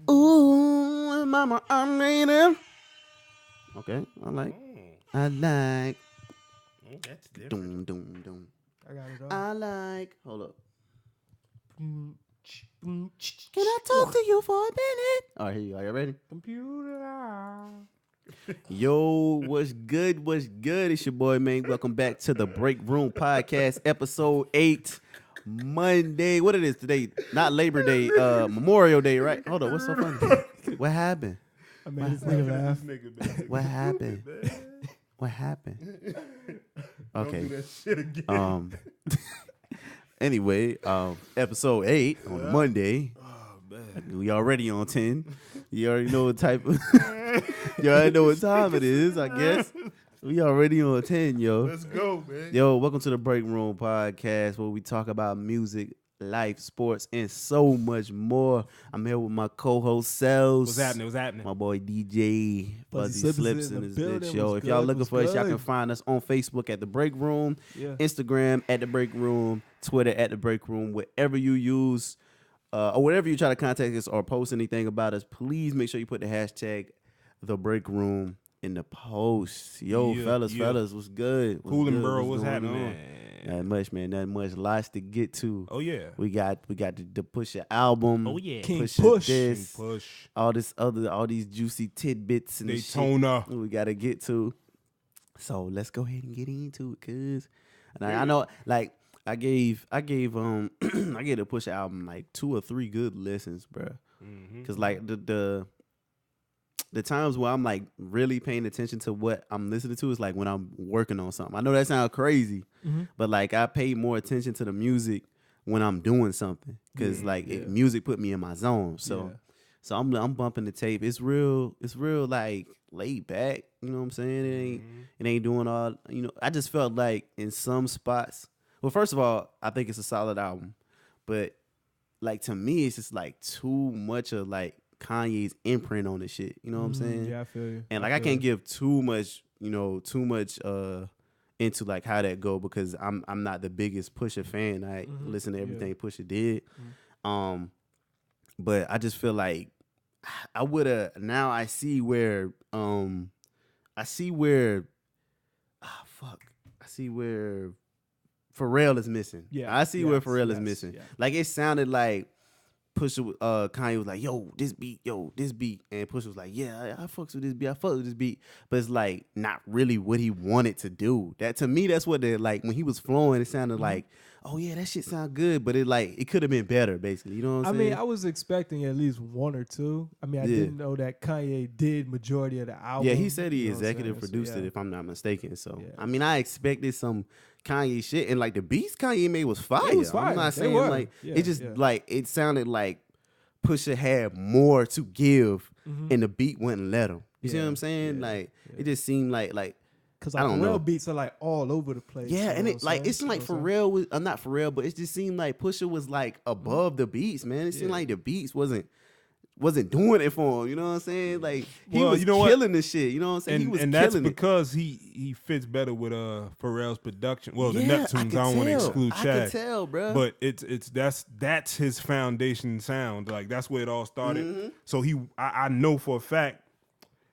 Ooh, mama, I made it. Okay, I like. Oh, that's Doom, different. doom, doom. I got it all. I like. Hold up. Mm, Can I talk to you for a minute? All right, here you go. Are you ready? Computer. Yo, what's good? What's good? It's your boy, man. Welcome back to the Break Room Podcast, episode 8, Monday. What it is today? Not Labor Day, Memorial Day, right? Hold on, what's so funny? What happened? I made this nigga laugh. What happened? What happened? Okay. Don't do that shit again. Anyway, episode 8 on Monday. Oh, man. We already on 10. You already know what type of you already know what time it is, I guess. We already on 10, yo. Let's go, man. Yo, welcome to the Break Room Podcast, where we talk about music, life, sports, and so much more. I'm here with my co-host Cells. What's happening? What's happening? My boy DJ Fuzzy Slips in this bitch, yo. What's If y'all good? looking What's for us, y'all good? can find us on Facebook at The Break Room, Yeah. Instagram at The Break Room, Twitter at The Break Room, whatever you use, or whatever you try to contact us or post anything about us, please make sure you put the hashtag The Break Room in the post. Yo, Yeah, fellas, yeah. what's good? Coolin', good? bro. What's going happening, on? man? Not much. Lots to get to. Oh, yeah. We got the Pusha album. Oh, yeah. King Pusha Push. this, Push. all these juicy tidbits and Daytona. shit we gotta get to. So let's go ahead and get into it, cause and I know like I gave I gave the Pusha album like 2 or 3 good listens, bro. Mm-hmm. Cause like the times where I'm like really paying attention to what I'm listening to is like when I'm working on something. I know that sounds crazy, but like I pay more attention to the music when I'm doing something, cause music put me in my zone. So so I'm bumping the tape. It's real like laid back. You know what I'm saying? It ain't doing all. You know, I just felt like in some spots. Well, first of all, I think it's a solid album, but like to me, it's just like too much of like Kanye's imprint on the shit. You know what I'm saying? Yeah, I feel you. And like I can't give too much into like how that go, because I'm not the biggest Pusha fan. I listen to everything Pusha did. But I just feel like I would have now I see where Pharrell is missing. Yeah, I see where yes, Pharrell is yes, missing. yeah. Like it sounded like Pusha, Kanye was like, yo, this beat, and Pusha was like, yeah, I fucks with this beat, but it's like not really what he wanted to do. That to me, that's what like when he was flowing, it sounded like, oh yeah, that shit sound good, but it could have been better, basically. You know what I'm I saying? mean, I was expecting at least 1 or 2. I mean, I didn't know that Kanye did majority of the album. Yeah, he said he you know what I'm executive saying? produced So, it, if I'm not mistaken. So Yeah. I mean, I expected some Kanye shit, and like the beats Kanye made was fire. It was fire. I'm not They saying were. like Yeah, it just yeah. like it sounded like Pusha had more to give, and the beat wouldn't let him. You see what I'm saying? Like it just seemed like Because I don't know. Pharrell beats are like all over the place. yeah, you and know it what like I'm it's saying? like You know what I'm Pharrell was not Pharrell, but it just seemed like Pusha was like above the beats, man. It seemed like the beats wasn't doing it for him. You know what I'm saying? Like he Well, was you know what? killing the shit. You know what I'm saying? He was And that's killing it. because he fits better with Pharrell's production. Well, the Yeah, Neptunes, I don't want to exclude I Chad. can tell, bro. But that's his foundation sound. Like that's where it all started. So I know for a fact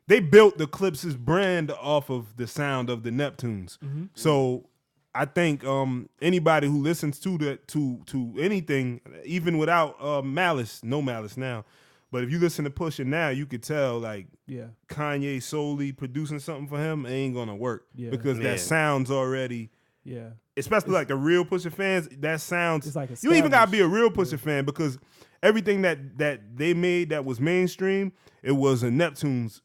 they built the Clipses brand off of the sound of the Neptunes. So I think anybody who listens to to anything, even without malice, no malice now. But if you listen to Pusha now, you could tell like Yeah. Kanye solely producing something for him ain't gonna work Yeah. because that sounds already. Yeah. Especially like the real Pusha fans, that sounds. It's like you even gotta established. be a real Pusha fan because everything that they made that was mainstream, it was a Neptune's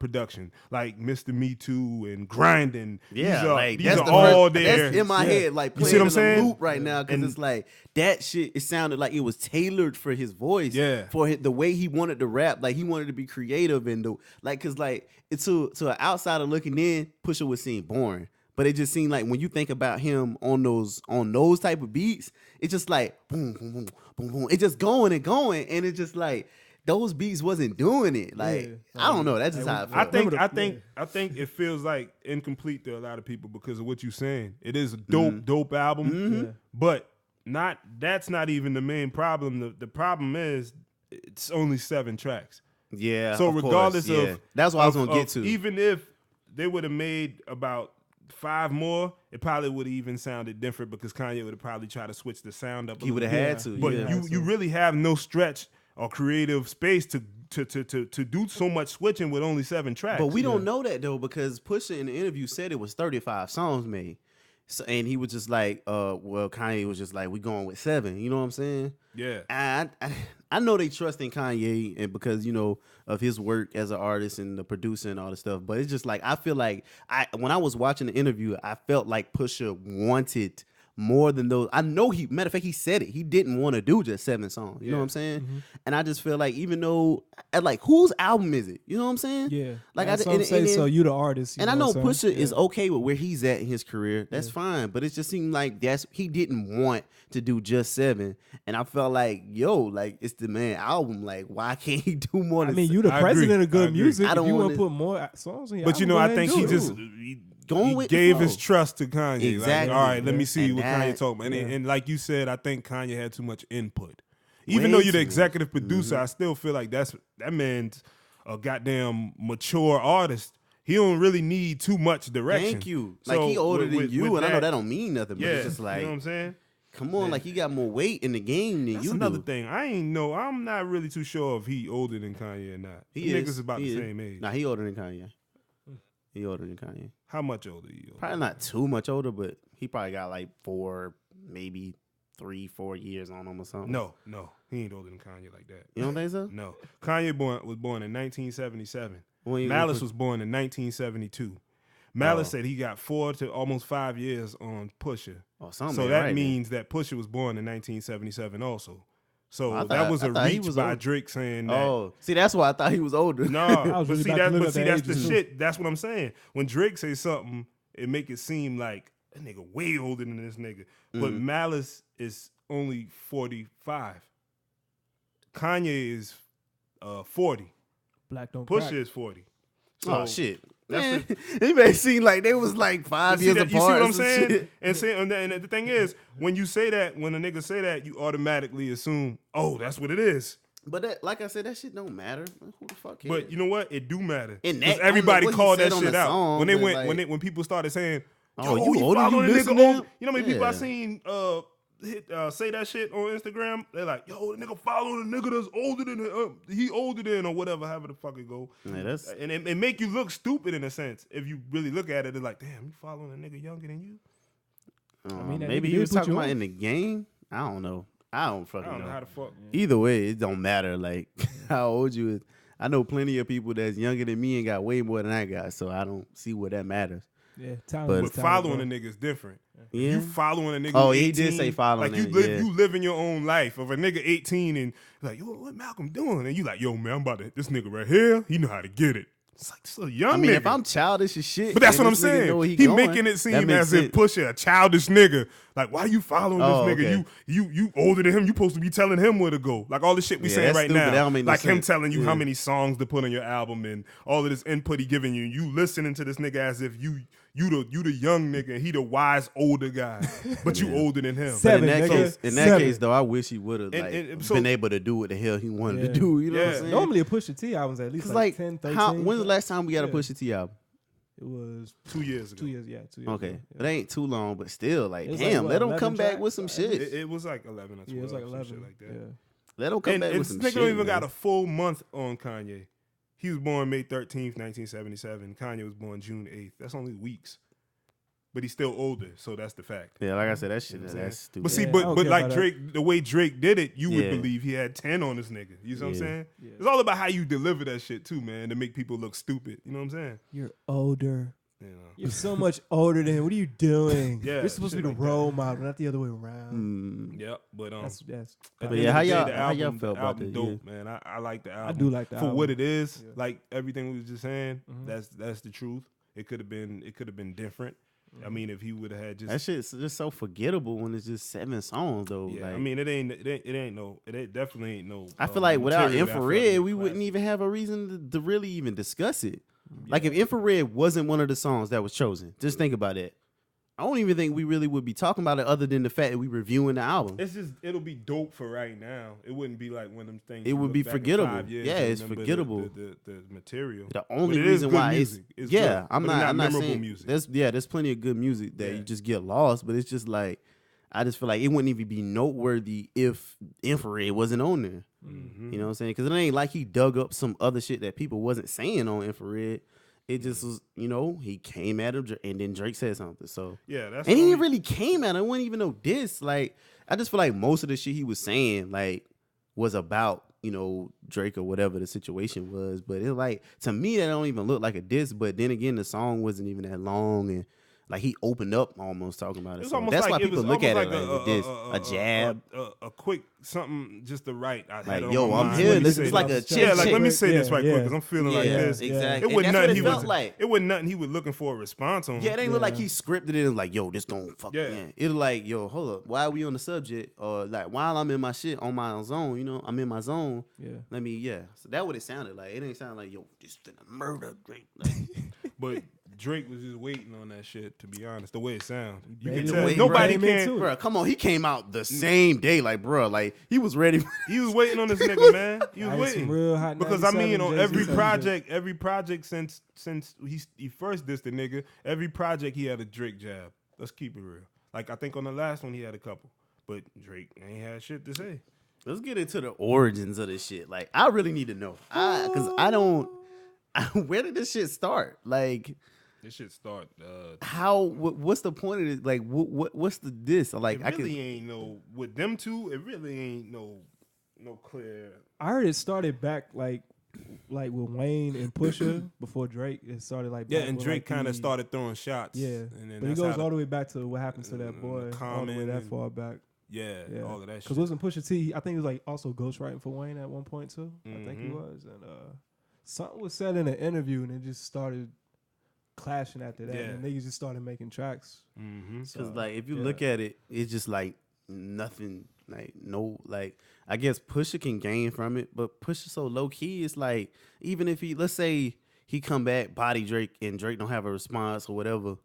production, like Mr. Me Too and Grinding. Yeah, like these that's are the all first, there. that's in my head, like You playing see what I'm in saying? a loop right now, because And- it's like that shit. It sounded like it was tailored for his voice, Yeah. for the way he wanted to rap. Like he wanted to be creative and cause like it's to an outsider looking in, Pusha would seem boring. But it just seemed like when you think about him on those type of beats, it's just like boom, boom, boom, boom, boom. It's just going and going, and it's just like those beats wasn't doing it. Like Yeah. I don't know. That's just how I feel. I think it feels like incomplete to a lot of people because of what you're saying. It is a dope album, but that's not even the main problem. The problem is it's only 7 tracks. Yeah. So of regardless course, of that's what I was gonna get to. even if they would have made about 5 more, it probably would have even sounded different because Kanye would have probably tried to switch the sound up. He would have had to. But you really have no stretch or creative space to do so much switching with only 7 tracks. But we don't know that though because Pusha in the interview said it was 35 songs made. So, and he was just like, well, Kanye was just like, we going with 7. You know what I'm saying? Yeah. I know they trust in Kanye and because, you know, of his work as an artist and the producer and all this stuff. But it's just like, I feel like when I was watching the interview, I felt like Pusha wanted more than those. I know matter of fact, he said it. He didn't want to do just 7 songs. You know what I'm saying? Mm-hmm. And I just feel like even though, like, whose album is it? You know what I'm saying? Yeah. Like so you the artist. And I know Pusha is okay with where he's at in his career. That's fine. But it just seemed like he didn't want to do just 7. And I felt like, like it's the man album. Like, why can't he do more than you the president of good music. I don't if you want to put more songs on your But album, I think he just gave his trust to Kanye. Exactly. Like, all right, let me see what Kanye talking about. And like you said, I think Kanye had too much input. Even though you're the executive producer, I still feel like that man's a goddamn mature artist. He don't really need too much direction. Thank you. So like he older than you, and I know that that don't mean nothing. But it's just like, you know what I'm saying? Come on, like he got more weight in the game than That's you another do. thing. I'm not really too sure if he older than Kanye or not. Niggas about the same age. Nah, he older than Kanye. He older than Kanye. How much older are you? Probably not too much older, but he probably got like 4, maybe 3-4 years on him or something. No, he ain't older than Kanye like that. You don't think so? No. Kanye was born in 1977. When Malice was born in 1972. Malice said he got 4 to almost 5 years on Pusha. Oh, something. So that right, means that Pusha was born in 1977 also. So that was a reach by Drake saying that. Oh, see, that's why I thought he was older. No, but see, that's the shit. That's what I'm saying. When Drake says something, it make it seem like a nigga way older than this nigga. But Malice is only 45. Kanye is 40. Black don't Pusha crack. is 40. So Oh shit. Man, it may seem like they was like 5 years apart. You see what I'm saying? And the thing is, when you say that, when a nigga say that, you automatically assume, oh, that's what it is. But that, like I said, that shit don't matter. Who the fuck cares? But you know what? It do matter. Because everybody called that shit out when they went when people started saying, "Oh, you older? You following a listen nigga?" now? You know how many people I seen say that shit on Instagram? They're like, "Yo, the nigga following a nigga that's older than he older than or whatever, however the fuck it go." Yeah, and it make you look stupid in a sense if you really look at it. It's like, damn, you following a nigga younger than you? Maybe he was talking about in the game. I don't know. I don't fucking know how the fuck. Either way, it don't matter. Like how old you is. I know plenty of people that's younger than me and got way more than I got, so I don't see what that matters. Yeah, but following a nigga is different. Yeah. You following a nigga. Oh, 18, he did say following. Like you living your own life. Of a nigga 18 and like, yo, what Malcolm doing? And you like, yo, man, I'm about to this nigga right here. He know how to get it. It's like this a young nigga. If I'm childish as shit, but that's what I'm saying. He making it seem as if Pusha a childish nigga. Like, why you following this nigga? Okay. You older than him. You supposed to be telling him where to go. Like all the shit we saying right now. Like him telling you how many songs to put on your album and all of this input he giving you. You listening to this nigga as if you the young nigga and he the wise older guy, but you older than him. In that case, though, I wish he would have been able to do what the hell he wanted to do. You know what I'm saying? Normally a Pusha T album's at least like 10, 13. When's the last time we got a Pusha T album? It was 2 years ago. 2 years, 2 years. Okay, ago, it ain't too long, but still, like, damn, let him come back with some shit. It was like 11 or 12. It was like 11, shit like that. Yeah. Let him come back with some shit. This nigga don't even got a full month on Kanye. He was born May 13th, 1977. Kanye was born June 8th. That's only weeks. But he's still older, so that's the fact. Yeah, like I said, that shit that's stupid. But see, but like Drake, the way Drake did it, you would believe he had 10 on this nigga. You know what I'm saying? Yeah. It's all about how you deliver that shit too, man, to make people look stupid. You know what I'm saying? You're older. You know. You're so much older than him. What are you doing? Yeah, you're supposed to be the role model, not the other way around. Yep, but that's but yeah, how y'all felt about that? Dope, man. I like the album. I do like the album for what it is. Yeah. Like everything we was just saying, that's the truth. It could have been different. I mean, if he would have had that shit's just so forgettable when it's just 7 songs though. Yeah, like, I mean, it definitely ain't no. I feel like without Infrared, we wouldn't even have a reason to really even discuss it. Yeah. Like if Infrared wasn't one of the songs that was chosen, just think about it. I don't even think we really would be talking about it other than the fact that we reviewing the album. It's just it'll be dope for right now. It wouldn't be like one of them things. It would be forgettable. Yeah, it's forgettable. The material. The only reason why it's good, I'm not saying music. There's plenty of good music that you just get lost, but it's just like I just feel like it wouldn't even be noteworthy if Infrared wasn't on there. Mm-hmm. You know what I'm saying? Because it ain't like he dug up some other shit that people wasn't saying on Infrared. It just was, he came at him, and then Drake said something. So yeah, that's and he really came at him. It wasn't even no diss. Like I just feel like most of the shit he was saying like was about Drake or whatever the situation was. But it like to me that don't even look like a diss. But then again, the song wasn't even that long and. Like he opened up almost talking about it. So that's why people look at it like a jab, a quick something just the right. Like I'm here. This is like a yeah. Like let me say this right quick because I'm feeling like this. Exactly. It wasn't nothing he was like. It wasn't nothing he was looking for a response on. Yeah, it ain't look like he scripted it and like, yo, this gonna fuck me. It like, yo, hold up, why are we on the subject? Or like while I'm in my shit on my zone, I'm in my zone. Yeah. Let me So that what it sounded like. It ain't sound like, yo, this is a murder Drake. Like, but Drake was just waiting on that shit, to be honest, the way it sounds. You can tell nobody can. Bro, come on, he came out the same day, like, bro, like, he was ready. He was waiting on this nigga, man. He was waiting. Real hot because, I mean, on every project since he first dissed the nigga, every project he had a Drake jab. Let's keep it real. Like, I think on the last one he had a couple. But Drake ain't had shit to say. Let's get into the origins of this shit. Like, I really need to know. Because I don't... where did this shit start? Like... This shit start. What's the point of it? Like, what's the diss? Like, it really ain't no with them two. It really ain't no clear. I heard it started back like with Wayne and Pusha before Drake. It started like and Drake kind of started throwing shots. Yeah, and then but he goes all the way back to what happened to that boy. All the way that far back. Yeah, all of that shit. Because wasn't Pusha T? I think he was like also ghostwriting for Wayne at one point too. I think he was, and something was said in an interview, and it just started clashing after that, and niggas just started making tracks. Because like if you look at it, it's just like nothing. Like no, like I guess Pusha can gain from it, but Pusha so low key. It's like even if let's say he come back body Drake and Drake don't have a response or whatever,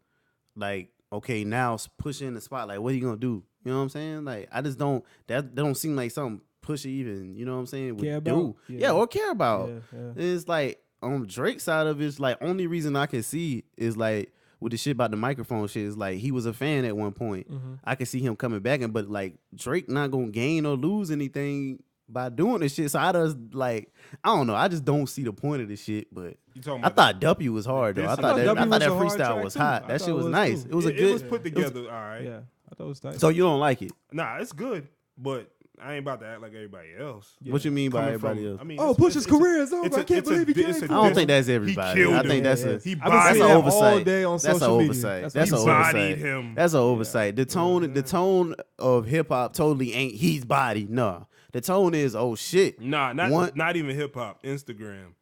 like okay now Pusha in the spotlight. What are you gonna do? You know what I'm saying? Like I just don't. That don't seem like something Pusha even. You know what I'm saying? Would care about? Do. Yeah, or care about. It's like. On Drake's side of it's like only reason I can see is like with the shit about the microphone shit is like he was a fan at one point. I can see him coming back but like Drake not gonna gain or lose anything by doing this shit. So I just like I don't know. I just don't see the point of this shit. But I thought Duppy was hard though. I thought that freestyle was hot. That shit was nice. It was a good. It was put together. All right. Yeah, I thought it was tight. So you don't like it? Nah, it's good, but. I ain't about to act like everybody else. Yeah. What you mean by everybody else? I mean, Pusha's career is over. I can't believe he came from. I don't think that's everybody. I think that's an oversight. All day on that's an oversight. That's an oversight. That's an oversight. The tone of hip hop totally ain't he's body. No, the tone is oh shit. Nah, not even hip hop. Instagram.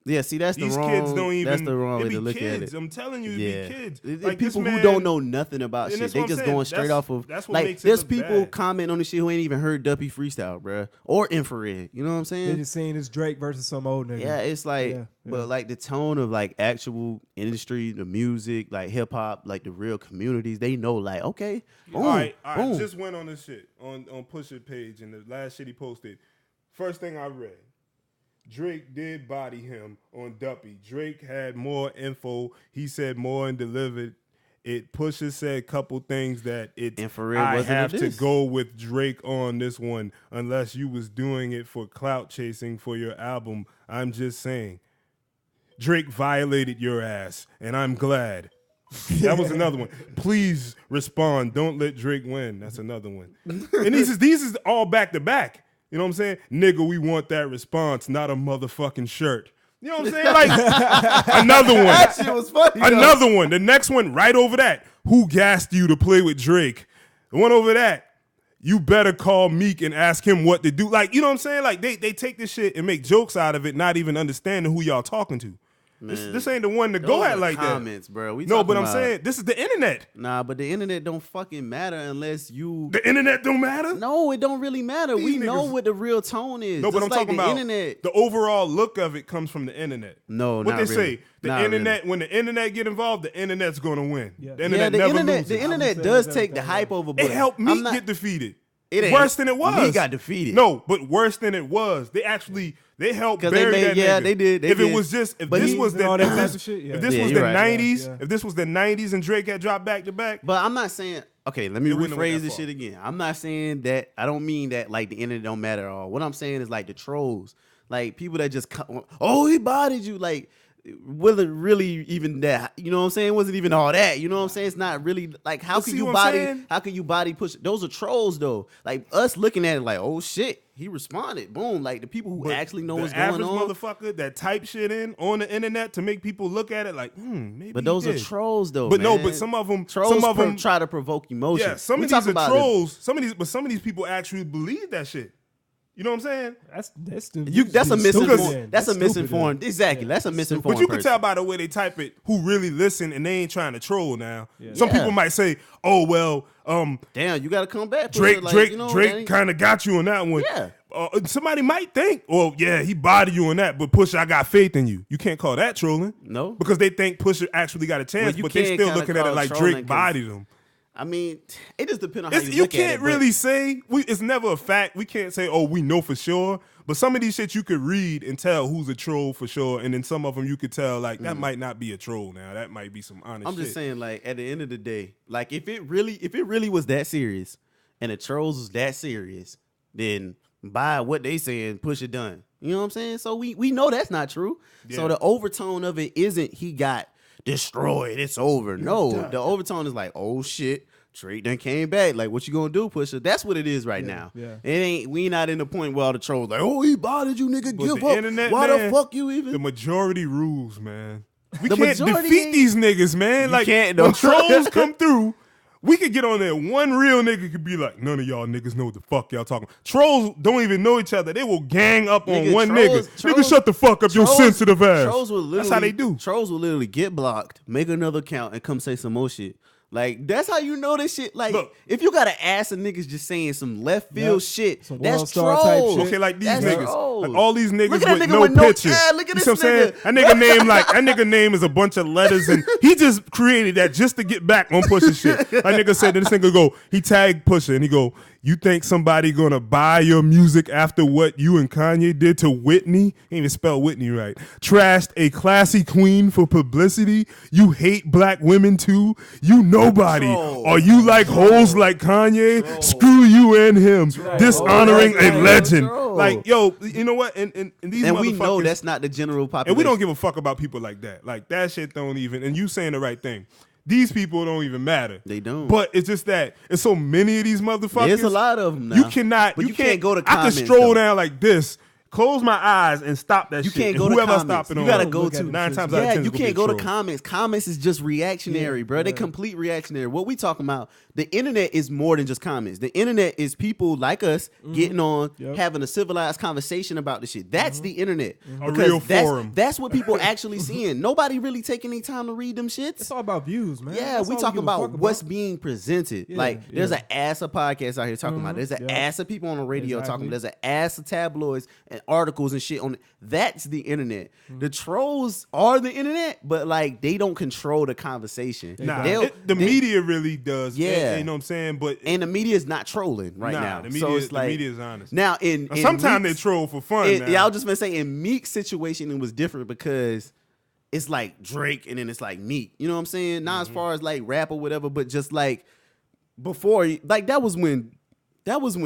Yeah, see, that's these the wrong. Kids don't even, that's the wrong way to look kids. at it. I'm telling you, it be kids. Like people who don't know nothing about shit, they just going straight off of. That's what like makes there's it people bad. comment on the shit who ain't even heard Duppy Freestyle, bruh, or Infrared. You know what I'm saying? They just saying it's Drake versus some old nigga. Yeah, it's like, but like the tone of like actual industry, the music, like hip hop, like the real communities, they know like okay, boom, all right. Boom. Just went on this shit on Pusha page and the last shit he posted. First thing I read. Drake did body him on Duppy. Drake had more info. He said more and delivered it. Pusha said a couple things that I have to go with Drake on this one unless you was doing it for clout chasing for your album. I'm just saying. Drake violated your ass, and I'm glad. That was another one. Please respond. Don't let Drake win. That's another one. And these is all back to back. You know what I'm saying? Nigga, we want that response, not a motherfucking shirt. You know what I'm saying? Like, another one. That shit was funny. Another one. The next one, right over that. Who gassed you to play with Drake? The one over that. You better call Meek and ask him what to do. Like, you know what I'm saying? Like, they take this shit and make jokes out of it, not even understanding who y'all talking to. This ain't the one to go at like comments, bro. No, but I'm saying this is the internet. Nah, but the internet don't fucking matter unless you. The internet don't matter. No, it don't really matter. We know what the real tone is. No, but I'm talking about internet. The overall look of it comes from the internet. No, what not they really. say. The internet. When the internet get involved, the internet's gonna win. Yeah. The internet never loses. The internet does take the hype over. It helped me get defeated. It ain't worse than it was. He got defeated. No, but worse than it was. They helped bury that nigga. Yeah, they did. If it was just, if this was the 90s, if this was the 90s and Drake had dropped back to back. But I'm not saying. Okay, let me rephrase this shit again. I'm not saying that. I don't mean that like the internet don't matter at all. What I'm saying is like the trolls, like people that just he bodied you, like. Wasn't really even that, you know what I'm saying? Wasn't even all that, you know what I'm saying? It's not really like how can you body push? Those are trolls though. Like us looking at it like, oh shit, he responded. Boom. Like the people who actually know what's going on. The average motherfucker that type shit in on the internet to make people look at it like, maybe. But those are trolls though. But man. But some of them try to provoke emotion. Yeah, some of these are trolls. Some of these people actually believe that shit. You know what I'm saying? That's a misinformed. That's a misinformed. Exactly. That's a misinformed. But you can tell by the way they type it who really listen and they ain't trying to troll now. Yeah. Some people might say, "Oh well, damn, you got to come back." Drake kind of got you on that one. Yeah. Somebody might think, "Oh yeah, he bodied you on that," but Pusha, I got faith in you. You can't call that trolling. No, because they think Pusha actually got a chance, but they still looking at it like Drake bodied him. I mean, it just depends on how you look at it. You can't really say, it's never a fact. We can't say, oh, we know for sure. But some of these shit you could read and tell who's a troll for sure. And then some of them you could tell, like, that might not be a troll now. That might be some honest shit. I'm just saying, like, at the end of the day, like, if it really was that serious and the trolls was that serious, then by what they saying, push it done. You know what I'm saying? So we know that's not true. Yeah. So the overtone of it isn't he got destroyed, it's over. No, the overtone is like, oh shit, Drake done came back. Like, what you gonna do, Pusha? That's what it is right now. Yeah. We not in the point where all the trolls like, oh, he bothered you, nigga. But give the up. internet, Why man, the fuck you even? The majority rules, man. We The can't majority defeat these niggas, man. You like can't, when though. trolls come through, we could get on there. One real nigga could be like, none of y'all niggas know what the fuck y'all talking. Trolls don't even know each other. They will gang up on one nigga. Nigga, shut the fuck up, your sensitive ass. That's how they do. Trolls will literally get blocked, make another account, and come say some more shit. Like, that's how you know this shit. Like, look, if you got an ass of niggas just saying some left field shit, that's trolls. Okay, like these niggas. Trolls. Like all these niggas with no picture. Look at this you know what I'm saying? That nigga name is a bunch of letters, and he just created that just to get back on Pusha shit. That nigga said this nigga go, he tagged Pusha, and he go, you think somebody gonna buy your music after what you and Kanye did to Whitney? He didn't even spell Whitney right. Trashed a classy queen for publicity. You hate black women too. You nobody. Are you like hoes like Kanye? Screw you and him. Dishonoring a legend. Like, yo, you know what? And these and motherfuckers, we know that's not the general population. And we don't give a fuck about people like that. Like, that shit don't even, and you saying the right thing. These people don't even matter. They don't. But it's just that it's so many of these motherfuckers. There's a lot of them now. You cannot. But you can't go to I comments. can stroll down like this, close my eyes, and stop that you shit. You can't go whoever to comments. Stop it on, you gotta go to 9 times out of 10. You can't go to comments. Comments is just reactionary, bro. They complete reactionary. What we talking about? The internet is more than just comments. The internet is people like us getting on, having a civilized conversation about the shit. That's the internet. A real forum. That's what people actually seeing. Nobody really taking any time to read them shits. It's all about views, man. Yeah, we talking about what's being presented. There's an ass of podcasts out here talking about. There's an ass of people on the radio talking about. There's an ass of tabloids and articles and shit on it. That's the internet. The trolls are the internet, but like they don't control the conversation. The media really does. Yeah. You know what I'm saying? And the media is not trolling right now. The media, so it's like, the media is honest. Now, sometimes they troll for fun. I was just gonna say in Meek's situation, it was different because it's like Drake and then it's like Meek. You know what I'm saying? Not as far as like rap or whatever, but just like before, like that was when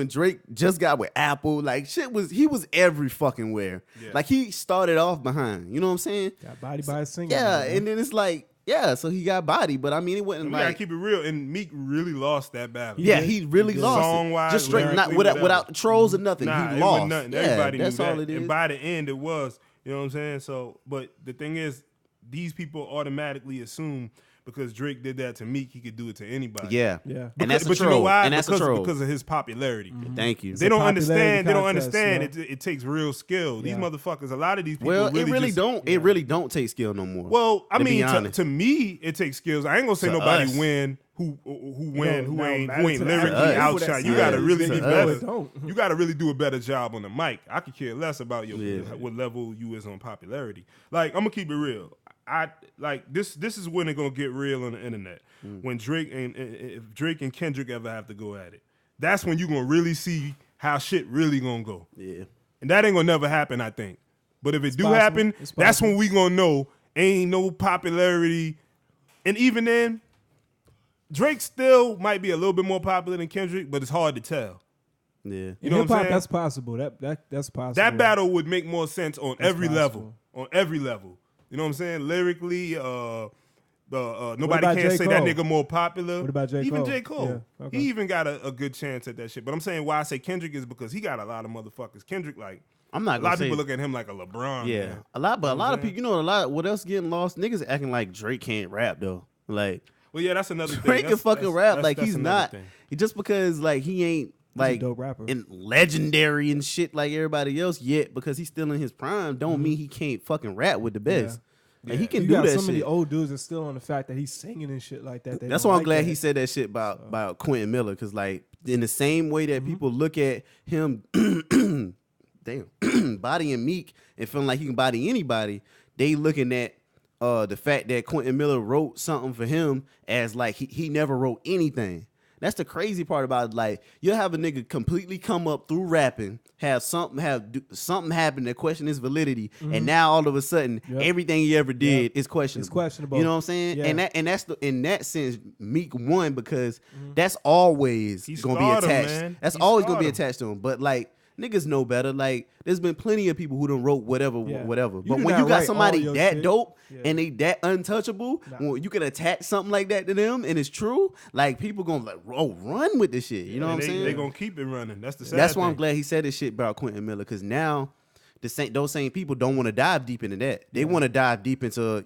Drake just got with Apple. Like he was every fucking where. Yeah. Like he started off behind. You know what I'm saying? Got body by a singer. Yeah, and then it's like. Yeah, so he got body, but I mean, it wasn't we like. Gotta keep it real, and Meek really lost that battle. He really lost Song-wise, just straight, not without the trolls or nothing. He lost. Nothing. Everybody that's knew all that. it is. And by the end, it was. You know what I'm saying? So, but the thing is, these people automatically assume because Drake did that to Meek, he could do it to anybody. Yeah. And that's a but troll. you know why? And that's because, a troll. because of his popularity. Thank you. They don't understand. They don't contest, understand. yeah. It takes real skill. These motherfuckers. A lot of these people. Well, really it really just, don't. It really don't take skill no more. Well, I to be mean, honest. to me, it takes skills. I ain't gonna say To nobody us. win who ain't matter to lyrically us. outshot. You Yeah. gotta really be No, better. it don't. You gotta really do a better job on the mic. I could care less about Yeah. what level you is on popularity. Like, I'm gonna keep it real. I like this. This is when it's gonna get real on the internet. When Drake and if Drake and Kendrick ever have to go at it, that's when you gonna really see how shit really gonna go. Yeah. And that ain't gonna never happen, I think. But if it do possible. happen, It's that's possible. when we gonna know ain't no popularity. And even then, Drake still might be a little bit more popular than Kendrick, but it's hard to tell. Yeah. You know what I'm saying? That's possible. That's possible. That battle would make more sense on every possible. level. On every level. You know what I'm saying? Lyrically, nobody about can't J. say that Cole? nigga more popular. What about J. Even Cole? J. Cole. Yeah, okay. He even got a good chance at that shit. But I'm saying why I say Kendrick is because he got a lot of motherfuckers. Kendrick, like, I'm not a gonna lot of say people look at him like a LeBron. Yeah, Man. a lot, but a lot of saying? people, you know, a lot. What else getting lost? Niggas acting like Drake can't rap though. Like Well, yeah, that's another thing. Drake can fucking rap. Like that's he's another not. thing. Just because like he ain't a like dope rapper. and legendary and shit like everybody else yet, because he's still in his prime, don't mean he can't fucking rap with the best. Like he can you do got that so shit. many old dudes that's still on the fact that he's singing and shit like that. That's why I'm glad he said that shit about Quentin Miller, because like in the same way that people look at him, damn, bodying Meek and feeling like he can body anybody, they looking at the fact that Quentin Miller wrote something for him as like he never wrote anything. That's the crazy part about it. Like, you'll have a nigga completely come up through rapping, have something happen that question his validity, and now all of a sudden everything he ever did is questionable. It's questionable. You know what I'm saying? Yeah. And that's in that sense, Meek won because that's always He gonna be scarred him, attached. man. That's He always gonna scarred be him. attached to him. But like niggas know better. Like there's been plenty of people who done wrote whatever. You But do when not you got write all somebody your that shit. dope Yeah. and they that untouchable, when you can attach something like that to them and it's true, like people gonna like run with this shit. You know what I'm saying? They gonna keep it running. That's the sad That's why I'm thing. glad he said this shit about Quentin Miller, because now those same people don't want to dive deep into that. They want to dive deep into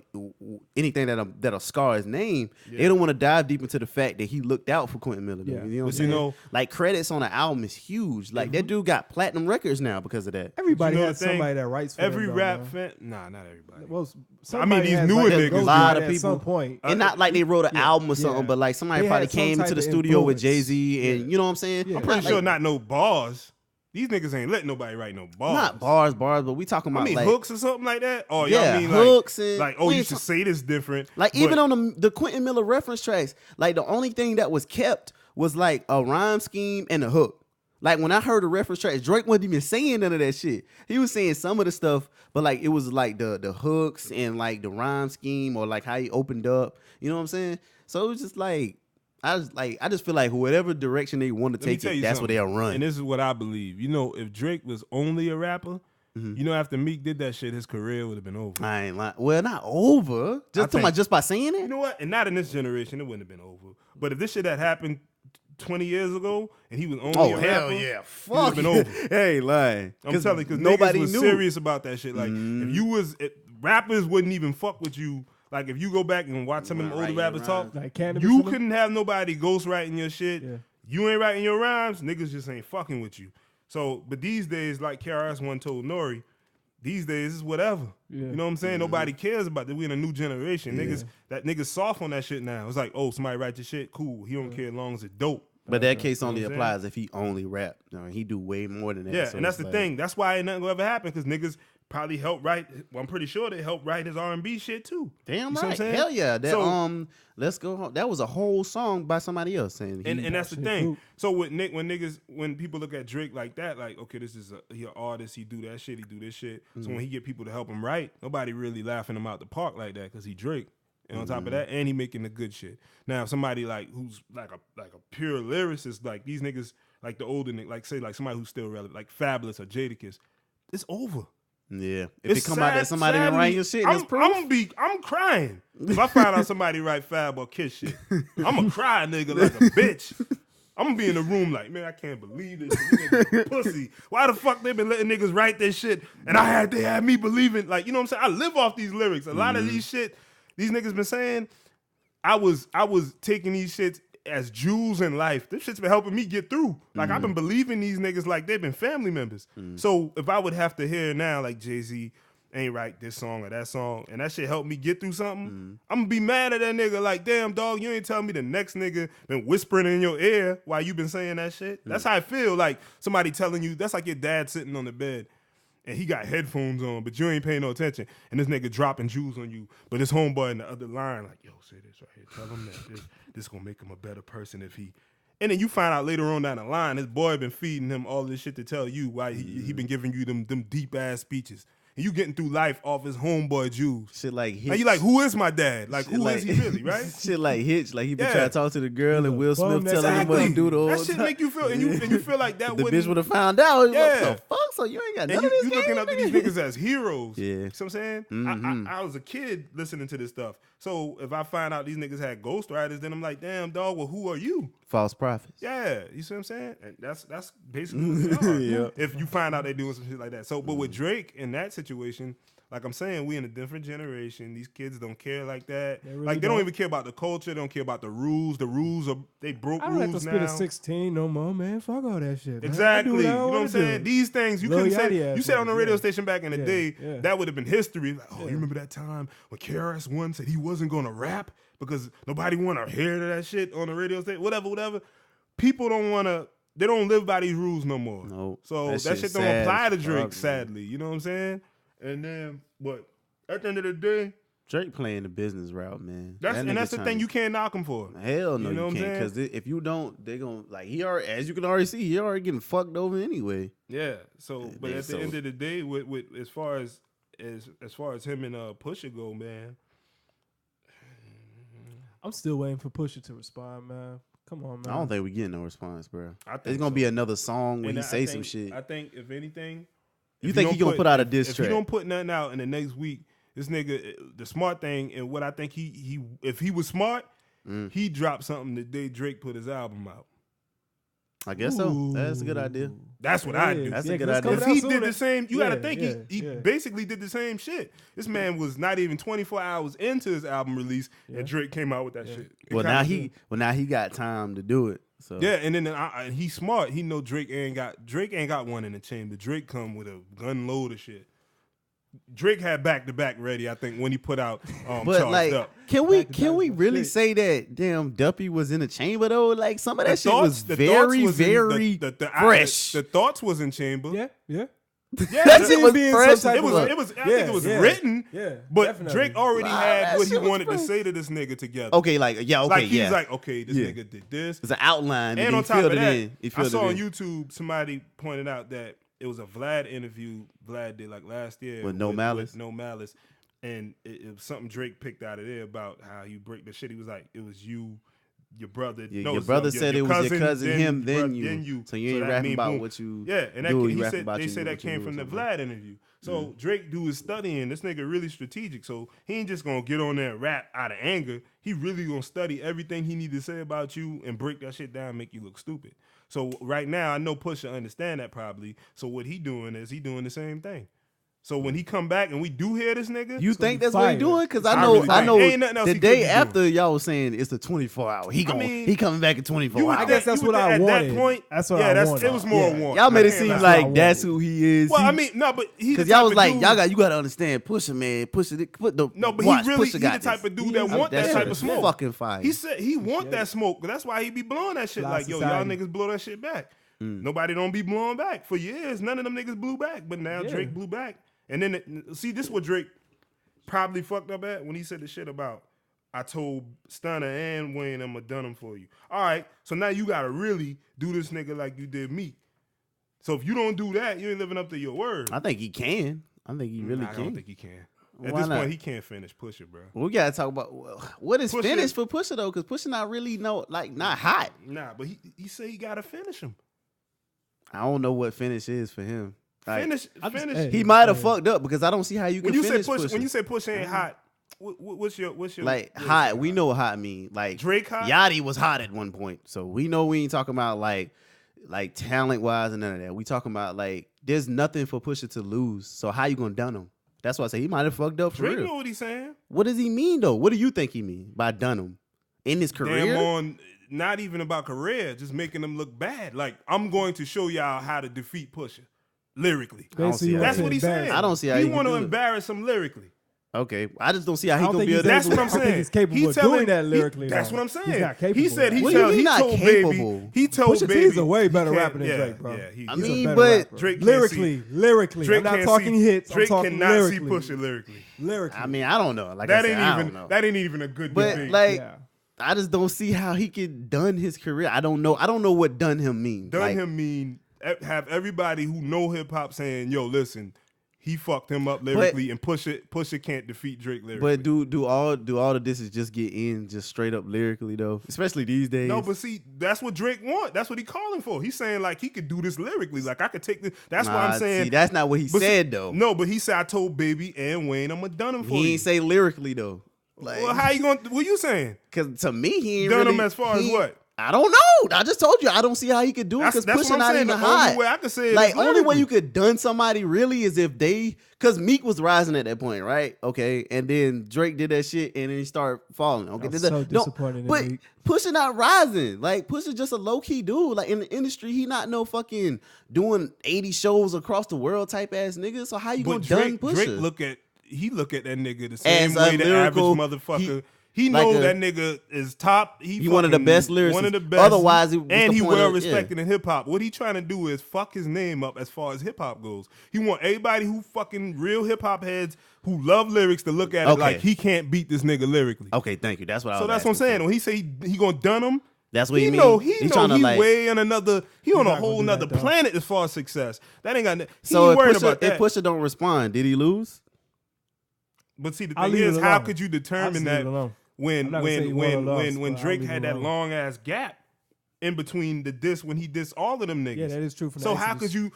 anything that'll scar his name. They don't want to dive deep into the fact that he looked out for Quentin Miller. Yeah. You know what I'm But you saying? know- Like credits on an album is huge. Like that dude got platinum records now because of that. Everybody You know has the thing? somebody that writes for Every them, though, rap man. fan. Nah, not everybody. Well, I mean, somebody these has, newer like, niggas. ghostwriter A lot of at people. some point. And not like they wrote an album or something, yeah. but like somebody They probably had some came into type the of studio with influence. Jay-Z and you know what I'm saying? Yeah. I'm pretty Not sure like- not no bars. These niggas ain't letting nobody write no bars. Not bars, but we talking about I mean like hooks or something like that. Or Yeah, y'all mean hooks like, and- like oh we you ain't should talk- say this different. Like But even on the Quentin Miller reference tracks, like the only thing that was kept was like a rhyme scheme and a hook. Like when I heard the reference tracks, Drake wasn't even saying none of that shit. He was saying some of the stuff, but like it was like the hooks and like the rhyme scheme or like how he opened up. You know what I'm saying? So it was just like I just feel like whatever direction they want to let me take tell it, you that's what something. they'll run. And this is what I believe. You know, if Drake was only a rapper, you know, after Meek did that shit, his career would have been over. I ain't lying. Well, not over. Just by saying it. You know what? And not in this generation, it wouldn't have been over. But if this shit had happened 20 years ago and he was only a rapper, it would fuck have been over. Hey, lying. I'm telling you, because nobody nobody was knew. serious about that shit. Like, rappers wouldn't even fuck with you. Like, if you go back and watch some of them older Writing rappers talk, rhymes. Like Cannabis you and them? couldn't have nobody ghostwriting your shit. Yeah. You ain't writing your rhymes, niggas just ain't fucking with you. So, but these days, like KRS-One told Nori, these days is whatever. Yeah. You know what I'm saying? Nobody cares about that. We in a new generation. Niggas soft on that shit now. It's like, oh, somebody write your shit, cool. He don't care as long as it's dope. But that case only what I'm applies if he only rap. I mean, he do way more than that. Yeah, So and that's it's the like- thing. That's why ain't nothing gonna ever happen because niggas probably helped write. Well, I'm pretty sure they helped write his R&B shit too. Damn You see what I'm right. saying? Hell yeah. That So- Let's Go Home. That was a whole song by somebody else saying he, And that's the shit thing. cool. So when people look at Drake like that, like, okay, this is he an artist, he do that shit, he do this shit. So when he get people to help him write, nobody really laughing him out the park like that because he Drake. And on top of that, and he making the good shit. Now, somebody like who's like a pure lyricist, like these niggas, like the older niggas, like say like somebody who's still relevant, like Fabulous or Jadakiss, it's over. Yeah. If It's it come out that somebody been sadly, writing your shit, that's proof. I'm crying. If I find out somebody write Fab or Kiss shit, I'm gonna cry, nigga, like a bitch. I'm gonna be in the room like, man, I can't believe this. These niggas pussy. Why the fuck they been letting niggas write this shit? And they had me believing, like, you know what I'm saying? I live off these lyrics. A lot of these shit, these niggas been saying, I was taking these shits as jewels in life. This shit's been helping me get through. Like I've been believing these niggas like they've been family members. So if I would have to hear now like Jay-Z ain't write this song or that song, and that shit helped me get through something, I'm gonna be mad at that nigga like, damn dog, you ain't tell me the next nigga been whispering in your ear while you been saying that shit. That's how I feel. Like somebody telling you, that's like your dad sitting on the bed and he got headphones on, but you ain't paying no attention. And this nigga dropping jewels on you, but his homeboy in the other line like, yo, say this right here. Tell him that this gonna make him a better person if he. And then you find out later on down the line, his boy been feeding him all this shit to tell you why he been giving you them deep ass speeches. And you getting through life off his homeboy Jews. Shit like Hitch. And you like, who is my dad? Like, who is he really, right? Shit like Hitch. Like he been trying to talk to the girl and Will Smith telling him what to do the whole That shit time. make you feel, and you feel like that The wouldn't. bitch would have found out. Yeah. What the fuck? So you ain't got none And of this you looking up to these niggas as heroes. Yeah. You know what I'm saying? I was a kid listening to this stuff. So if I find out these niggas had ghostwriters, then I'm like, damn, dog, well, who are you? False prophets. Yeah, you see what I'm saying? And that's basically what they are. Yeah. If you find out they doing some shit like that. So, but with Drake in that situation, like I'm saying, we in a different generation. These kids don't care like that. They really like they don't don't. even care about the culture. They don't care about the rules. The rules are they broke I don't have to rules spit now. a 16 no more, man. Fuck all that shit. Man. I Exactly. do You know I what I'm wanna saying? do. These things you Lil couldn't say. Yachty You ass said on the niggas, radio yeah. station back in the Yeah, day, yeah. that would have been history. Like, oh, you remember that time when KRS-One said he wasn't gonna rap because nobody want to hear that shit on the radio station? Whatever. People don't want to. They don't live by these rules no more. No. So that shit don't sad apply to as Drake, fuck, sadly. You know what I'm saying? And then, but at the end of the day, Drake playing the business route, man. that's That the nigga thing you can't knock him for. Hell no, You know what I'm you can't. saying? Because if you don't, they gonna like he already, as you can already see, he already getting fucked over anyway. Yeah. So, but man, at the so- end of the day, with as far as him and Pusha go, man. I'm still waiting for Pusha to respond, man. Come on, man. I don't think we getting no response, bro. I think It's gonna so. be another song where And he I say think- some shit. I think if anything, You if think he don't gonna put out a diss if track? he don't put nothing out in the next week, this nigga, the smart thing and what I think he if he was smart, he dropped something the day Drake put his album out. I guess so. That's a good idea. That's what I do. That's a Yeah, good 'cause it's idea. If coming he out soon. did the same, you got to Yeah, think yeah, he yeah. basically did the same shit. This man was not even 24 hours into his album release, and Drake came out with that shit. It Well, kinda- now he got time to do it. So yeah, and then and he's smart. He know Drake ain't got one in the chamber. Drake come with a gun load of shit. Drake had back to back ready, I think, when he put out But Charged like, Up. can we Back-to-back really shit. say that damn Duppy was in the chamber though? Like some of that shit thoughts- was the very, thoughts was in- very the fresh. The thoughts was in chamber. Yeah. Yeah, That shit was being fresh. some type It was. of- It was. I Yeah, think it was yeah. written. Yeah, But definitely. Drake already Wow, had that what he shit was wanted to fresh. say to this nigga together. Okay, like yeah, okay, like he yeah. was like, okay, this Yeah. nigga did this. It's an outline, And and on he top filled of it that, in. He I filled saw it on in. YouTube somebody pointed out that it was a Vlad interview Vlad did like last year With No Malice? No Malice, and it was something Drake picked out of there about how you break the shit. He was like, it was you, your brother. Yeah, no, your it's, brother said it was your cousin, him, then your you. brother, So you ain't that rapping mean about boom. what you Yeah, and that do. he You rapping said about they you said that what you came do from or the something. Vlad interview. So Drake do his studying. This nigga really strategic. So he ain't just gonna get on there and rap out of anger. He really gonna study everything he need to say about you and break that shit down, and make you look stupid. So right now, I know Pusha understand that probably. So what he doing is he doing the same thing. So when he come back and we do hear this nigga, You So think he that's what he fired. doing? Because I I know, really I think. know. Ain't nothing else The he could day be doing. after y'all was saying it's the 24 hour, he coming back in 24 you would hours. I guess think- that's you would what I think at wanted. that point, That's what yeah, I wanted. it was more Yeah. want. Y'all made I it can't seem lie. that's what I like that's wanted. who he is. Well, I mean, no, but he's the because y'all type was of like, dude- you gotta understand, Pusha, man, Pusha, put the No, but watch, he really Pusha he got the type this. of dude that He- want that shit type of is smoke. fucking fire. He said he want Yeah. that smoke. That's why he be blowing that shit. Fly Like, yo, society. y'all niggas blow that shit back. Nobody don't be blowing back. For years, none of them niggas blew back. But now Yeah. Drake blew back. And then, see, this is what Drake probably fucked up at when he said the shit about, I told Stunner and Wayne I'm going to done them for you. All right, so now you got to really do this nigga like you did me. So if you don't do that, you ain't living up to your word. I think he can. I think he really I can. don't think he can. At Why this not? point, he can't finish Pusha, bro. We gotta talk about what is Pusha- finished for Pusha though, because Pusha not really not hot. Nah, but he said he got to finish him. I don't know what finish is for him. Like, Finish. hey, he might have fucked up because I don't see how you can When you say finish Push, Pusha. when you say Push ain't hot, what's your like what hot, is we know what hot mean. Like Drake hot? Yachty was hot at one point, so we know we ain't talking about like talent wise and none of that. We talking about like there's nothing for Pusha to lose. So how you gonna dun him? That's why I say he might have fucked up for Drake real. know what he's saying. What does he mean though? What do you think he mean by dun him? in his career. Damn on, not even about career, just making them look bad. Like, I'm going to show y'all how to defeat Pusha lyrically. That's what he's saying. I don't see how he want to do it. embarrass him lyrically. Okay, I just don't see how he gonna be able to. That's what I'm saying. He's capable of doing that lyrically. That's what I'm saying. He's not capable. He said he told Baby. He told Pusha Baby. T is a way better rapper than Drake, bro. Yeah, I mean, but Drake lyrically, Drake I'm not talking hits. Drake I'm talking cannot lyrically. see Pusha lyrically. Lyrically. I mean, I don't know. Like that I said, I don't know. That ain't even a good But debate. like, I just don't see how he could done his career. I don't know. I don't know what done him mean. Done him mean have everybody who know hip hop saying, "Yo, listen, he fucked him up lyrically," and Pusha can't defeat Drake lyrically. But do all of disses just get in just straight up lyrically though? Especially these days. No, but see, that's what Drake want. That's what he calling for. He's saying like he could do this lyrically. Like I could take this. That's why I'm saying. See, that's not what he said though. No, but he said I told Baby and Wayne I'm gonna done him for you. He ain't say lyrically though. Like, well, how you going? What you saying? Because to me, he ain't done really, him as far as what? I don't know. I just told you I don't see how he could do it because Pusha not even hot. Only way I could say it like is only way you could done somebody really is if because Meek was rising at that point, right? Okay, and then Drake did that shit and then he started falling. Okay, I'm so disappointed. But Pusha not rising. Like Pusha just a low key dude. Like in the industry, he not no fucking doing 80 shows across the world type ass nigga. So how you gonna done Pusha? Drake look at that nigga the same way the average motherfucker. He like know that nigga is top. He one of the best lyricists. One of the best. Otherwise, he well respected in hip hop. What he trying to do is fuck his name up as far as hip hop goes. He want everybody who fucking real hip hop heads who love lyrics to look at it like he can't beat this nigga lyrically. Okay, thank you. That's what I was. So that's what I'm saying. When he say he gonna dun him, that's what he mean. He way on another. He on a whole nother planet as far as success. That ain't got. So if Pusha don't respond, did he lose? But see, the thing is, how could you determine that? When Drake had that long ass gap in between the diss when he dissed all of them niggas. Yeah, that is true. So how could you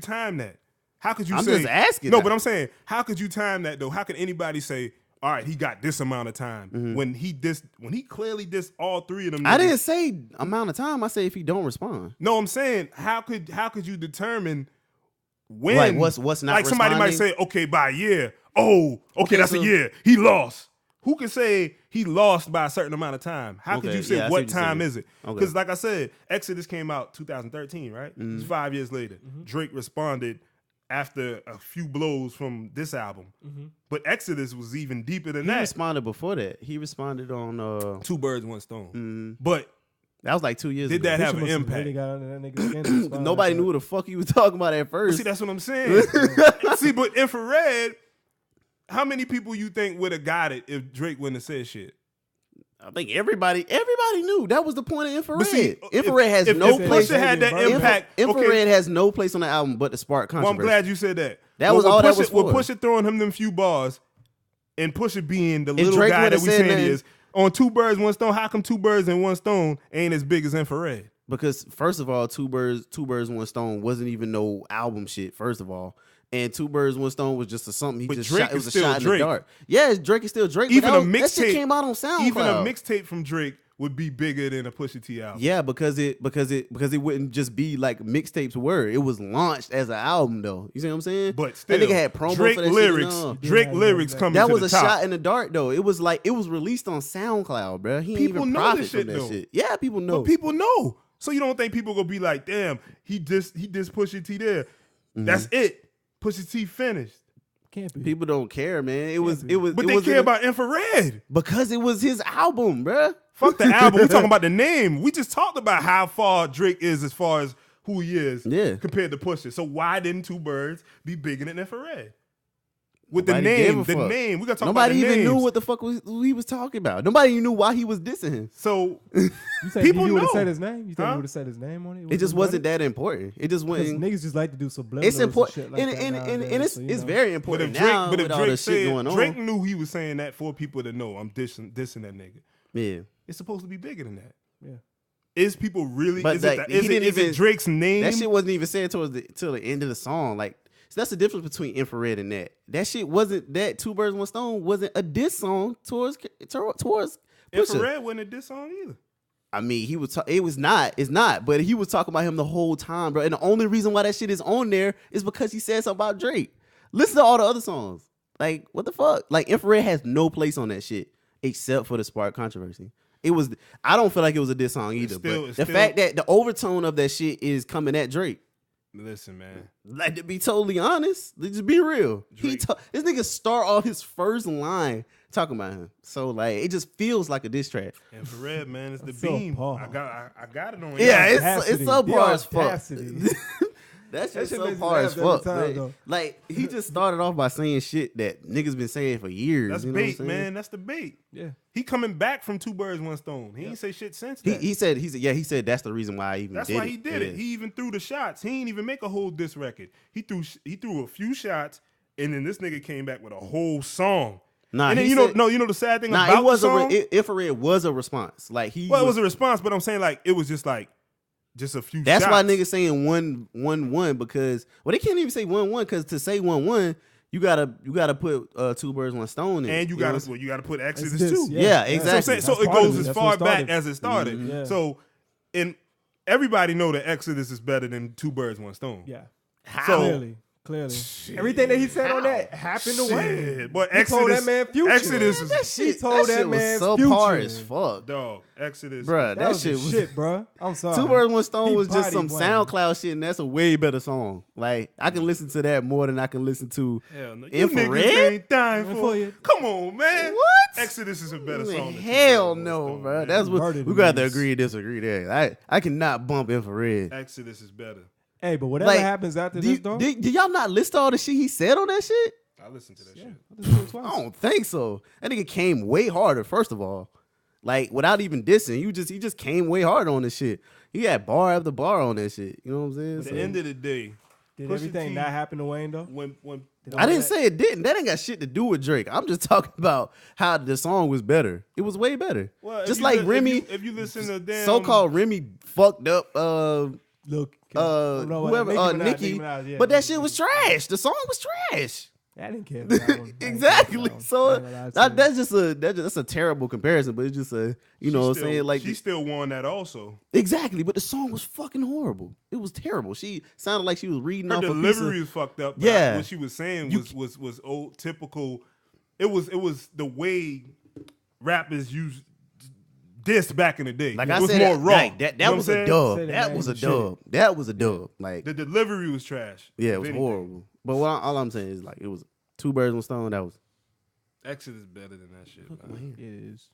time that? How could you I'm say? Just asking. No, but I'm saying, how could you time that though? How could anybody say, all right, he got this amount of time when he clearly dissed all three of them niggas? I didn't say amount of time. I say if he don't respond. No, I'm saying how could you determine when? Like what's not like somebody might say, okay, by a year. Oh, okay, that's a year. He lost. Who can say he lost by a certain amount of time? How could you say what time is it? Because like I said, Exodus came out 2013, right? It's 5 years later. Drake responded after a few blows from this album. But Exodus was even deeper than that. He responded before that. He responded on Two Birds, One Stone. But that was like 2 years ago. Did that have an impact? Nobody knew what the fuck he was talking about at first. But see, that's what I'm saying. See, but Infrared, how many people you think would have got it if Drake wouldn't have said shit? I think everybody knew. That was the point of Infrared. See, Infrared has no place. Pusha had that impact. Infrared has no place on the album but the spark controversy. Well, I'm glad you said that. That was all that was for. With Pusha throwing him them few bars and Pusha being the little guy that we saying he is, on Two Birds, One Stone, how come Two Birds and One Stone ain't as big as Infrared? Because first of all, Two Birds, One Stone wasn't even no album shit, first of all. And Two Birds, One Stone was just something he just shot. It was a shot in the dark. Yeah, Drake is still Drake. Even but a mixtape that shit came out on SoundCloud. Even a mixtape from Drake would be bigger than a Pusha T album. Yeah, because it wouldn't just be like mixtapes were. It was launched as an album though. You see what I'm saying? But still, that nigga had promo Drake for that lyrics. Shit Drake lyrics coming. That to was the a top. shot in the dark though. It was like it was released on SoundCloud, bro. He people ain't even know profit this shit from that though. shit. Yeah, people know. But people know. So you don't think people gonna be like, damn, he just Pusha T there. That's it. Pusha T finished. Can't be. People don't care, man. But they care about Infrared because it was his album, bro. Fuck the album. We talking about the name. We just talked about how far Drake is as far as who he is compared to Pusha. So why didn't Two Birds be bigger than Infrared? With the name. We got to talk about the Nobody even names. knew what the fuck he was talking about. Nobody even knew why he was dissing him. So you people would have know. said his name? You think he would have said his name on it? It just wasn't that important. It just went. Niggas just like to do subliminals. It's important, and shit like and it's very important now with all this shit going on. Drake knew he was saying that for people to know I'm dissing that nigga. Yeah, it's supposed to be bigger than that. Yeah. Is people really? But is it Drake's name? That shit wasn't even said till the end of the song. Like, so that's the difference between Infrared and that. That shit wasn't that Two Birds, One Stone wasn't a diss song towards Pusha. Infrared wasn't a diss song either. I mean, he was. It's not. But he was talking about him the whole time, bro. And the only reason why that shit is on there is because he said something about Drake. Listen to all the other songs. Like, what the fuck? Like, Infrared has no place on that shit except for the spark controversy. it was. I don't feel like it was a diss song either. But the fact that the overtone of that shit is coming at Drake. Listen, man. Like, to be totally honest, let's just be real. This nigga start off his first line talking about him. So like, it just feels like a diss track. And for Red, man, it's the beam. I got it on. Yeah, it's subpar as fuck. That shit shit subpar as fuck. Time, like, he just started off by saying shit that niggas been saying for years. That's bait, man. That's the bait. Yeah. He coming back from 2 birds, 1 stone. He ain't say shit since that. He said that's the reason why I even That's did why it. he did it. He even threw the shots. He ain't even make a whole diss record. He threw a few shots, and then this nigga came back with a whole song. Nah, and then you know the sad thing about it was the song? Infrared was a response. Like it was a response, but I'm saying like it was just a few. That's shots. why niggas saying 1-1 because they can't even say 1-1 because to say 1-1 you gotta put 2 birds 1 stone in, and you gotta put Exodus too. Yeah, exactly. So it goes as far back as it started. Mm-hmm. Yeah. So, and everybody know that Exodus is better than 2 birds 1 stone. Yeah. So, Clearly. Everything that he said on that happened to Wayne. But He told that man future. Exodus is He told that man so future. par as fuck. dog. Exodus, Bruh, that shit was shit, bro. I'm sorry. 2 birds 1 stone He was just some partied Wayne. SoundCloud shit, and that's a way better song. Like, I can listen to that more than I can listen to Hell no. You Infrared. niggas ain't dying For for you. it. Come on, man. What? Exodus is a better song. Than Hell 2 birds, 1 no, stone, bro. man. That's what Murdered we got to niggas. agree and disagree there. I cannot bump Infrared. Exodus is better. Hey, but whatever Like, happens after this, though. Did y'all not list all the shit he said on that shit? I listened to that shit. I listened to it twice. I don't think so. That nigga came way harder, first of all. Like, without even dissing, he just came way harder on this shit. He had bar after bar on that shit. You know what I'm saying? At the end of the day, Did Pusha everything T, not happen to Wayne, though? when I didn't say it didn't. That ain't got shit to do with Drake. I'm just talking about how the song was better. It was way better. well, Just if like you, Remy, if you listen to damn so-called Remy fucked up Look, whoever Nicki, but that shit was trash. The song was trash. I didn't care for that one. Exactly. So that's that's a terrible comparison, but it's just a what I'm saying, like she still won that also. exactly. But the song was fucking horrible. It was terrible. She sounded like she was reading Her off delivery was fucked up. But Yeah. what she was saying was old typical. It was the way rappers used this back in the day. Like it I was said, more raw. like, that You know was what a I'm dub. saying? That was a dub. That was a dub. Like The delivery was trash. yeah, it if was anything. horrible. But all I'm saying is like it was 2 birds 1 stone. That was Exodus better than that shit. Man. It is.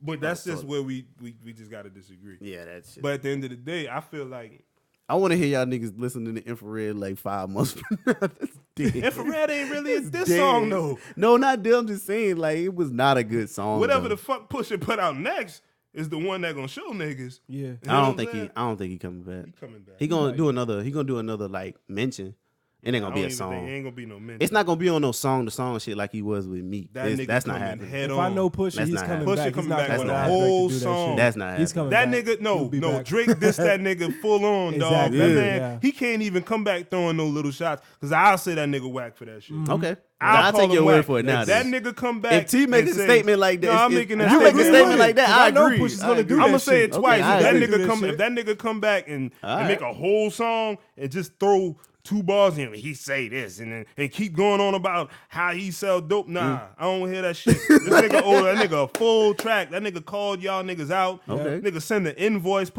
But that's just where we just gotta disagree. yeah, that shit. But at the end of the day, I feel like I want to hear y'all niggas listening to Infrared like 5 months from now. That's dead. Infrared ain't really a diss Dead. song though. No, not them. I'm just saying like it was not a good song. Whatever though. the fuck Pusha put out next is the one that gonna show niggas. Yeah. You know I what don't think I'm saying? he coming back. He coming back. He gonna do another. He gonna do another like mention. It ain't gonna be a It song. ain't gonna be no mention. It's not gonna be on no song to song shit like he was with me. That nigga That's not coming happening. head If on. I know Pusha, That's he's not coming Pusha back. coming He's not back gonna with a act whole like to do that song. shit. That's not He's happening. coming That back. nigga, He'll be no, back. Drake dissed that nigga full on, dog. Exactly. That Yeah. man, Yeah. he can't even come back throwing no little shots. Cause I'll say that nigga whack for that shit. Okay, I'll I'll take call your him word whack. for it now. That then. nigga come back. If T makes and a say, statement like that, no, I'm if making that you make a statement. statement like that, I I know agree. Pusha's I gonna agree. do I'm gonna that say shit. it twice. Okay, I if that agree. nigga come, shit. if that nigga come back and Alright. make a whole song and just throw 2 bars in, he say this and keep going on about how he sell dope. Nah, I don't hear that shit. This nigga owe that nigga a full track. That nigga called y'all niggas out. Okay. Nigga send the invoice,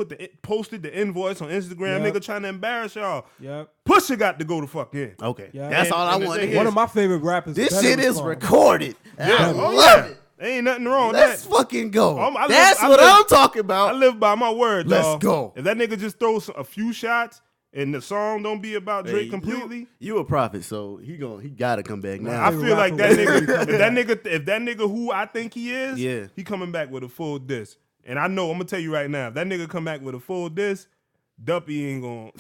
posted the invoice on Instagram. Yep. Nigga trying to embarrass y'all. Yep. Pusha got to go the fuck in. Okay, Yeah. that's all I And the want to thing hear. One of my favorite rappers. This better shit is respond. recorded. Yeah. I Oh, love yeah. it. There ain't nothing wrong with Let's that. fucking go. I live- That's I what live- I'm talking I about. live by my word, Let's dawg. go. If that nigga just throws a few shots and the song don't be about Drake Hey, completely, You a prophet, so he gotta come back now. I feel like that rapper nigga, if that nigga who I think he is, Yeah. he coming back with a full diss. And I know, I'm gonna tell you right now, if that nigga come back with a full diss, Duppy ain't gonna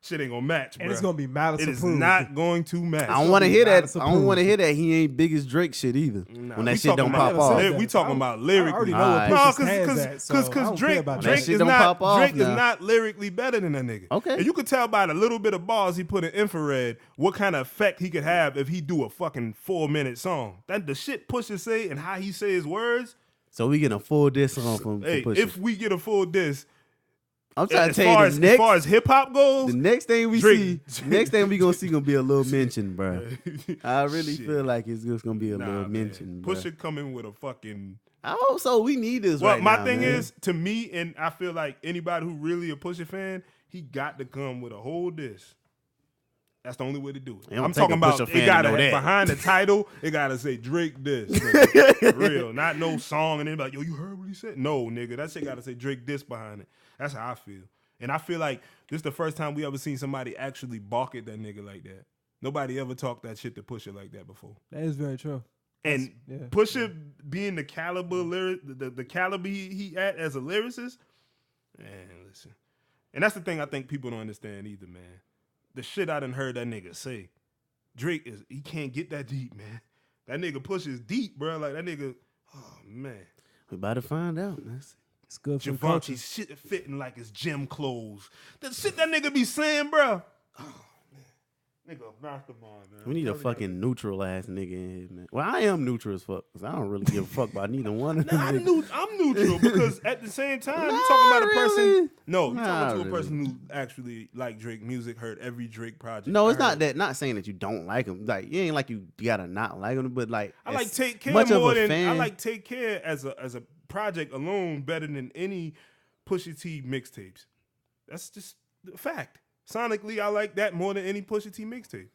shit ain't gonna match, And bruh. it's gonna be malice It is approved. not going to match. I don't want to hear that. Malice I don't want to approved. hear that he ain't big as Drake shit either. Nah, when we that shit don't talking pop about- off. We talking about lyrically. I already know Alright. what No, Pusha's hands at, so I because don't care Drake about That Drake shit is don't not pop off Drake is now. not lyrically better than that nigga. Okay. And you could tell by the little bit of bars he put in Infrared what kind of effect he could have if he do a fucking 4-minute song. That the shit Pusha say and how he say his words. So we getting a full diss song from Hey, Pusha. if we get a full diss, I'm trying to as tell far you as far as hip hop goes, the next thing we Drake. see, next thing we gonna see gonna be a little mention, bro. I really Shit. feel like it's just gonna be a little man. mention, bro. Pusha coming with a fucking. I hope so. We need this Well, right my now, thing man. is, to me, and I feel like anybody who really a Pusha fan, he got to come with a whole diss. That's the only way to do it. I'm talking about it got to behind the title. It got to say Drake diss. For real, not no song and then like, yo, you heard what he said? No, nigga, that shit got to say Drake diss behind it. That's how I feel. And I feel like this is the first time we ever seen somebody actually balk at that nigga like that. Nobody ever talked that shit to Pusha like that before. That is very true. And Pusha being the caliber the caliber he at as a lyricist, man, listen. And that's the thing I think people don't understand either, man. The shit I done heard that nigga say. Drake he can't get that deep, man. That nigga Pusha is deep, bro. Like that nigga, oh man. We about to find out. It's good for Givenchy shit fitting like his gym clothes. The shit that nigga be saying, bro. Oh man, nigga, mastermind, man. We need a fucking neutral ass nigga in here, man. Well, I am neutral as fuck, because I don't really give a fuck about neither one of them. I'm neutral because at the same time, you talking about a person. No, you talking to a person who actually like Drake music, heard every Drake project. No, it's not that. Not saying that you don't like him. Like you ain't like you gotta not like him, but like I like Take Care much more of a than fan. I like Take Care as a project alone better than any Pusha T mixtapes. That's just a fact. Sonically, I like that more than any Pusha T mixtape.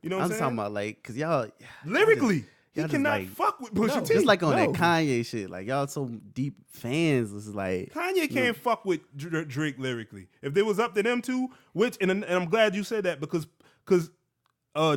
You know what I'm saying? talking about like, cause y'all lyrically, y'all he cannot like, fuck with Pusha T. just like on that Kanye shit. Like y'all so deep fans. It's like Kanye can't fuck with Drake lyrically. If they was up to them two, and I'm glad you said that because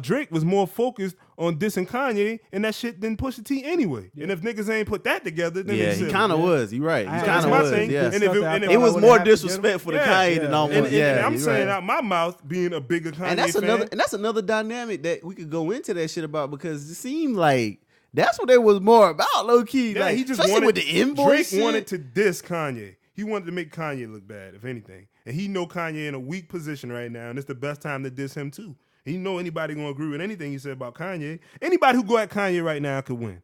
Drake was more focused on dissing Kanye and that shit than Pusha T anyway. Yeah. And if niggas ain't put that together, then he kind of was. You're right. He kind of was. Yeah. And it was more disrespectful to Kanye than almost. And I'm saying out my mouth being a bigger Kanye fan. And that's another dynamic that we could go into that shit about, because it seemed like that's what it was more about, low key. Yeah, like, he just especially wanted with the invoice. Drake wanted to diss Kanye. He wanted to make Kanye look bad, if anything. And he know Kanye in a weak position right now, and it's the best time to diss him too. And you know anybody gonna agree with anything he said about Kanye. Anybody who go at Kanye right now could win.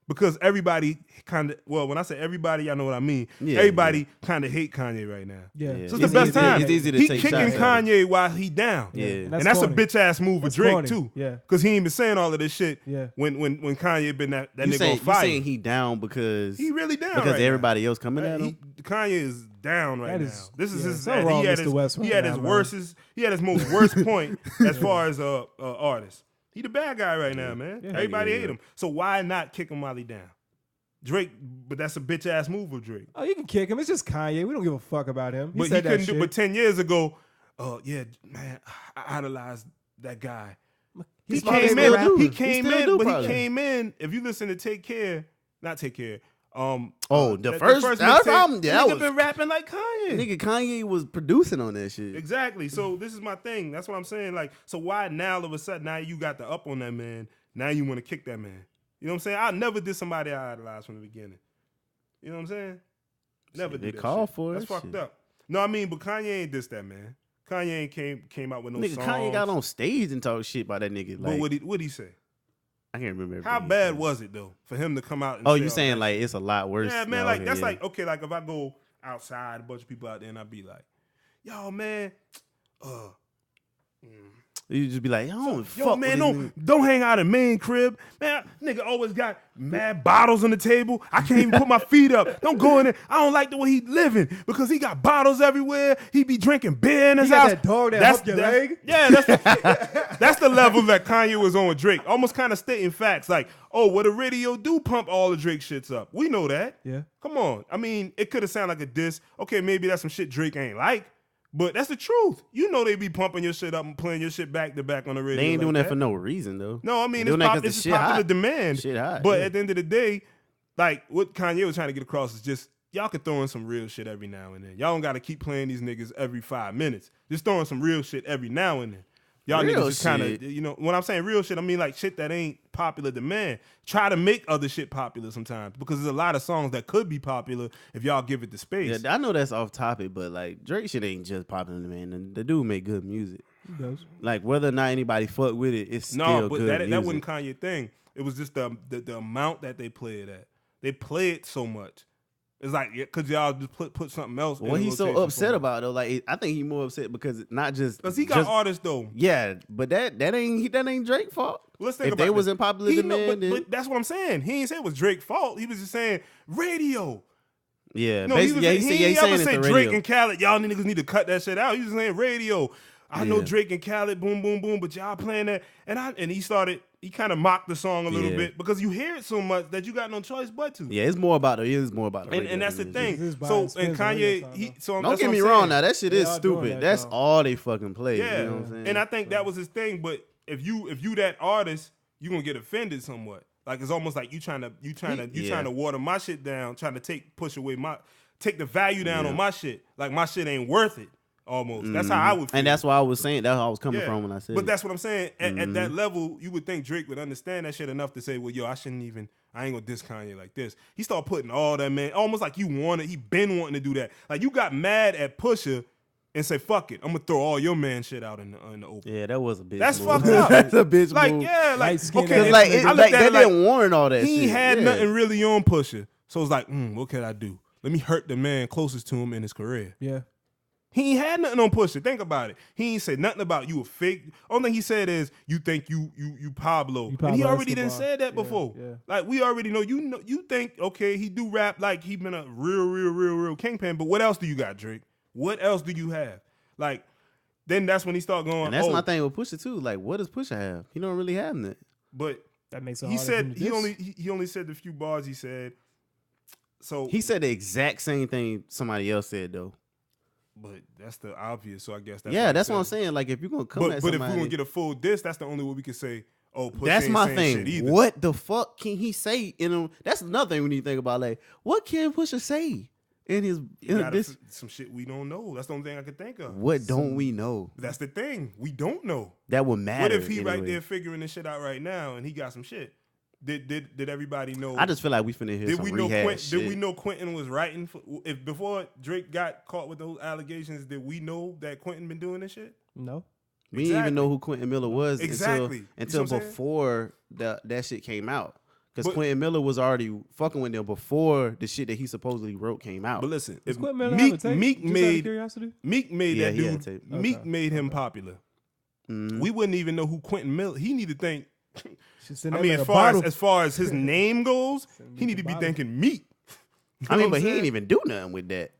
Because everybody kind of, well, when I say everybody, I know what I mean. Yeah, everybody kind of hate Kanye right now. Yeah. So it's the best time. It's easy to he take kicking shots Kanye while he down. Yeah. And that's a bitch ass move with Drake corny. too. Yeah. Because he ain't been saying all of this shit Yeah. when Kanye been that nigga on You fire. saying he down because he really down because right everybody else coming at him? Kanye is down right now. This is his. So wrong, Mr. West He had his worst. He had his most worst point as far as artist. He the bad guy right now, man. Yeah. Everybody hate him. So why not kick him while he down? Drake, but that's a bitch ass move of Drake. Oh, you can kick him. It's just Kanye. We don't give a fuck about him. But he couldn't do. But 10 years ago, yeah, man, I idolized that guy. He came in. He came in. If you listen to Take Care, not Take Care. The first album, nigga been rapping like Kanye. Nigga, Kanye was producing on that shit. Exactly. So this is my thing. That's what I'm saying. Like, so why now all of a sudden now you got the up on that man? Now you want to kick that man? You know what I'm saying? I never did somebody I idolized from the beginning. You know what I'm saying? Never did that call shit. for it. That's fucked up. No, I mean, but Kanye ain't dissed that, man. Kanye ain't came out with no songs. Kanye got on stage and talk shit about that nigga. Like, but what'd he say? I can't remember. How bad was it though for him to come out? And you saying like it's a lot worse? Yeah, man. Like that's like okay. Like if I go outside, a bunch of people out there, and I be like, "Yo, man, You just be like, yo, man, don't hang out in main crib, man. Nigga always got mad bottles on the table. I can't even put my feet up. Don't go in there. I don't like the way he living because he got bottles everywhere. He be drinking beer in his house. That dog that helped your leg. Yeah, that's the level that Kanye was on with Drake. Almost kind of stating facts like, oh, what the radio do pump all the Drake shits up. We know that. Yeah. Come on. I mean, it could have sounded like a diss. Okay, maybe that's some shit Drake ain't like. But that's the truth. You know they be pumping your shit up and playing your shit back to back on the radio. They ain't doing that for no reason, though. No, I mean, it's popular demand. Shit hot, but at the end of the day, like what Kanye was trying to get across is just y'all can throw in some real shit every now and then. Y'all don't got to keep playing these niggas every 5 minutes. Just throwing some real shit every now and then. Y'all real niggas just kind of, you know, when I'm saying real shit, I mean like shit that ain't popular demand. Try to make other shit popular sometimes because there's a lot of songs that could be popular if y'all give it the space. Yeah, I know that's off topic, but like Drake shit ain't just popular, man. The dude make good music. He does. Like whether or not anybody fuck with it, it's still good music. That wasn't Kanye thing. It was just the amount that they play it at. They play it so much. It's like because y'all just put something else. What he's so upset about though, like I think he's more upset because not just because he got artists though. Yeah, but that ain't Drake's fault. Let's think if about they this. was in popular demand, but that's what I'm saying. He ain't say it was Drake's fault. He was just saying radio. Yeah, no, he saying say Drake and Khaled. Y'all niggas need to cut that shit out. He was saying radio. I know Drake and Khaled, boom, boom, boom, but y'all playing that. And he kind of mocked the song a little bit because you hear it so much that you got no choice but to. Yeah, it's more about the radio. And that's the thing. So, and Kanye, don't get me wrong now, that shit is stupid. That's all they fucking play. Yeah. You know what I'm saying? And I think that was his thing, but if you that artist, you gonna get offended somewhat. Like it's almost like you trying to water my shit down, trying to push away take the value down on my shit. Like my shit ain't worth it. Almost. That's how I would feel. And that's why I was saying that's how I was coming from when I said. But that's what I'm saying. At that level, you would think Drake would understand that shit enough to say, well, yo, I ain't gonna diss Kanye like this. He started putting all that, man, almost like he been wanting to do that. Like you got mad at Pusha and say, fuck it, I'm gonna throw all your man shit out in the open. Yeah, that was a bitch That's move. fucked up. That's a bitch like, move. Yeah, like, okay. Like, that didn't warrant all that he shit. had nothing really on Pusha. So it's like, what can I do? Let me hurt the man closest to him in his career. Yeah. He ain't had nothing on Pusha. Think about it. He ain't said nothing about you a fake. Only thing he said is you think you Pablo. And he already done said that before. Yeah. Like we already know you think okay he do rap like he been a real kingpin. But what else do you got, Drake? What else do you have? Like then that's when he start going. And that's my thing with Pusha too. Like what does Pusha have? He don't really have that. But that makes it he harder said he only said the few bars he said. So he said the exact same thing somebody else said though. But that's the obvious, so I guess that's what I'm saying. Like if you're gonna come at somebody, but if we're gonna get a full diss, that's the only way we can say, oh, Pusha that's ain't my saying thing. Shit either. What the fuck can he say in a? That's another thing when you think about like what can Pusha say in his this some shit we don't know. That's the only thing I could think of. What don't we know? That's the thing. We don't know. That would matter. What if he anyway. right there figuring this shit out right now and he got some shit? Did everybody know? I just feel like we finna hear some rehash shit. Did we know Quentin was writing? If before Drake got caught with those allegations, did we know that Quentin been doing this shit? No. We didn't even know who Quentin Miller was until you before that shit came out. Because Quentin Miller was already fucking with them before the shit that he supposedly wrote came out. But listen, if Meek made that dude, Meek made him popular. Mm-hmm. We wouldn't even know who Quentin Miller. He need to think. I mean, as far as his name goes, he need to be thinking Meek. I mean, but he ain't even do nothing with that.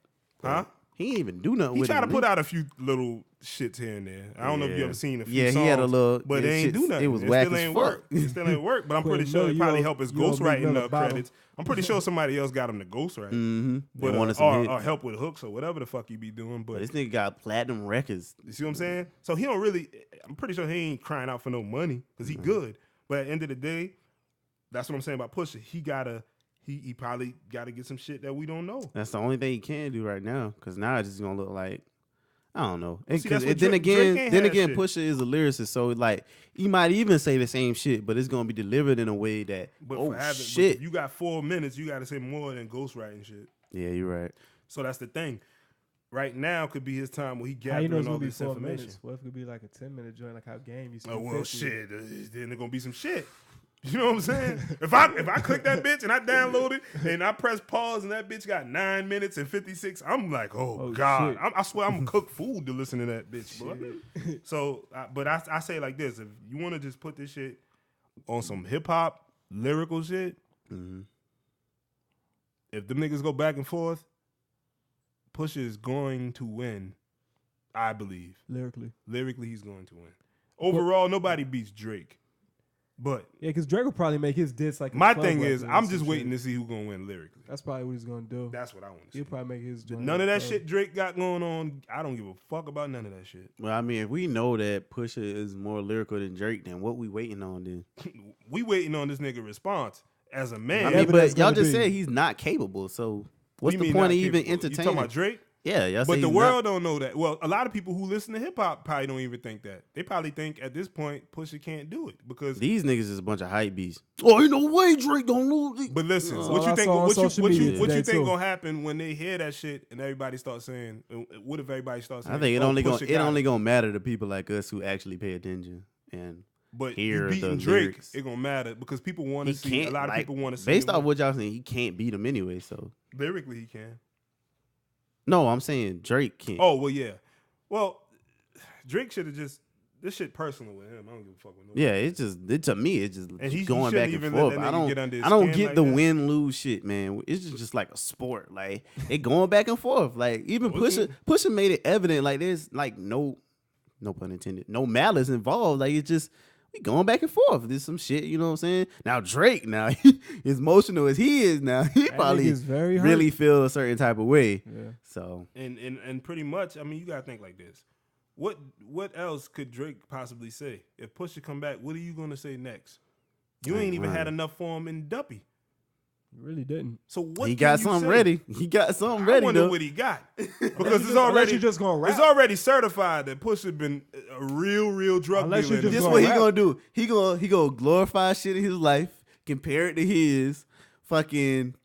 Huh? He ain't even do nothing with it. He tried to put out a few little shits here and there. I don't know if you ever seen a few songs. Yeah, he had a little. But they ain't do nothing. It was whack still ain't work. It still ain't work. But I'm pretty sure it probably helped his ghostwriting credits. I'm pretty sure somebody else got him to ghostwrite. Mm-hmm. But or help with hooks or whatever the fuck he be doing. But this nigga got platinum records. You see what I'm saying? So he don't really. I'm pretty sure he ain't crying out for no money because he good. But at the end of the day, that's what I'm saying about Pusha. He probably got to get some shit that we don't know. That's the only thing he can do right now. Because now it's just gonna look like I don't know. See, then again, Pusha is a lyricist, so like he might even say the same shit, but it's gonna be delivered in a way that But shit. But you got 4 minutes, you got to say more than ghostwriting shit. Yeah, you're right. So that's the thing. Right now could be his time where he gathering all this information. What if it could be like a 10-minute joint, like how Game used to? Oh well, shit. Then there's gonna be some shit. You know what I'm saying? If I click that bitch and I download it and I press pause and that bitch got 9 minutes and 56, I'm like, oh God. I swear I'm gonna cook food to listen to that bitch, boy. So, but I say it like this: if you want to just put this shit on some hip hop lyrical shit, if them niggas go back and forth, Pusha is going to win. I believe lyrically, he's going to win. Overall, nobody beats Drake. But yeah, because Drake will probably make his diss like my thing is, I'm just waiting to see who's gonna win lyrically. That's probably what he's gonna do. That's what I want to see. He'll probably make his. None of that shit Drake got going on. I don't give a fuck about none of that shit. Well, I mean, if we know that Pusha is more lyrical than Drake, then what we waiting on then? We waiting on this nigga response as a man. I mean, but y'all just said he's not capable. So what's the point of even entertaining? You talking about Drake? Yeah, but the world don't know that. Well, a lot of people who listen to hip hop probably don't even think that. They probably think at this point Pusha can't do it because these niggas is a bunch of hype beasts. Oh, ain't no way Drake don't lose. But listen, what you think? What you think gonna happen when they hear that shit and everybody starts saying? What if everybody starts saying? I think it only gonna matter to people like us who actually pay attention and But hear you beating the Drake, lyrics. it gonna matter because people want He to see. can't. A lot of like, people want to see. based off what y'all saying, he can't beat him anyway. So lyrically, he can. no, I'm saying Drake can't. Oh well, yeah. Well, Drake should have just this shit personal with him. I don't give a fuck with no. Yeah, it's just to me, it's just And he going back and shouldn't even let forth. that nigga get under his I don't skin get like the that. win lose shit, man. It's just like a sport. Like it going back and forth. Like even Pusha made it evident. Like there's like no pun intended, no malice involved. Like it's just we going back and forth. There's some shit, you know what I'm saying? Now Drake, now as emotional as he is now, he probably very really feel a certain type of way. Yeah. So and pretty much, I mean, you gotta think like this. What else could Drake possibly say? If Pusha come back, what are you gonna say next? You ain't even had enough for him in Duppy. You really didn't. So what he can got you something say? ready. He got something I ready. wonder Though. what he got because it's Unless already you just gonna rap. it's already certified that Pusha been a real drug Unless dealer. you just This gonna what he rap. gonna do. He gonna glorify shit in his life, compare it to his fucking.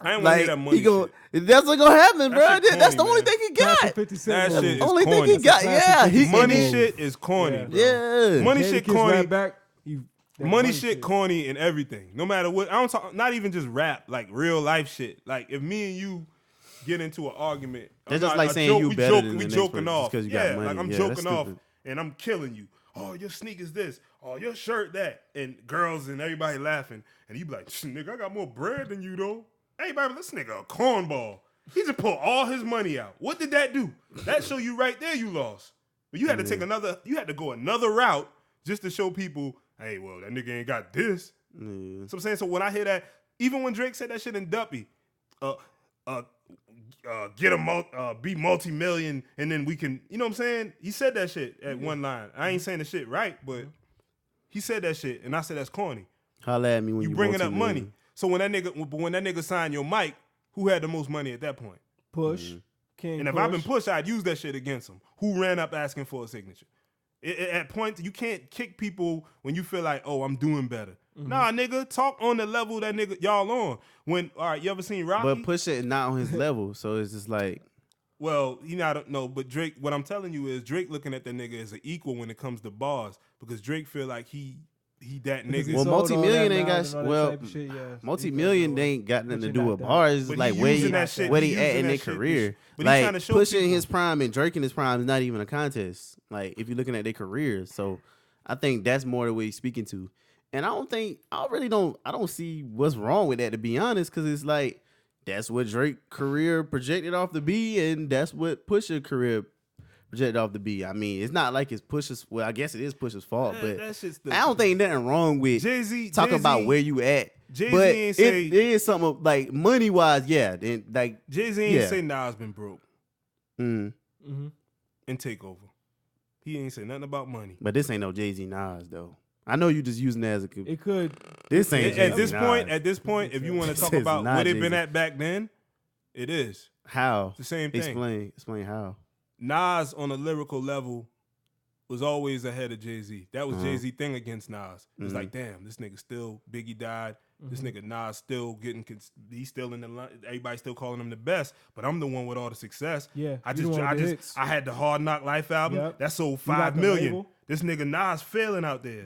I ain't want to Like hear that money he gonna. shit. That's what gonna happen, bro. shit That's the corny, only man. thing he Classic got. 50 Cent That move. shit is Only thing corny. he got. That's a Yeah, classic he 50 Money move. shit is corny, Yeah. bro. Yeah. Money Jadakiss shit corny. rap back. That Money shit corny and everything. No matter what. I don't talk. Not even just rap. Like real life shit. Like if me and you get into an argument, That's I'm just not- like a saying joke, you we better joke, than we the next joking person off. just 'cause you yeah, got money. like I'm Yeah, that's joking off stupid. and I'm killing you. Oh, your sneakers this. Oh, your shirt that. And girls and everybody laughing. And you be like, nigga, I got more bread than you though. Everybody, this nigga a cornball. He just pulled all his money out. What did that do? That show you right there you lost. But you had to take you had to go another route just to show people, hey, well, that nigga ain't got this. Yeah. So I'm saying, so when I hear that, even when Drake said that shit in Duppy, be multi-million, and then we can, you know what I'm saying? He said that shit at one line. I ain't saying the shit right, but he said that shit, and I said that's corny. Holla at me when You you bringing up multi-million. money. So when that nigga signed your mic, who had the most money at that point? Push. King And if Push. I've been pushed, I'd use that shit against him. Who ran up asking for a signature? At points, you can't kick people when you feel like, oh, I'm doing better. Nah, nigga, talk on the level that nigga y'all on. When, all right, you ever seen Rocky? But Pusha is not on his level, so it's just like Well, he not no, but Drake. What I'm telling you is Drake looking at that nigga as an equal when it comes to bars because Drake feel like he that Because nigga. he well, sold all multi-million that ain't mouth got and all that well, type of shit, yeah. multi-million they ain't got nothing to But do you're with not bars. It's But like he where using he, that shit- where he he at using in that their shit career. but he Like trying to show Pusha in people- his prime and Drake in his prime is not even a contest. Like if you're looking at their careers, so I think that's more the way he's speaking to. And I don't see what's wrong with that, to be honest, because it's like that's what Drake career projected off to be, and that's what Pusha career projected off to be. I mean, it's not like it's Pusha's. Well, I guess it is Pusha's fault, but that shit's the- I don't think nothing wrong with Jay-Z talking about where you at. Jay-Z but ain't say- it is something like money wise, yeah. Then like Jay-Z ain't yeah. say Nas been broke Mm, and Takeover. He ain't say nothing about money. but this ain't no Jay-Z Nas though. I know you just using that as a. It could. This ain't At Jay-Z this point, if you want to talk This is about not where they been Jay-Z. at back then, it is. How It's the same thing. Explain how. Nas on a lyrical level was always ahead of Jay-Z. That was Jay-Z thing against Nas. It was like, damn, this nigga still, Biggie died. This nigga Nas still he's still in the line. Everybody still calling him the best, but I'm the one with all the success. Yeah, I you the one with the just, hits. I had the Hard Knock Life album. Yep. That sold You got 5 the million. label. This nigga Nas failing out there.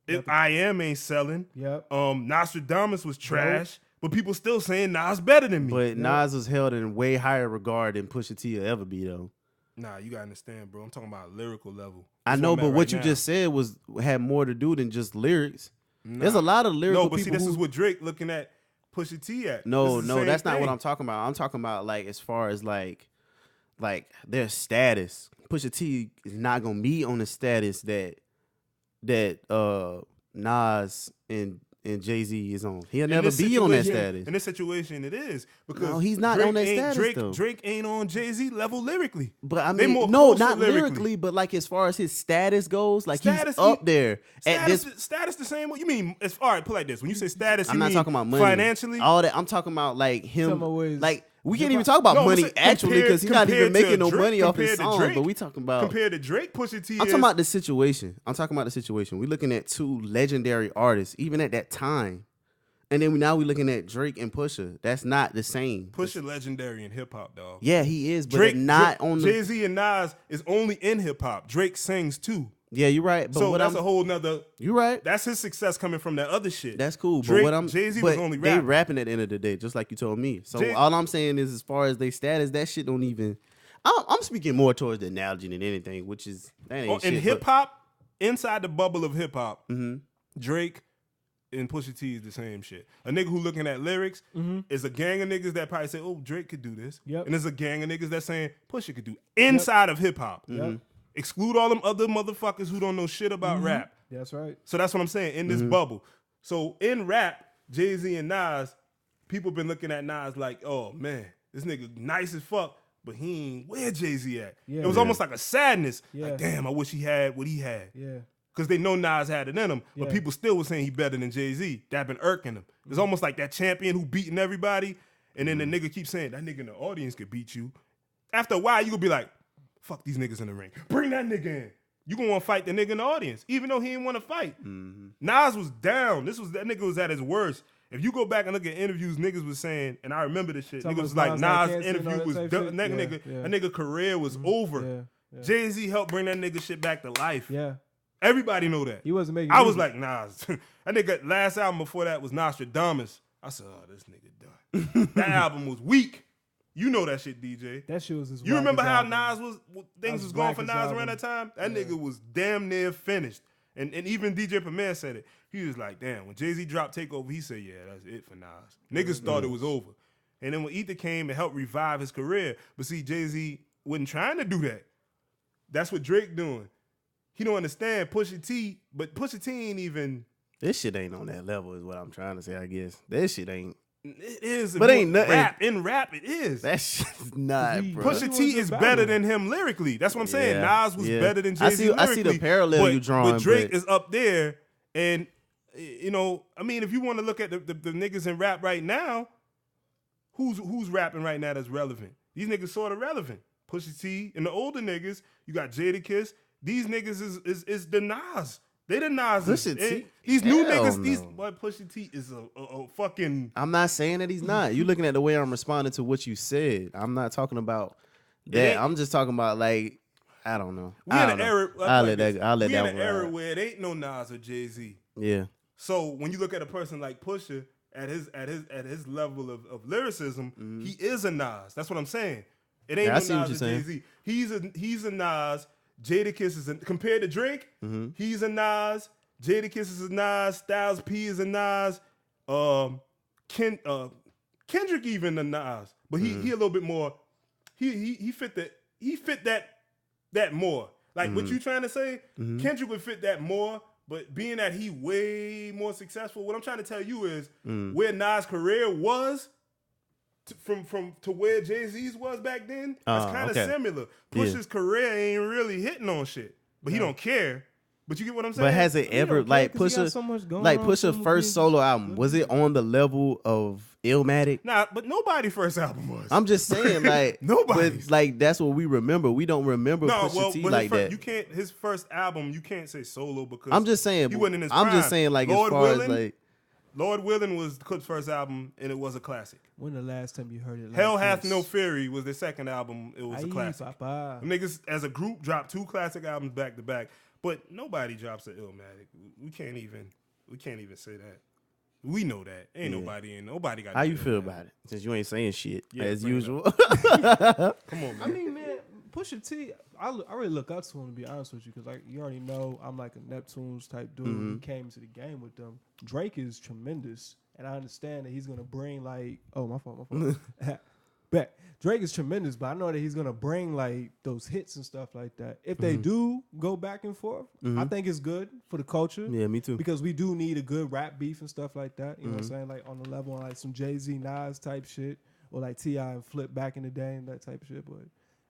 If I Am ain't selling. Yep. Nostradamus was trash, but people still saying Nas better than me. But Nas was held in way higher regard than Pusha T will ever be though. Nah, you gotta understand, bro. I'm talking about lyrical level. I That's know, where but I'm at what right you now. just said had more to do than just lyrics. There's a lot of lyrical No, but see, people this who, is what Drake looking at Pusha T at. No, This is the no, same that's not what thing. I'm talking about. I'm talking about like as far as like their status. Pusha T is not gonna be on the status that Nas and Jay-Z is on. He'll never be on that status. In this situation, it is because No, he's not Drake on that ain't- status, Drake, though. Drake ain't on Jay-Z level lyrically. But I They mean, more no, closer not lyrically, but like as far as his status goes, like Status, he's up there at this. Status the same way. You mean? It's all right. Put it like this. When you say status, I'm you not mean talking about money. financially. All that. I'm talking about like him. Some of his Like we can't even talk about No, I'm money saying actually because he's not even compared to making no Drake- money off his compared to song. Drake- But we talking about. compared to Drake, Pusha T. I'm talking about the situation. We're looking at two legendary artists, even at that time. And then now we're looking at Drake and Pusha. That's not the same. Pusha legendary in hip hop, dog. Yeah, he is, but not on the. Jay-Z and Nas is only in hip hop. Drake sings too. Yeah, you're right. But So what that's a whole nother. You're right. That's his success coming from that other shit. That's cool. Drake, but what Jay-Z but was only they rapping. rapping at the end of the day, just like you told me. So all I'm saying is, as far as they status, that shit don't even. I'm speaking more towards the analogy than anything, which is that ain't shit. In hip hop, inside the bubble of hip hop, Drake and Pusha T is the same shit. A nigga who looking at lyrics is a gang of niggas that probably say, "Oh, Drake could do this," and there's a gang of niggas that saying Pusha could do inside of hip hop. Exclude all them other motherfuckers who don't know shit about rap. That's right. So that's what I'm saying, in this bubble. So in rap, Jay-Z and Nas, people been looking at Nas like, oh man, this nigga nice as fuck, but he ain't where Jay-Z at. It was almost like a sadness. Like, damn, I wish he had what he had. Yeah. Because they know Nas had it in him, but people still was saying he better than Jay-Z. That been irking him. It's almost like that champion who beating everybody, and then the nigga keeps saying, that nigga in the audience could beat you. After a while, you gonna be like, fuck these niggas in the ring. Bring that nigga in. You gonna want to fight the nigga in the audience, even though he didn't want to fight. Nas was down. That nigga was at his worst. If you go back and look at interviews, niggas was saying, and I remember this shit. Niggas was like, Nas' interview was done. That nigga career was over. Jay-Z helped bring that nigga shit back to life. Yeah. Everybody know that. He wasn't making I music. was like, Nas. That nigga, last album before that was Nostradamus. I said, oh, this nigga done. That album was weak. You know that shit, DJ. That shit was his. You remember how album. Nas things was going for Nas around that time? That nigga was damn near finished. And even DJ Premier said it. He was like, damn, when Jay-Z dropped Takeover, he said, yeah, that's it for Nas. Niggas thought it was over. And then when Ether came, it helped revive his career. But see, Jay-Z wasn't trying to do that. That's what Drake doing. He don't understand Pusha T, but Pusha T ain't even. This shit ain't on that level, is what I'm trying to say, I guess. This shit ain't. It is, but ain't nothing. In rap, it is. That shit's not, bro. Pusha T is better than him lyrically. That's what I'm saying. Nas was better than Jay-Z lyrically. I see the parallel you drawing. But Drake is up there, and you know, I mean, if you want to look at the niggas in rap right now, who's rapping right now that's relevant? These niggas sort of relevant. Pusha T and the older niggas. You got Jadakiss. These niggas is the Nas. They the Nas. These new niggas, boy, Pusha T is a fucking. I'm not saying that he's not. You looking at the way I'm responding to what you said. I'm not talking about that. I'm just talking about like, I don't know. We in an era. I'll let that one. We in an era where it ain't no Nas or Jay-Z. Yeah. So when you look at a person like Pusha at his level of lyricism, he is a Nas. That's what I'm saying. It ain't no Nas or Jay-Z. He's a Nas. Jadakiss is compared to Drake. He's a Nas. Jadakiss is a Nas. Styles P is a Nas. Kendrick even a Nas, but he a little bit more. He fit that more. Like what you trying to say? Kendrick would fit that more. But being that he way more successful, what I'm trying to tell you is where Nas' career was to where Jay-Z's was back then, it's kind of similar. Pusha's career ain't really hitting on shit, but he don't care. But you get what I'm saying? But has it ever, like Pusha, Pusha first solo album, was it on the level of Illmatic? Nah, but nobody's first album was. I'm just saying, like nobody's. Like that's what we remember. We don't remember Pusha T like that. You can't. His first album, you can't say solo because I'm just saying he wasn't in his prime. I'm just saying, like Lord as far Willin', as like Lord Willin' was Cook's first album, and it was a classic. When the last time you heard it? Like Hell Hath No Fury was their second album. It was a classic. Papa. Niggas as a group dropped 2 classic albums back to back. But nobody drops an Illmatic. We can't even say that. We know that. Nobody got. How you feel about it? Since you ain't saying shit as usual. Come on, man. I mean, man, Pusha T, I really look up to him, to be honest with you, because like you already know I'm like a Neptunes type dude. He came to the game with them. Drake is tremendous, and I understand that he's gonna bring like, oh my fault. Bet Drake is tremendous, but I know that he's gonna bring like those hits and stuff like that. If they do go back and forth, I think it's good for the culture. Yeah, me too. Because we do need a good rap beef and stuff like that. You know what I'm saying? Like on the level of like some Jay-Z, Nas type shit, or like T.I. and Flip back in the day and that type of shit. But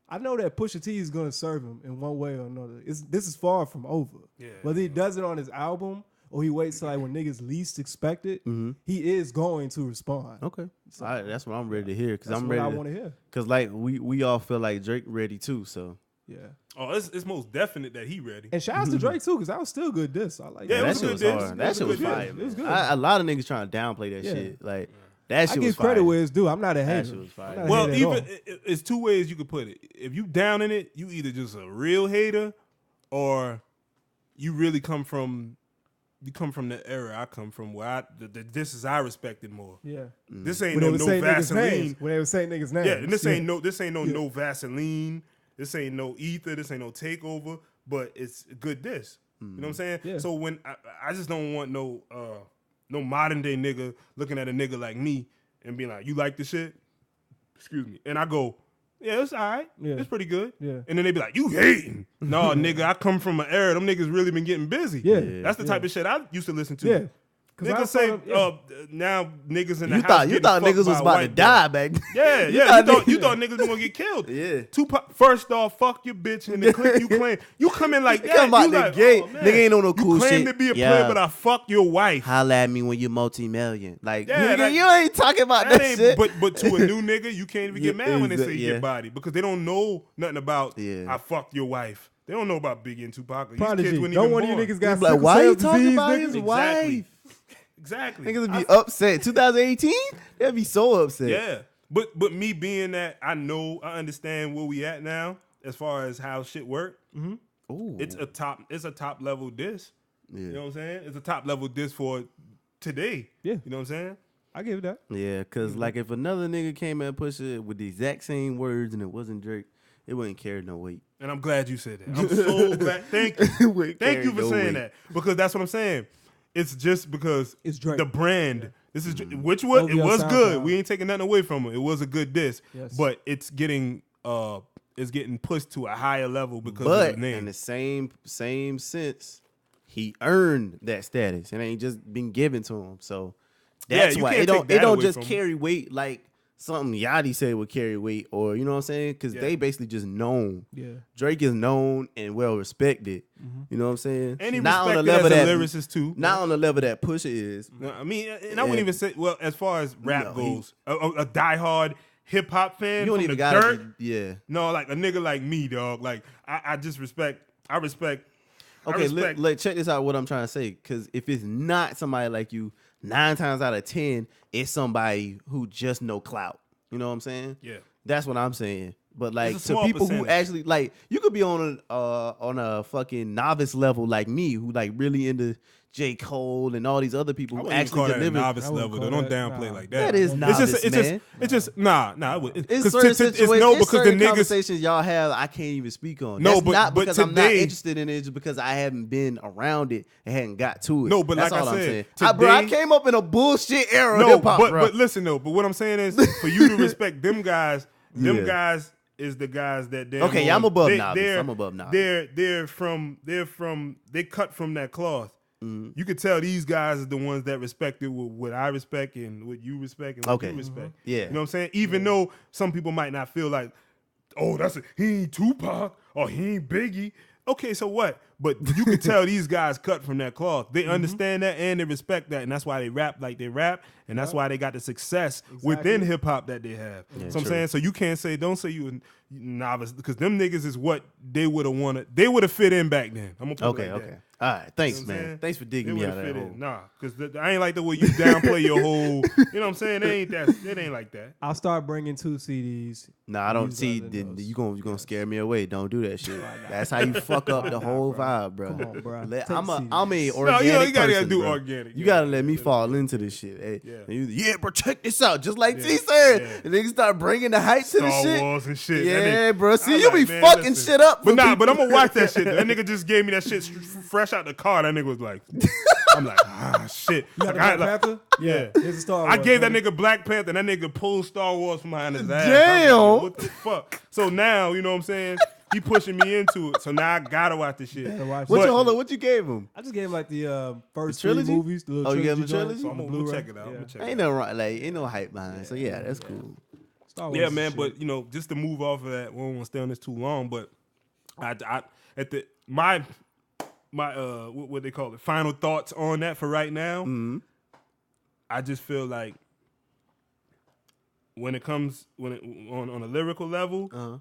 I know that Pusha T is gonna serve him in one way or another. This is far from over. Yeah. Whether he does it on his album or he waits till like when niggas least expect it, he is going to respond. Okay, so, that's what I'm ready to hear because I'm ready. I want to hear because like we all feel like Drake ready too. So yeah. Oh, it's most definite that he ready. And shout out to Drake too because that was still good diss. I like that shit was hard. That shit was fire. It was good. A lot of niggas trying to downplay that shit. Like that shit was fire. I give credit where it's due. I'm not a hater. That shit was fire. Well, even it's 2 ways you could put it. If you down in it, you either just a real hater or you really come from the era I come from, where this is I respected more. Yeah. This ain't When they no would say niggas' Vaseline. names. When they would say niggas' names. Yeah, and this ain't no Vaseline. This ain't no ether. This ain't no takeover. But it's good diss. You know what I'm saying? Yeah. So when I just don't want no modern day nigga looking at a nigga like me and being like, you like the shit? Excuse me. And I go, yeah, it's all right. Yeah. It's pretty good. Yeah. And then they be like, you hating. No, nigga, I come from an era. Them niggas really been getting busy. Yeah. That's the type of shit I used to listen to. Yeah. Niggas say now niggas in the You house thought niggas was about to die back. Yeah, you thought niggas was gonna get killed. Yeah. Tupac, first off, fuck your bitch and the clip you claim. You come in like that. Come out you the like, gate. oh, man. Nigga ain't on no cool You claim shit. to be a Yeah. player, but I fuck your wife. Holla at me when you're multi-million. Like, Yeah, nigga, you ain't talking about that ain't, shit. but to a new nigga, you can't even get mad when they say Yeah. your body because they don't know nothing about Yeah. I fucked your wife. They don't know about Biggie and Tupac. These Prodigy. kids wouldn't Don't even one of you born. niggas got Like, sickle why cell you talking disease, about nigga? his Exactly. wife? Exactly. Niggas would be upset. 2018? They'd be so upset. Yeah, but me being that I understand where we at now as far as how shit work. Ooh. It's a top level diss. Yeah. You know what I'm saying? It's a top level diss for today. Yeah. You know what I'm saying? I give it that. Yeah, because like if another nigga came and pushed it with the exact same words and it wasn't Drake, it wouldn't carry no weight. And I'm glad you said that. I'm so glad. Thank you. Thank you for saying that because that's what I'm saying. It's just because It's Drake. the brand. This is which was it OVO was good. SoundCloud. We ain't taking nothing away from it. It was a good diss, Yes. but it's getting pushed to a higher level because But of the name. in the same sense, he earned that status. It ain't just been given to him. So that's you why can't it don't take that it don't away just from him. carry weight like something Yachty said would carry weight, or you know what I'm saying? Because Yeah. they basically just known. Yeah. Drake is known and well respected. You know what I'm saying? And he Not on the respected level as a that lyricist too. not on the level that Pusha is. No, I mean, and I wouldn't even say, well, as far as rap No, goes, a diehard hip hop fan You don't from even the got dirt. yeah. No, like a nigga like me, dog. Like I just respect. I respect. Okay, respect. check this out. What I'm trying to say, because if it's not somebody like you, 9 times out of 10, it's somebody who just know clout. You know what I'm saying? Yeah. That's what I'm saying. But like It's a to small people who percentage. actually like, you could be on a fucking novice level like me, who like really into J. Cole and all these other people I who wouldn't even call actually that a deliver. novice I wouldn't level. Though. call Don't that- downplay nah. like that. That is novice, It's just nah. It's certain situations, no, it's because the certain niggas. conversations y'all have I can't even speak on. No, That's but- not but because I'm not today- interested in it, just because I haven't been around it and hadn't got to it. No, but that's like I all I'm said, saying. Bro, I today- came up in a bullshit era of No, hip hop, but bro. listen though. But what I'm saying is, for you to respect them guys, them Yeah. guys is the guys that they're Okay, yeah, I'm above novice. I'm above novice. They cut from that cloth. Mm-hmm. You could tell these guys are the ones that respected what I respect and what you respect and what Okay. you respect. Yeah. You know what I'm saying? Even though some people might not feel like, oh, he ain't Tupac or he ain't Biggie. Okay, so what? But you can tell these guys cut from that cloth. They understand that and they respect that, and that's why they rap like they rap, and that's why they got the success within hip hop that they have. So I'm true. saying, so you can't say, don't say you a novice, because them niggas is what they would have wanted. They would have fit in back then. I'm gonna put it like Okay. that. All right. Thanks, You know what I'm man. saying? Thanks for They digging me would out have of that fit hole. in. Nah, because I ain't like the way you downplay your whole. You know what I'm saying? It ain't like that. I'll start bringing 2 CDs. Nah, I don't These see. are the notes. You gonna scare me away. Don't do that shit. That's how you fuck up the whole vibe, bro. Come on, bro. Let- Take I'm a CDs. organic No, you gotta person, do bro. organic. You Yeah, gotta yeah, let me yeah, fall into this shit. Hey, Yeah. and you, bro, check this out. Just like Yeah. T said, Yeah. and niggas start bringing the hype to the Star shit. Wars and shit. That Yeah, nigga- bro. See, I you like, be man, fucking listen. shit up. But for nah, people. but I'm gonna watch that shit. That nigga just gave me that shit fresh out the car. That nigga was like, I'm like, shit. You got Like, the I, Black Panther? yeah. Here's a Star I Wars, gave that baby. nigga Black Panther, and that nigga pulled Star Wars from behind his ass. Damn. I'm like, what the fuck? So now, you know what I'm saying? He pushing me into it. So now I gotta watch this shit. Gotta watch What it. you hold on? What you gave him? I just gave him like the first The trilogy? 3 movies. The little Oh, you gave him the joints trilogy? on the I'm gonna Blu-ray. check it out. I'm Yeah. gonna check it Ain't out. no like, ain't no hype behind. So yeah, that's cool. Star Wars Yeah, is man. shit. But you know, just to move off of that, we don't want to stay on this too long. But I at the my what they call it, final thoughts on that for right now. Mm-hmm. I just feel like when it comes on a lyrical level, Uh-huh.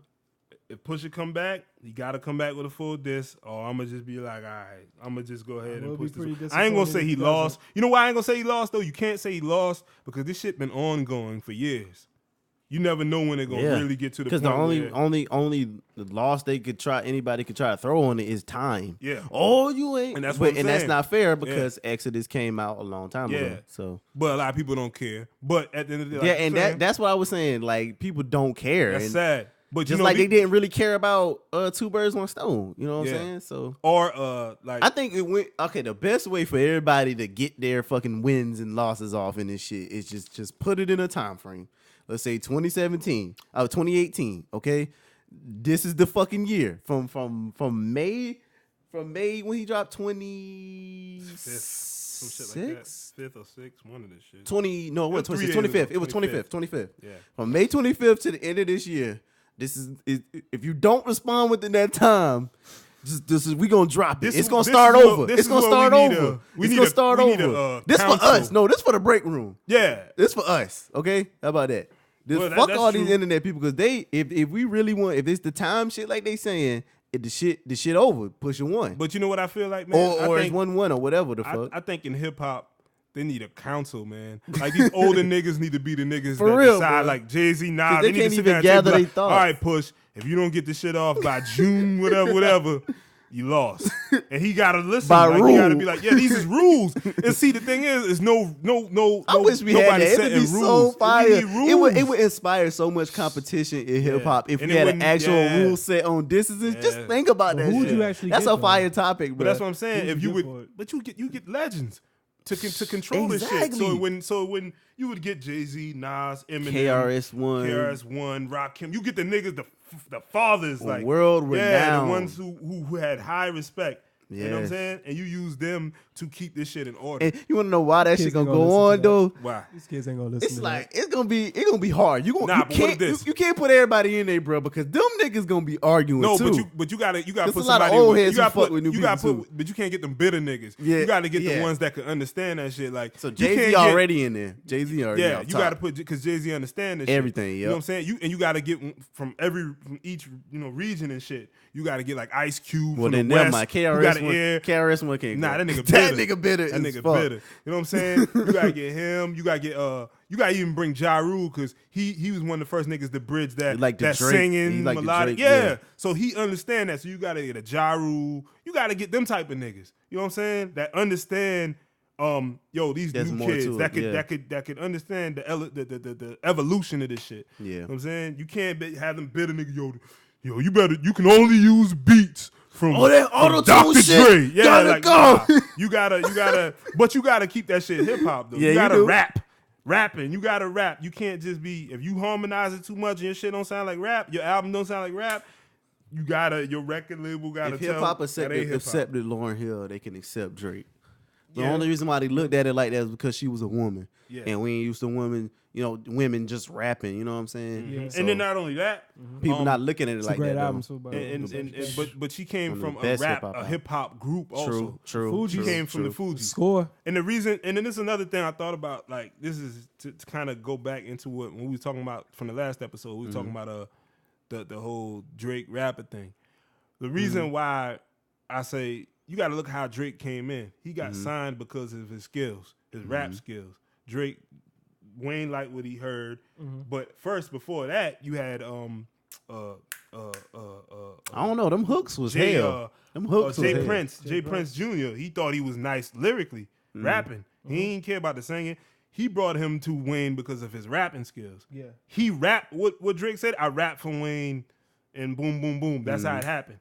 if Pusha come back, he got to come back with a full diss, or I'm gonna just be like, all right, I'm gonna just go ahead will and be push pretty this. I ain't gonna say disappointed he if he doesn't. lost. You know why I ain't gonna say he lost though? You can't say he lost because this shit been ongoing for years. You never know when they're gonna really get to the point. Because the only loss anybody could try to throw on it is time. Yeah. Oh, you ain't. And that's what I'm saying. That's not fair because Exodus came out a long time ago. So, but a lot of people don't care. But at the end of the day, that's what I was saying. Like people don't care. That's sad. But just they didn't really care about Two Birds, One Stone. You know what I'm saying? So I think it went the best way for everybody to get their fucking wins and losses off in this shit is just put it in a time frame. Let's say 2018. Okay, this is the fucking year from May when he dropped 26. Some shit like that. 5th or 6th, one of this shit. 25th. It was 25th. Yeah. From May 25th to the end of this year. This is if you don't respond within that time, we gonna drop it. It's gonna start over. It's gonna start over. It's gonna start over. This for us. No, this for the break room. Yeah, this for us. Okay, how about that? Fuck all these internet people because if we really want, if it's the time shit like they saying, the shit over. Pusha won. But you know what I feel like, man, or it's 1-1 or whatever the fuck. I think in hip hop. They need a council, man. Like these older niggas need to be the niggas for that real, decide, bro. like Jay-Z, Nas. They need can't to sit even down gather and their thoughts. All right, Push. If you don't get this shit off by June, whatever, you lost. And he gotta listen. By like, rule. He gotta be like, yeah, these is rules. And see, the thing is no. I wish we had that. It'd be so fire. It would inspire so much competition in hip hop if we had an actual rule set on distances. Just think about that. Who would shit. you actually? That's a fire topic, bro. But that's what I'm saying. If you would, but you get legends. To control this shit. So when you would get Jay-Z, Nas, Eminem, KRS-One, Rakim, you get the niggas, the fathers, like world renowned, the ones who had high respect. Yes. You know what I'm saying? And you use them to keep this shit in order. And you want to know why that shit gonna go on though? Why? These kids ain't gonna listen. It's like it's gonna be hard. You can't put everybody in there, bro, because them niggas gonna be arguing too. No, but you gotta put somebody. You gotta put with new people but you can't get them bitter niggas. Yeah, you gotta get the ones that can understand that shit. Like so, Jay-Z already in there. Jay-Z already. Yeah, you gotta put because Jay-Z understand this everything. Shit. You know what I'm saying? You gotta get from each region and shit. You gotta get like Ice Cube from the West. KRS-One can't. Nah, that nigga bitter. That nigga bitter. You know what I'm saying? You gotta get him. You gotta even bring Ja Rule because he was one of the first niggas to bridge that singing melodic. Yeah. So he understand that. So you gotta get a Ja Rule. You gotta get them type of niggas. You know what I'm saying? That understand. These There's new kids that could understand the evolution of this shit. Yeah. You know what I'm saying? You can't have them bitter niggas. Yo, you can only use beats from Dr. Dre. Yeah, gotta go. You gotta, but you gotta keep that shit hip hop though. Yeah, you gotta rapping. You gotta rap. You can't just be if you harmonize it too much and your shit don't sound like rap. Your album don't sound like rap. Your record label gotta. If hip hop accepted Lauryn Hill, they can accept Drake. The only reason why they looked at it like that is because she was a woman, and we ain't used to women just rapping. You know what I'm saying? Yeah. So, and then not only that, people not looking at it like that. Album, but she came from a hip hop group also. True. Fuji came from the Fuji Score. And the reason, and then this is another thing I thought about. Like this is to kind of go back into what when we was talking about from the last episode. We were talking about the whole Drake rapper thing. The reason why I say. You got to look how Drake came in. He got signed because of his skills, his rap skills. Wayne liked what he heard, but first before that, you had I don't know. Them hooks was hell. Them hooks was Jay Prince Jr. He thought he was nice lyrically rapping. He didn't care about the singing. He brought him to Wayne because of his rapping skills. Yeah, he rapped what Drake said. I rap for Wayne. And boom, boom, boom. That's how it happened.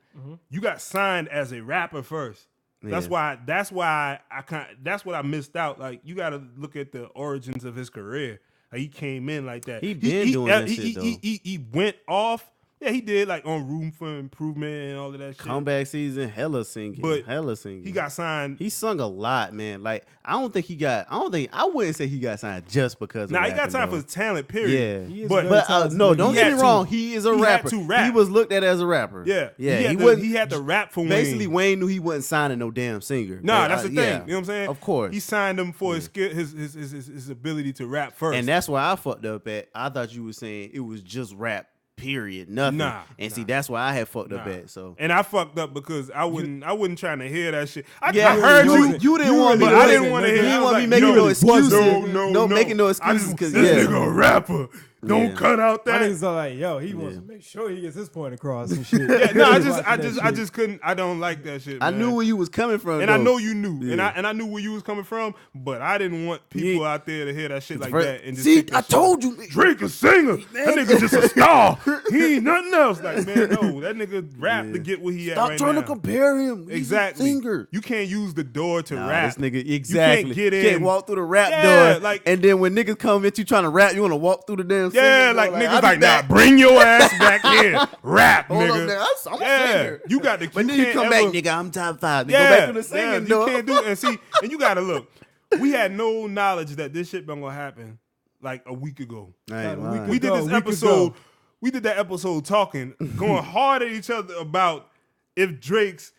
You got signed as a rapper first. Yeah. That's why that's what I missed out. Like you got to look at the origins of his career. Like he came in like that. He doing that shit though. He went off. Yeah, he did like on Room for Improvement and all of that shit. Comeback Season, hella singing. He got signed. He sung a lot, man. Like I wouldn't say he got signed just because of he got signed for his talent, period. Yeah. But no, don't get me wrong. He is a rapper. Had to rap. He was looked at as a rapper. Yeah. He had to rap for Wayne. Basically, Wayne knew he wasn't signing no damn singer. Nah, that's the thing. You know what I'm saying? Of course. He signed him for his skill, his ability to rap first. And that's where I fucked up at. I thought you were saying it was just rap. Period. Nothing. See, that's why I had fucked up at. So, and I fucked up because I wasn't trying to hear that shit. I heard you. You didn't want me. I didn't want to hear. You didn't want me making no excuses. No, making no excuses because this nigga a rapper. Don't cut out My that. niggas are like, yo, he wants to make sure he gets his point across and shit. Yeah, no, I just couldn't. I don't like that shit. I man. knew where you was coming from, and though. I know you knew, Yeah. and I knew where you was coming from, but I didn't want people out there to hear that shit like that and just see, pick that I shit told up. you, Drake a singer. That nigga just a star. He ain't nothing else. Like, man, no, that nigga rap to get where he Stop at right trying now. to compare him. He's Exactly. a singer. You can't use the door to rap. This nigga, exactly. You can't get in. You can't walk through the rap Yeah, door. like- and then when niggas come at you trying to rap, you want to walk through the damn Yeah, singing like door, niggas I'll like, be nah, back. bring your ass back here. Rap, Hold nigga. up, nigga. I'm a Yeah, singer. you got to. But then you can't come ever- back, nigga, I'm top 5. Then Yeah, go back to the singing you door. can't do it. And see, and you got to look. We had no knowledge that this shit been gonna happen like a week ago. I ain't lying. We did ago, this a week episode. ago. We did that episode talking, going hard at each other about if Drake's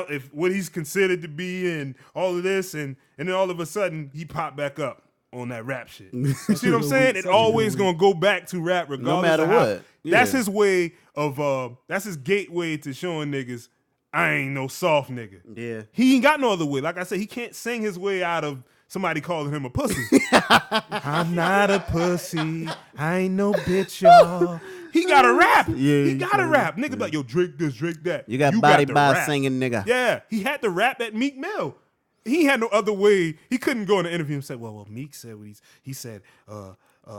if what he's considered to be and all of this, and then all of a sudden he popped back up on that rap shit. You see what I'm saying? It always gonna go back to rap, regardless matter of how. what. That's Yeah. his way of that's his gateway to showing niggas I ain't no soft nigga. Yeah. He ain't got no other way. Like I said, he can't sing his way out of somebody calling him a pussy. I'm not a pussy. I ain't no bitch, y'all. He gotta rap. Yeah, he gotta rap. Nigga be like, yo, Drake this, Drake that. You got body to by rap. singing, nigga. Yeah, he had to rap at Meek Mill. He had no other way. He couldn't go in the interview and say, well, Meek said what he said,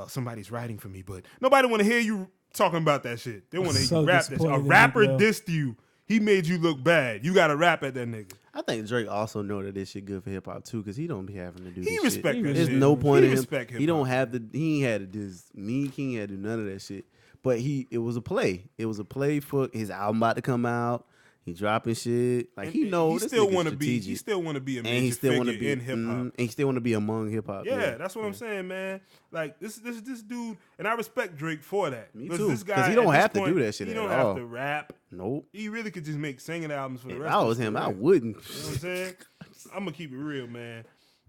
somebody's writing for me, but nobody want to hear you talking about that shit. They want to hear So you rap that shit. A disappointed in rapper Meek Mill. dissed you. He made you look bad. You got to rap at that nigga. I think Drake also know that this shit good for hip hop too, because he don't be having to do He this respect shit. that There's shit. no point He in him. respect He don't hip-hop. have the. He ain't had to diss Meek. He ain't had to do none of that shit. But it was a play. It was a play for his album about to come out. He dropping shit. Like he knows. He still want to be. He still want to be a and he major still want to figure be in hip hop. and he still want to be among hip hop. Yeah, that's what I'm saying, man. Like this dude, and I respect Drake for that. Me 'Cause too, This 'cause guy he don't at this have to do point, that shit He at don't all. have to rap. Nope. He really could just make singing albums for the If rest. I of was his him, I career. wouldn't. You know what I'm saying? I'm gonna keep it real, man.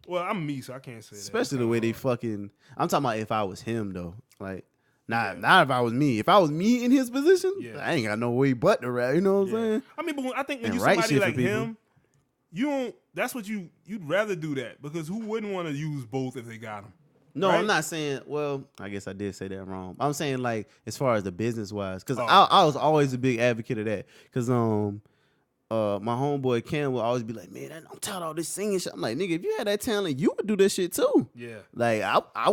Well, I'm me, so I can't say that. Especially the way they fucking. I'm talking about if I was him though. Like, not if I was me. If I was me in his position, Yeah. I ain't got no way but to rap. You know what I'm saying? I mean, but I think when And you write somebody shit for like people. him, you don't. That's what you'd rather do that because who wouldn't want to use both if they got them? No, Right? I'm not saying. Well, I guess I did say that wrong. I'm saying like as far as the business wise, because Oh. I was always a big advocate of that. Because my homeboy Cam will always be like, man, I'm tired of all this singing shit. I'm like, nigga, if you had that talent, you would do this shit too. Yeah. Like,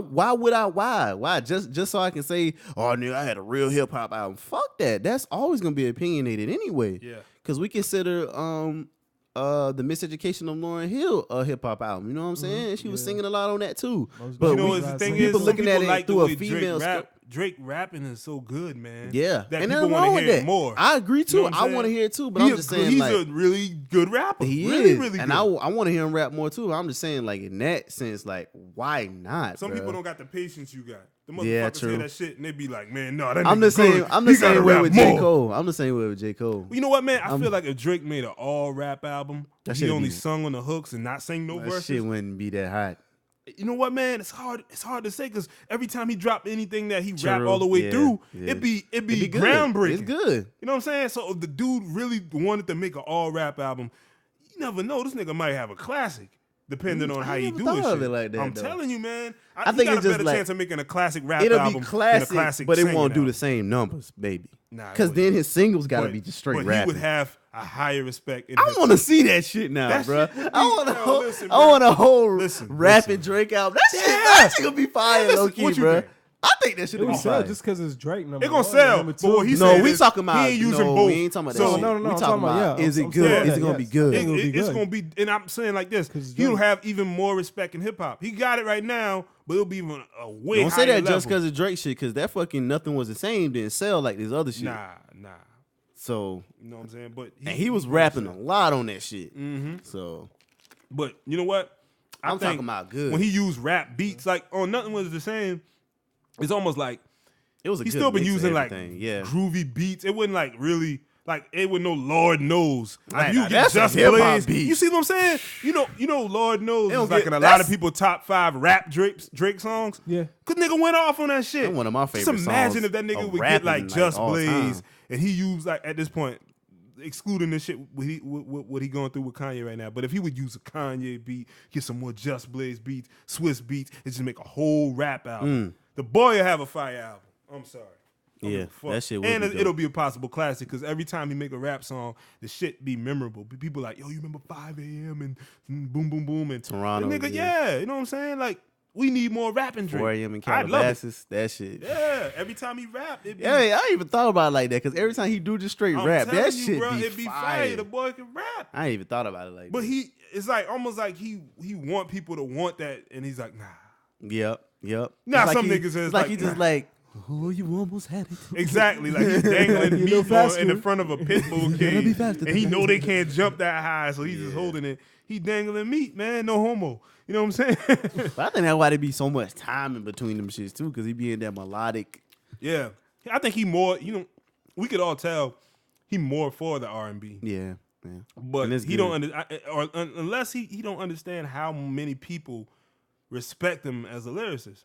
why would I? Why? Just so I can say, oh, nigga, I had a real hip hop album. Fuck that. That's always gonna be opinionated anyway. Yeah. Because we consider the Miseducation of Lauryn Hill a hip hop album. You know what I'm saying? She was singing a lot on that too. But You know we- what the thing people is? Some looking at people it like through the a way female Drake rapping is so good, man. Yeah, that and people nothing want wrong to with hear that. it more. I agree too. You know what I'm I saying? want to hear it too, but He I'm a just good- saying he's like a really good rapper. he really, is, really and good. I want to hear him rap more too. But I'm just saying like in that sense, like why not? Some bruh? people don't got the patience you got. The motherfuckers Yeah, hear true. that shit and they be like, man, no, that I'm nigga the same. good. I'm the He gotta same way rap with more. J. Cole. I'm the same way with J. Cole. You know what, man? I feel like if Drake made an all rap album, That he shit'd only be- sung on the hooks and not sang no That verses. shit wouldn't be that hot. You know what, man? It's hard to say because every time he dropped anything that he rap True. all the way Yeah, through, yeah. it'd be It'd be good. groundbreaking. It's good. You know what I'm saying? So if the dude really wanted to make an all rap album, you never know. This nigga might have a classic. Depending on I how he never do thought his of shit. it like that, I'm though. telling you, man. I he think got it's a just better like- chance of making a classic rap It'll album be than a classic, classic but it singing won't do album. the same numbers, baby. Nah, it Because wouldn't. then his singles got to But- be just straight but rapping. he would have a higher respect. In I hip-hop. want to see that shit now, That bro. shit would I be- want a yo, whole, listen, I bro. want a whole Listen, rapping Drake album. That shit, Yeah. that shit gonna be fire, listen, low key, what you bro. think? I think that shit It gonna be will sell fire. just because it's Drake number It gonna one, sell, number but two. what he No, said we is talking about. he ain't using no, both. we ain't talking about So- that shit. No, we I'm talking talking about, about yeah, is I'm it saying good? Is that, it gonna be yes. good? It will be It's good. gonna be, and I'm saying like this: 'Cause he'll Drake- have even more respect in hip hop. He got it right now, but it'll be even a way Don't say higher that just level. because of Drake shit, because that fucking nothing was the same didn't sell like this other shit. Nah. So You know what I'm saying? But and he was rapping a lot on that shit. Mm-hmm. So But you know what? I I'm think talking about good. when he used rap beats, like on Nothing Was the Same, it's almost like it was a he's good still been mix of using like everything. Yeah. groovy beats. It wasn't like really like it was no Lord Knows. Like Right, you now, get that's a Just hip-hop Blaze. beat. You see what I'm saying? You know Lord Knows They don't is like get- in a lot of that's- people top 5 rap Drake songs. Yeah. Cause nigga went off on that shit. That's one of my favorite Just imagine songs if that nigga of would get rapping, like like, Just all Blaze time. and he used like at this point, excluding this shit what he going through with Kanye right now. But if he would use a Kanye beat, get some more Just Blaze beats, Swiss beats, and just make a whole rap album. The boy will have a fire album. I'm sorry. I don't Yeah, give a fuck. that shit would and be dope. it'll be a possible classic because every time he make a rap song, the shit be memorable. People like, yo, you remember 5 a.m. and boom, boom, boom, and Toronto, the nigga, yeah. you know what I'm saying? Like, we need more rapping Drake. 4 a.m. in I love it. Calabasas, that shit. Yeah, every time he rap, it be. Yeah, I ain't even thought about it like that because every time he do just straight I'm rap, telling that you, shit bro, be it be fire. The boy can rap. I ain't even thought about it like But that. it's like almost like he want people to want that, and he's like, nah. Yep. Nah, It's some he, niggas is it's like he like, just nah. like, oh, you almost had it. Exactly, like he's dangling You little meat faster. in the front of a pit bull gotta be cage, faster and he than know that. they can't jump that high, so he's just holding it. He dangling meat, man, no homo. You know what I'm saying? But I think that's why there be so much time in between them shits too, because he be in that melodic. Yeah, I think he more. We could all tell he more for the R&B. Yeah. But And it's he good. unless he don't understand how many people respect him as a lyricist.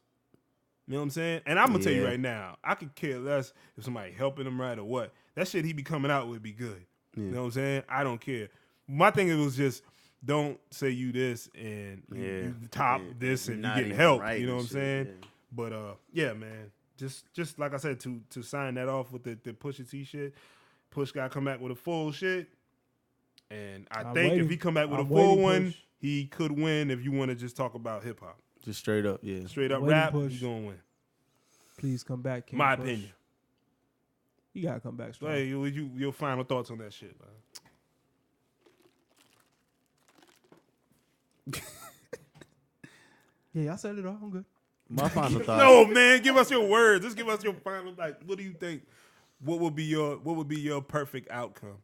You know what I'm saying? And I'm gonna tell you Yeah. right now, I could care less if somebody helping him write or what. That shit he be coming out would be good. You know what I'm saying? I don't care. My thing was just don't say you this and you top this and you Not getting even help. right You know and what I'm shit, saying? yeah. But yeah, man. Just like I said, to sign that off with the Pusha T shit, Push got to come back with a full shit. And I I'm think waiting. if he come back with I'm a full waiting, one, Push. he could win if you want to just talk about hip hop. Just straight up, yeah. Straight up Waiting, rap, Push. he's gonna win. Please come back, King My Push. opinion. You gotta come back strong. Hey, your final thoughts on that shit, man. Yeah, I said it all. I'm good. My final thought. No, man, give us your words. Just give us your final. Like, what do you think? What would be your perfect outcome?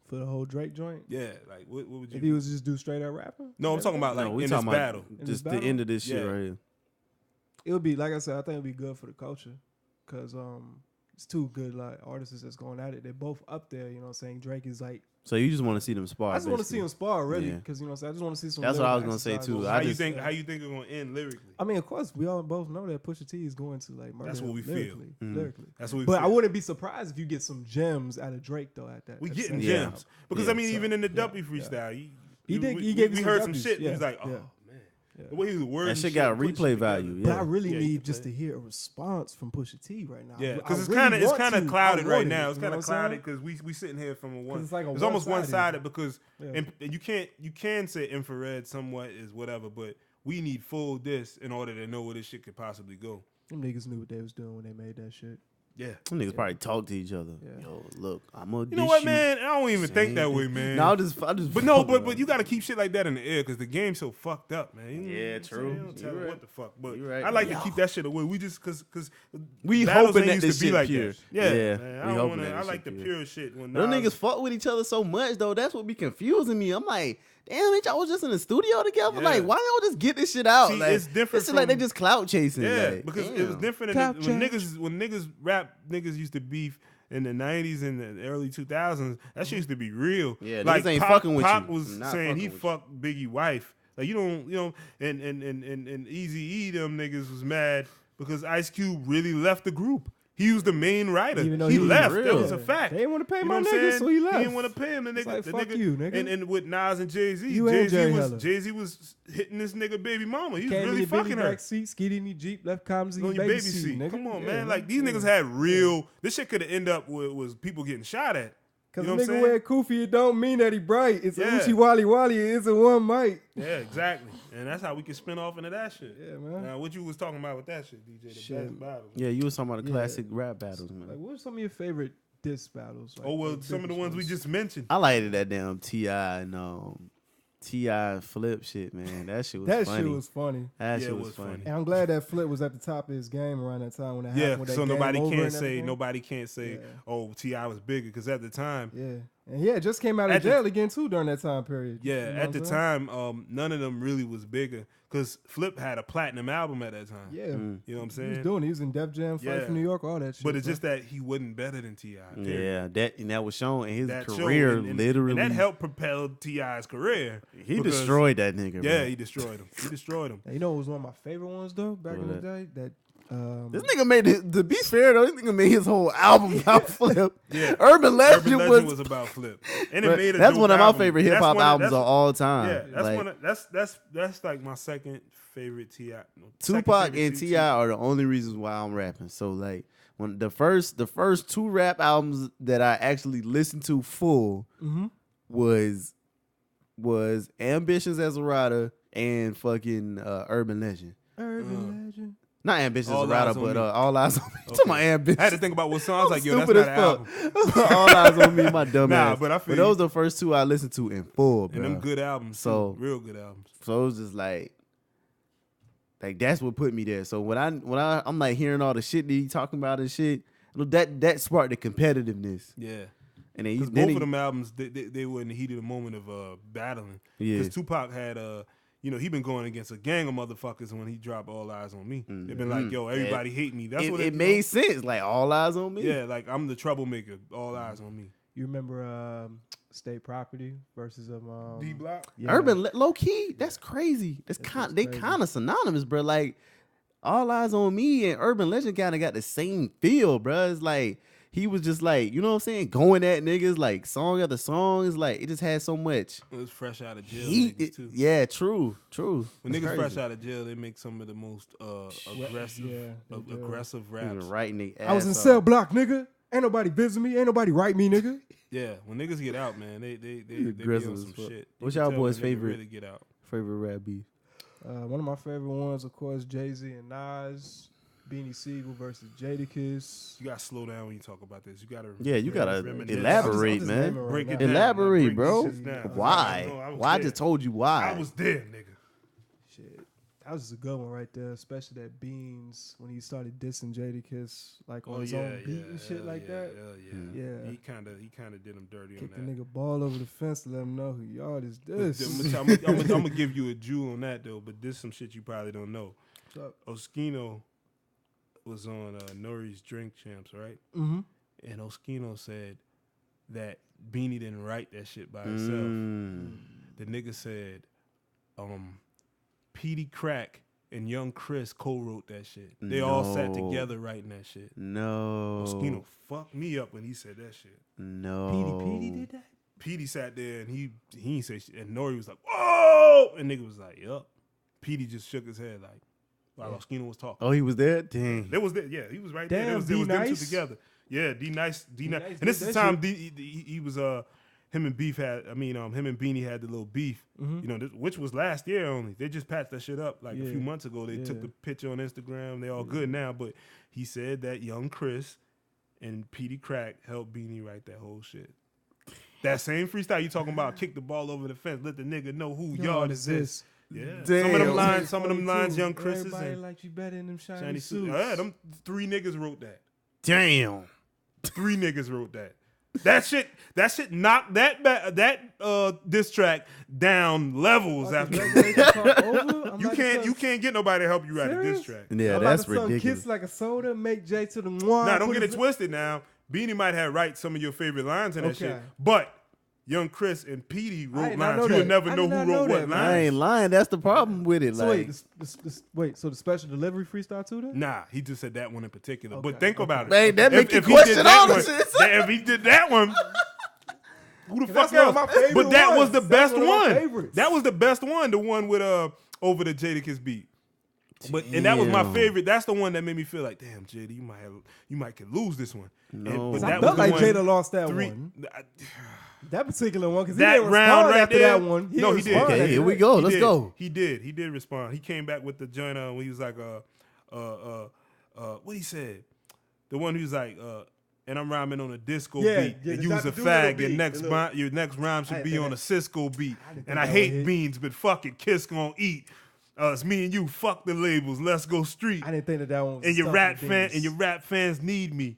For the whole Drake joint. Yeah, like what would you? If he was just do straight up rapping. No, I'm talking about like No, we in talking this about battle. In just this the battle? end of this shit Yeah. right here. It would be, like I said, I think it'd be good for the culture. Cause it's two good like artists that's going at it. They're both up there, you know what I'm saying? Drake is like, So you just want to see them spar. I just want to basically. see him spar really, Yeah. because you know what I'm saying, I just want to see some. That's what I was lyrical gonna say, exercises. too. How I you just- think it's gonna end lyrically? I mean, of course, we all both know that Pusha T is going to like murder That's what we feel. lyrically, lyrically. That's what we. But feel. I wouldn't be surprised if you get some gems out of Drake though. At that, We at the getting same time. gems because Yeah. I mean, So, even in the yeah, Duppy yeah. freestyle, He did. We, He gave we you heard some some Duppies, shit. yeah, He was like, oh yeah. man, Yeah. the way he was wording That shit got putting replay shit value, together. But I really Yeah, you need can just play. to hear a response from Pusha T right now. Yeah, I because it's really kind of want to. clouded I right want now. it, It's you kind know of what I'm clouded because we sitting here from a one. it's like a It's almost one-sided. one-sided because Yeah. and you can say infrared somewhat is whatever, but we need full disc in order to know where this shit could possibly go. Them niggas knew what they was doing when they made that shit. Yeah. Them niggas probably talk to each other. Yeah. Yo, look, I'm gonna. You know what, man? I don't even think that way, man. No, I just. But no, but you got to keep shit like that in the air because the game's so fucked up, man. You know Yeah, what I'm true. saying? Don't tell You them right. what the fuck, but You right. I like to keep that shit away. We just because We battles hoping ain't that used this to be shit like pure. that. Yeah, Yeah, man. we I don't hoping wanna. that I this like shit the pure. pure shit. When Them Nas- niggas fuck with each other so much though. That's what be confusing me. I'm like, damn, ain't y'all was just in the studio together? Yeah. Like, why don't y'all just get this shit out? See, like, it's different It's like they from- just clout chasing. Yeah, like, because damn. it was different Clout when change. niggas rap niggas used to beef in the 90s and the early 2000s. That shit used to be real. Yeah, like niggas ain't Pac, fucking with Pac you. was Not saying he fucking with fucked Biggie wife. Like you know, and Easy E them niggas was mad because Ice Cube really left the group. He was the main writer. Even though he he was left. real. That was a Yeah. fact. They didn't wanna pay You know my what I'm nigga, saying? so he left. He didn't want to pay him. The nigga, like, the fuck nigga, you, nigga. And with Nas and Jay Z, You and Jerry Heller. Jay Z was hitting this nigga baby mama. He was Came in really your fucking baby her. back seat, skied in your Jeep, left comments in On your your baby seat, nigga. Come on, Yeah, man. Like these niggas had real. This shit could have ended up with was people getting shot at. Cause You know a what I'm nigga saying? wear kufi, it don't mean that he bright. It's Yeah. a Uchi Wally Wally. It's a one mic. Yeah, exactly. And that's how we can spin off into that shit. Yeah, man. Now, what you was talking about with that shit, DJ? The Shit. best battles. Yeah, you was talking about the Yeah. classic rap battles, man. Like, what are some of your favorite diss battles? Like, Oh well, like some of the biggest ones we just mentioned. I liked that damn T.I. and T.I. Flip shit, man. That shit was That funny. shit was funny. That Yeah, shit it was was funny. funny. And I'm glad that Flip was at the top of his game around that time when that Yeah, happened. with that so Game nobody Over can't and say everything. Yeah. oh T.I. was bigger because at the time, Yeah, and yeah, just came out of At the- jail again too during that time period. yeah, You know at what the I'm saying? time, none of them really was bigger because Flip had a platinum album at that time. Yeah, You know what I'm he was saying? doing. He was in Def Jam, Fight Yeah. from New York, all that shit. But it's bro. just that he wasn't better than T.I. Yeah, that was shown in his That show, career. and Literally, and that helped propel T.I.'s career. he because- destroyed that nigga. Yeah, bro. he destroyed him. He destroyed him. And you know, it was one of my favorite ones though back in the What day. That This nigga made it. To be fair though, this nigga made his whole album about Flip. Yeah. Urban Legend, Urban Legend was about Flip, and it Bro, made a that's dope one of my album. favorite hip That's hop one of- albums of that's- all time. Yeah, that's Like, one. That's like my second favorite T.I. Tupac and T.I. are the only reasons why I'm rapping. So like when the first 2 rap albums that I actually listened to full was Ambitions as a Rider and fucking Urban Legend. Urban Legend. Not Ambitions as All a Rider, Eyes on but Me. All Eyes on Me. Okay. To my Ambitions. I had to think about what song. I was like, yo, that's Stupid not as an album. fuck. All Eyes on Me, my dumb Nah, ass. but I feel those are the first 2 I listened to in full, bro. And them good albums. So- So real good albums. So it was just like that's what put me there. So when I'm like hearing all the shit that he talking about and shit, that sparked the competitiveness. Yeah. And then Because both of them albums, they were in the heat of the moment of battling. Yeah. Because Tupac had he been going against a gang of motherfuckers when he dropped All Eyes on Me. They've been like, yo, everybody hate me. That's what it made sense. Like All Eyes on Me. Yeah, like I'm the troublemaker. All Eyes on Me. You remember State Property versus D Block. yeah. Urban low key. That's crazy. They crazy. kind of synonymous, bro. Like All Eyes on Me and Urban Legend kind of got the same feel, bro. It's like he was just like, you know what I'm saying, going at niggas like song after song. It's like it just had so much It was fresh out of jail. heat. Niggas too. Yeah, true. When It's niggas crazy. fresh out of jail, they make some of the most aggressive, Yeah, they do. aggressive He was raps. writing the I was in ass cell off. block, nigga. Ain't nobody visit me. Ain't nobody write me, nigga. Yeah, when niggas get out, man, they be aggressive on as some fuck. shit. You What's can y'all tell boys' when a nigga favorite? Really get out. Favorite rap beef. One of my favorite ones, of course, Jay-Z and Nas. Beanie Siegel versus Jadakiss. You gotta slow down when you talk about this. You gotta You gotta reminisce. elaborate, I'm just man. naming right Break it now. down. Elaborate, Break bro. these shits down. Why? I was Why? I there. just told you why. I was there, nigga. Shit. That was just a good one right there, especially that Beans when he started dissing Jadakiss like on his own beat and shit like that. Yeah. Yeah. He kind of did him dirty Kick the on that. nigga ball over the fence to let him know who y'all is But this. I'm gonna give you a jewel on that though, but this some shit you probably don't know. What's up? Oskino was on Nori's Drink Champs, right? Mm-hmm. And Oskino said that Beanie didn't write that shit by himself. The nigga said, Petey Crack and Young Chris co-wrote that shit. They all sat No. together writing that shit. No. Oskino fucked me up when he said that shit. No. Petey did that? Petey sat there and he ain't say shit. And Nori was like, whoa! And nigga was like, yup. Petey just shook his head like, while Oskino was talking. Oh, he was there? Dang. There was there, yeah, he was right Damn, there. It was them two D-Nice? together. Yeah, D Nice. D-Nice And did this is the that time he was him and Beef had. I mean, him and Beanie had the little beef. Mm-hmm. You know, which was last year only. They just patched that shit up like a Yeah. few months ago. They took Yeah. the picture on Instagram. They all good now. But he said that Young Chris and Petey Crack helped Beanie write that whole shit. That same freestyle you talking about, kick the ball over the fence, let the nigga know who yard is this. Yeah, some of them lines, Young Chris is Everybody and like you better in them shiny, Shiny suits. suits. Yeah, them 3 niggas wrote that. Damn. 3 niggas wrote that. That shit knocked that diss track down levels after. You can't get nobody to help you write a diss track. Yeah, that's ridiculous. Kiss like a soda, make J to the moi. Now don't get it twisted. Now Beanie might have write some of your favorite lines in that Okay. shit, but Young Chris and Petey I wrote did not lines. know You would that. never I know did who not wrote know what that, man. I lines. ain't lying. That's the problem with it. So Like, wait, so the special delivery freestyle too then? Nah, he just said that one in particular. Okay, But think about it. Man, that make you he question did that all the one- shit. If he did that one, who the fuck That's one else? of my favorite But that was ones. the That's best one of my one. favorites. That was the best one. The one with over the Jadakiss beat. And that was my Damn. favorite. That's the one that made me feel like, damn, Jada, you might could lose this one. No. But I that felt was like the one. Jada lost that Three, one. That particular one, because he that didn't round respond right after there. that one. No, he did. respond Okay, after here we that. go. He Let's did. go. He did respond. He came back with the joint when he was like, what he said? The one who's like, and I'm rhyming on a disco Yeah, beat. yeah, and the you was a Dr. Doolittle fag. beat, Your next rhyme should didn't be think on that- a Cisco beat. didn't And think I that hate would hit. beans, but fuck it, Kiss gon' eat. It's me and you. Fuck the labels. Let's go street. I didn't think that one was And your stuff rap with fan Beans. and your rap fans need me.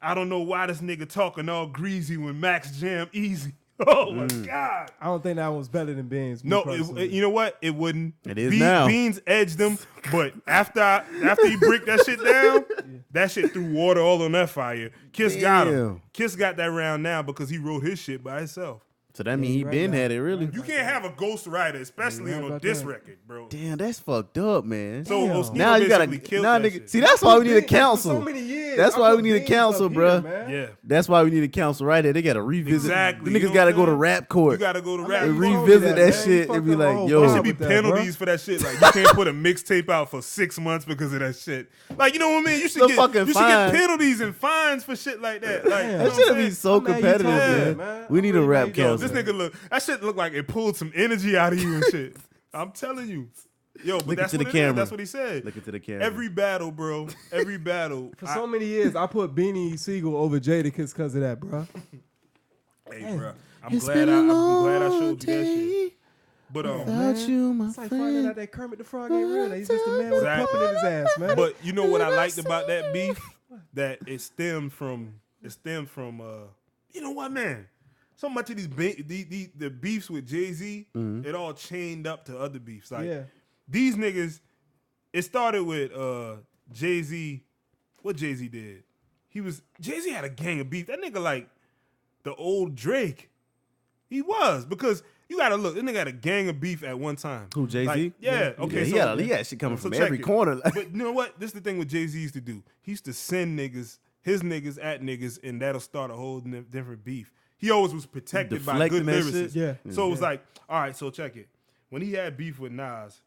I don't know why this nigga talking all greasy when Max jam easy. Oh my god. I don't think that one was better than Beans. me No, personally. you know what? It wouldn't. It is now. Beans edged them, but after he break that shit down, that shit threw water all on that fire. Kiss got him. Damn. Kiss got that round now because he wrote his shit by himself. So that means he been had it, really. You can't have a ghostwriter, especially on a diss record, bro. Damn, that's fucked up, man. So now you gotta nigga. See, that's why we need a council. So many years. That's why we need a council, bro. Yeah, that's why we need a council right there. They gotta revisit. Exactly. The niggas gotta go to rap court. You gotta go to rap and court. revisit that shit and be like, yo, there should be penalties for that shit. Like you can't put a mixtape out for 6 months because of that shit. Like you know what I mean? You should get penalties and fines for shit like that. Like that should be so competitive, man. We need a rap council. This nigga that shit look like it pulled some energy out of you and shit. I'm telling you. Yo, but that's what it is. That's what he said. Look into the camera. Every battle, bro. Every battle. For so many years, I put Beanie Siegel over Jadakiss because of that, bro. Hey, bro. I'm glad I showed you that shit. But it's like finding out that Kermit the Frog ain't real. He's just a man with a puppet in his ass, man. But you know what I liked about that beef? That it stemmed from. You know what, man? So much of the beefs with Jay-Z, it all chained up to other beefs. Like these niggas, it started with Jay-Z. What Jay-Z did? Jay-Z had a gang of beef. That nigga like the old Drake. He was, because you gotta look. This nigga had a gang of beef at one time. Who, Jay-Z? Like, yeah. Okay. He had shit coming from every corner. But you know what? This is the thing what Jay-Z used to do. He used to send his niggas at niggas, and that'll start a whole different beef. He always was protected by good lyricists. Yeah. So it was like, all right, so check it. When he had beef with Nas.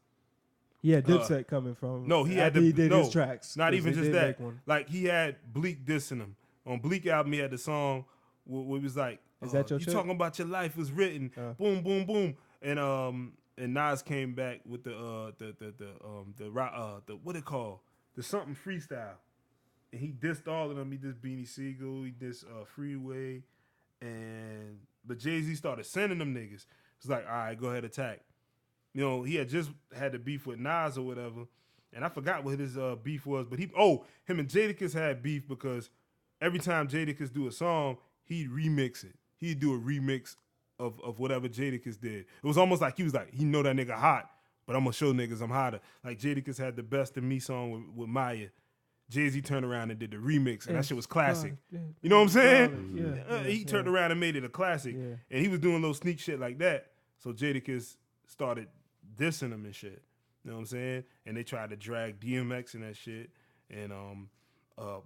Yeah, Dipset coming from. No, he did his tracks. Not even just that. Like he had Bleak dissing him. On Bleak album, he had the song where it was like, is that your you talking about your life was written. Boom, boom, boom. And Nas came back with the what it called? The something freestyle. And he dissed all of them. He dissed Beanie Siegel, he dissed Freeway. But Jay-Z started sending them niggas. It's like, all right, go ahead, attack. You know, he had just had the beef with Nas or whatever, and I forgot what his beef was. But him and Jadakiss had beef because every time Jadakiss do a song, he'd remix it. He'd do a remix of whatever Jadakiss did. It was almost like he was like, he know that nigga hot, but I'm gonna show niggas I'm hotter. Like Jadakiss had the Best of Me song with Maya. Jay-Z turned around and did the remix, and that shit was classic. You know what I'm saying? He turned around and made it a classic. Yeah. And he was doing little sneak shit like that. So Jadakiss started dissing him and shit. You know what I'm saying? And they tried to drag DMX in that shit. And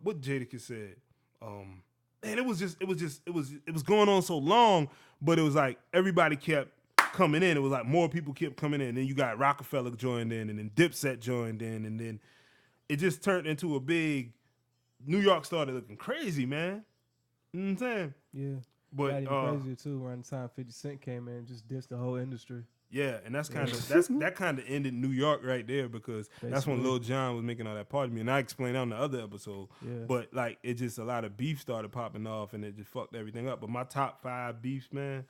what Jadakiss said, man, it was going on so long, but it was like everybody kept coming in. It was like more people kept coming in. And then you got Rockefeller joined in, and then Dipset joined in, and then it just turned into a big. New York started looking crazy, man. You know what I'm saying? Yeah. But even crazier too, around the time 50 Cent came in and just dissed the whole industry. Yeah, and that kind of ended New York right there, because that's when Lil Jon was making all that part of me, and I explained that on the other episode. Yeah. But like, it just a lot of beef started popping off, and it just fucked everything up. But my top 5 beefs, man,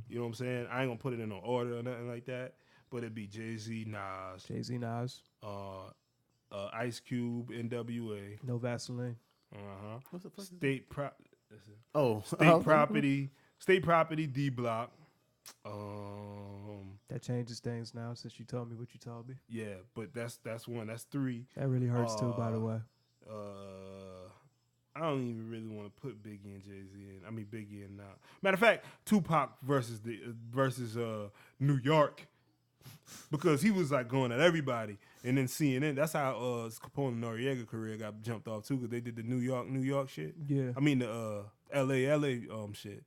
you know what I'm saying? I ain't gonna put it in no order or nothing like that, but it'd be Jay-Z, Nas, Ice Cube, NWA, No Vaseline. What's the fuck? State Property, D Block. That changes things now since you told me what you told me. Yeah, but that's one. That's 3. That really hurts too, by the way. I don't even really want to put Biggie and Jay-Z in. I mean Biggie and now. Matter of fact, Tupac versus New York, because he was like going at everybody, and then CNN. That's how Capone and Noriega career got jumped off too, because they did the New York shit. Yeah, I mean the LA shit.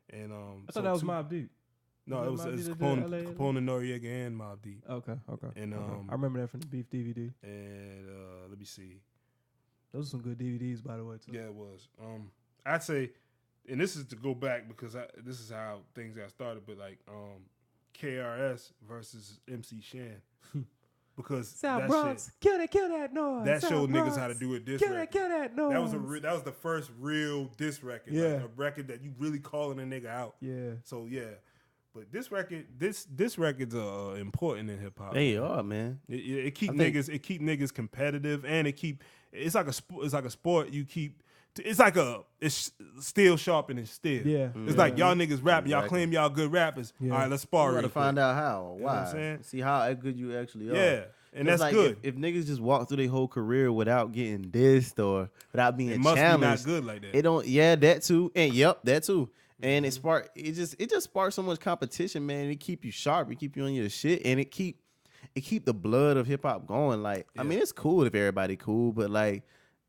And I thought that was Mobb Deep. No, it was Capone and Noriega and Mobb Deep. Okay. And I remember that from the Beef DVD. And let me see. Those are some good DVDs, by the way, too. Yeah, it was. I'd say, and this is to go back because this is how things got started. But like, KRS versus MC Shan, because South Bronx, kill that noise. That showed niggas how to do it. Kill that noise. That was the first real diss record. Yeah, like a record that you really calling a nigga out. Yeah. So yeah. But this record's important in hip hop. They are, man. It keep niggas competitive, and it's like a sport. It's still sharpening steel. Yeah. It's like y'all niggas rap, y'all claim y'all good rappers. Yeah. All right, let's spar. You gotta find out how or why. You know what I'm saying? See how good you actually are. Yeah. And that's like good. If niggas just walk through their whole career without getting dissed or without being it must challenged, be not good like that. It don't. Yeah, that too. And that too. And it just sparks so much competition, man. It keep you sharp, it keep you on your shit, and it keep the blood of hip hop going. Like, I mean, it's cool if everybody cool, but like,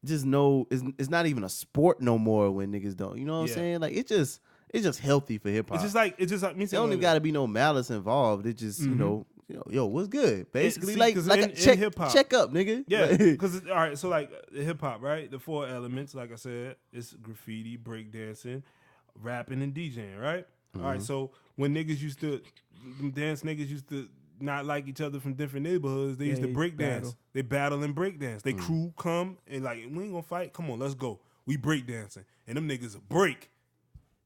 just know it's not even a sport no more when niggas don't. You know what I'm saying? Like, it's just healthy for hip hop. It's just like me saying. There don't even got to be no malice involved. It just you know, yo, what's good? Basically, like a check up, nigga. Yeah, because all right, so like hip hop, right? The 4 elements, like I said, it's graffiti, breakdancing, rapping, and DJing, right? All right, so when them dance niggas used to not like each other from different neighborhoods, they used to break dance. They battle and break dance. They crew come and like, we ain't gonna fight. Come on, let's go. We break dancing, and them niggas break.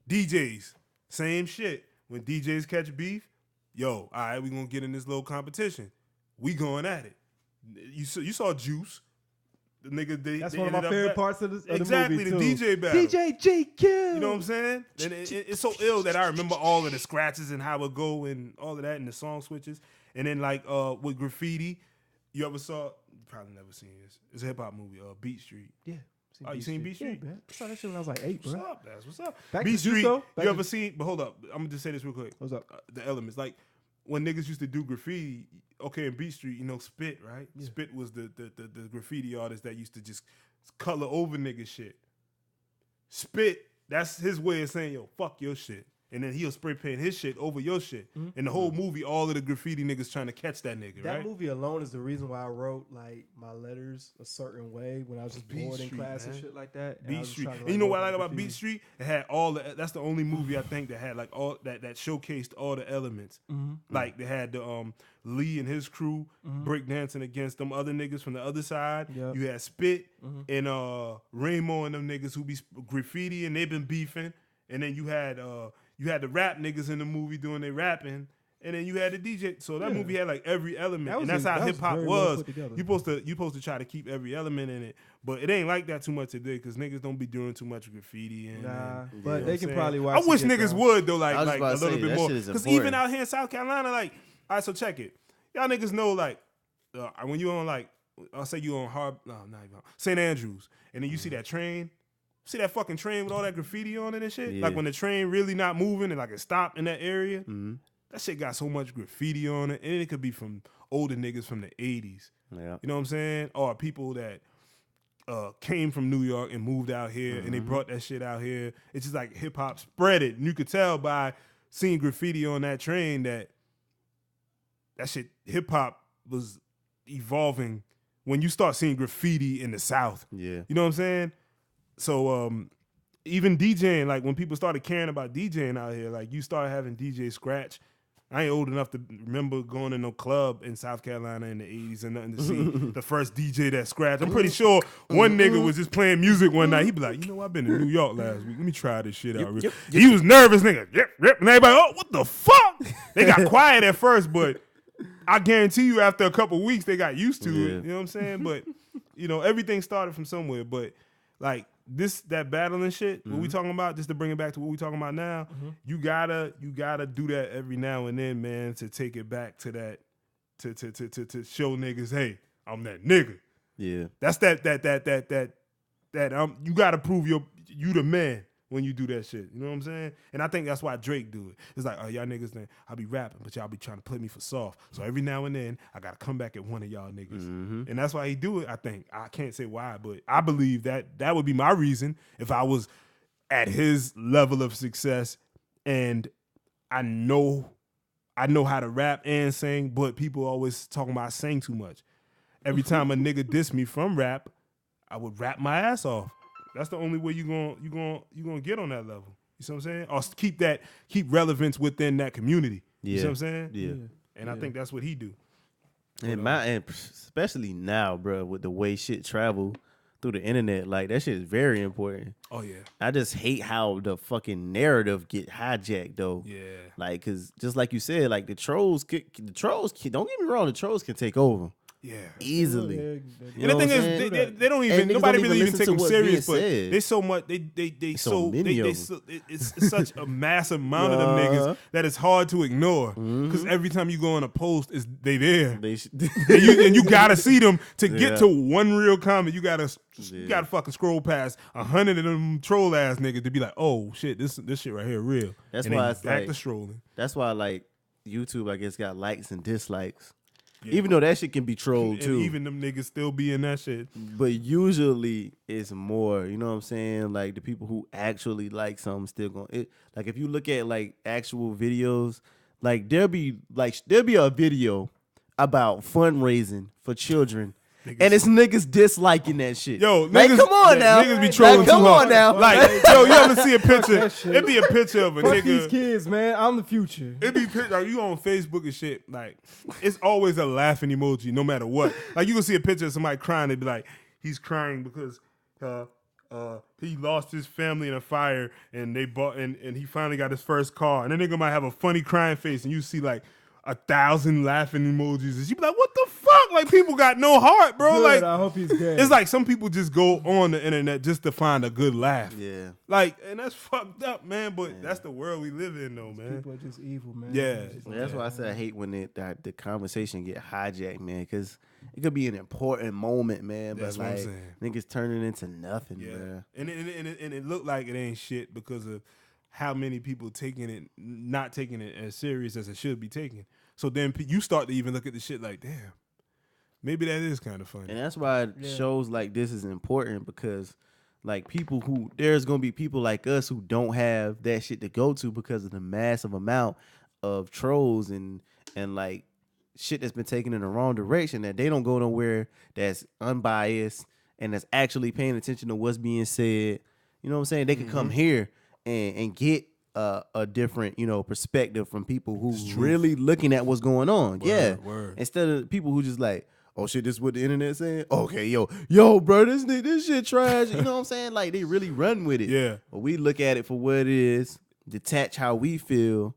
DJs, same shit. When DJs catch beef, yo, all right, we gonna get in this little competition. We going at it. You saw Juice. The nigga, that's one of my favorite parts of the exactly, movie the too. DJ battle. DJ GQ. You know what I'm saying? And it's so ill that I remember all of the scratches and how it go and all of that and the song switches. And then like with graffiti, you ever saw? You probably never seen this. It's a hip hop movie, Beat Street. Yeah. Oh, you seen Beat Street? Yeah, man. I saw that shit when I was like 8, bro. What's up? That's what's up. Back Beat to Street. Juice, You ever seen? But hold up, I'm gonna just say this real quick. What's up? The elements, like when niggas used to do graffiti. Okay, in Beat Street, you know Spit, right? Yeah. Spit was the graffiti artist that used to just color over nigga shit. Spit, that's his way of saying, yo, fuck your shit. And then he'll spray paint his shit over your shit. Mm-hmm. And the whole movie, all of the graffiti niggas trying to catch that nigga, right? That movie alone is the reason why I wrote like my letters a certain way when I was just bored in class and shit like that. Beat Street. And you know what I like about Beat Street? It had all the. That's the only movie I think that had like all that showcased all the elements. Mm-hmm. Like they had the Lee and his crew breakdancing against them other niggas from the other side. Yep. You had Spit and Ramo and them niggas who be graffiti and they've been beefing. And then you had the rap niggas in the movie doing their rapping, and then you had the DJ. So that movie had like every element, and that's how hip hop was. You supposed to try to keep every element in it, but it ain't like that too much today because niggas don't be doing too much graffiti. But they can probably watch. I wish niggas would though, like a little bit more, because even out here in South Carolina, like, all right, so check it, y'all niggas know like when you on like, I'll say you on not even St. Andrews, and then you see that train. See that fucking train with all that graffiti on it and shit? Yeah. Like when the train really not moving and like it stopped in that area, that shit got so much graffiti on it. And it could be from older niggas from the 80s. Yeah. You know what I'm saying? Or people that came from New York and moved out here and they brought that shit out here. It's just like hip hop spread it. And you could tell by seeing graffiti on that train that shit, hip hop was evolving when you start seeing graffiti in the South. Yeah. You know what I'm saying? So even DJing, like when people started caring about DJing out here, like you start having DJ scratch. I ain't old enough to remember going to no club in South Carolina in the 80s and nothing to see the first DJ that scratched. I'm pretty sure one nigga was just playing music one night. He'd be like, you know, I've been in New York last week. Let me try this shit out. He was nervous, nigga. Yep. And everybody, oh, what the fuck? They got quiet at first, but I guarantee you after a couple weeks, they got used to it. You know what I'm saying? But, you know, everything started from somewhere. But, like, that battling shit, what we talking about, just to bring it back to what we talking about now, you gotta do that every now and then, man, to take it back to that, to show niggas, hey, I'm that nigga. Yeah. That's that you gotta prove you the man when you do that shit. You know what I'm saying? And I think that's why Drake do it. It's like, oh, y'all niggas, then I be rapping, but y'all be trying to play me for soft. So every now and then, I got to come back at one of y'all niggas. And that's why he do it, I think. I can't say why, but I believe that would be my reason if I was at his level of success and I know how to rap and sing, but people always talking about I sing too much. Every time a nigga diss me from rap, I would rap my ass off. That's the only way you gonna get on that level. You see what I'm saying? Or keep relevance within that community. You see what I'm saying? Yeah. And I think that's what he do. And especially now, bro, with the way shit travel through the internet, like that shit is very important. Oh yeah. I just hate how the fucking narrative get hijacked though. Yeah. Like, cause just like you said, like the trolls don't get me wrong, the trolls can take over. Yeah. easily. Yeah, And the thing is, they don't even, nobody really even take them serious, but they so much, it's such a massive amount of them niggas that it's hard to ignore. Because every time you go on a post, they there. and you gotta see them to get to one real comment. You gotta fucking scroll past 100 of them troll ass niggas to be like, oh shit, this shit right here real. That's and why it's back like, to strolling. That's why like YouTube, I guess, got likes and dislikes. Yeah. Even though that shit can be trolled too. Even them niggas still be in that shit. But usually it's more, you know what I'm saying? Like the people who actually like something still going. Like if you look at like actual videos, like there'll be a video about fundraising for children. And it's niggas disliking that shit. Yo, like, niggas, come on now. Niggas be trolling like, come too on hard. now. Like, yo, you ever see a picture? It'd be a picture of a Fuck nigga. these kids, man. I'm the future. It'd be like you on Facebook and shit. Like, it's always a laughing emoji, no matter what. Like, you can see a picture of somebody crying. They'd be like, he's crying because he lost his family in a fire, and he finally got his first car. And then nigga might have a funny crying face, and you see like 1,000 laughing emojis, and you be like, what the fuck? Like, people got no heart, bro. Good, like, I hope he's dead. it's like some people just go on the internet just to find a good laugh. Yeah. Like, and that's fucked up, man. But that's the world we live in, though, man. People are just evil, man. Yeah. That's why I said I hate when the conversation get hijacked, man, because it could be an important moment, man, but That's what I'm like saying. niggas turning into nothing, Yeah. man. And it looked like it ain't shit because of how many people not taking it as serious as it should be taken. So then you start to even look at the shit like, damn, maybe that is kind of funny. And that's why shows like this is important, because like there's going to be people like us who don't have that shit to go to because of the massive amount of trolls and like shit that's been taken in the wrong direction, that they don't go nowhere that's unbiased and that's actually paying attention to what's being said. You know what I'm saying? They could come here and get a different, perspective from people who's really looking at what's going on. Word. Instead of people who just like, oh shit, this is what the internet saying? Okay, yo, bro, this shit trash. You know what I'm saying? Like, they really run with it. Yeah. But we look at it for what it is, detach how we feel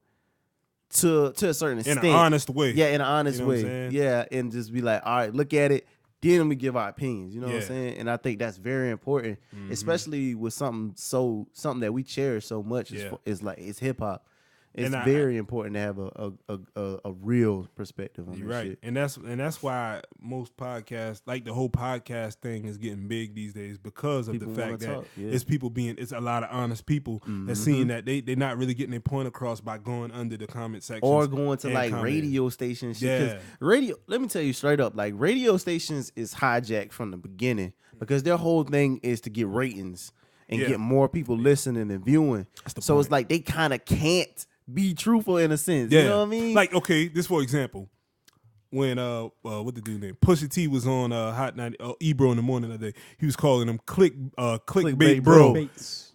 to a certain extent. In an honest way. Yeah, in an honest You know what I'm way. saying? Yeah, and just be like, all right, look at it. Then we give our opinions. You know what I'm saying? And I think that's very important, especially with something that we cherish so much. It's hip hop. It's very important to have a real perspective on this shit. And that's why most podcasts, like the whole podcast thing, is getting big these days because of People the fact wanna that talk, it's a lot of honest people that's seeing that they're not really getting their point across by going under the comment section or going to like radio stations. Yeah. Radio, let me tell you straight up, like radio stations is hijacked from the beginning because their whole thing is to get ratings and get more people listening and viewing. So it's like they kind of can't be truthful in a sense. You know what I mean? Like, okay, this for example, when what the dude name Pusha T was on Hot 90 Ebro in the morning the other day, he was calling them clickbait bro.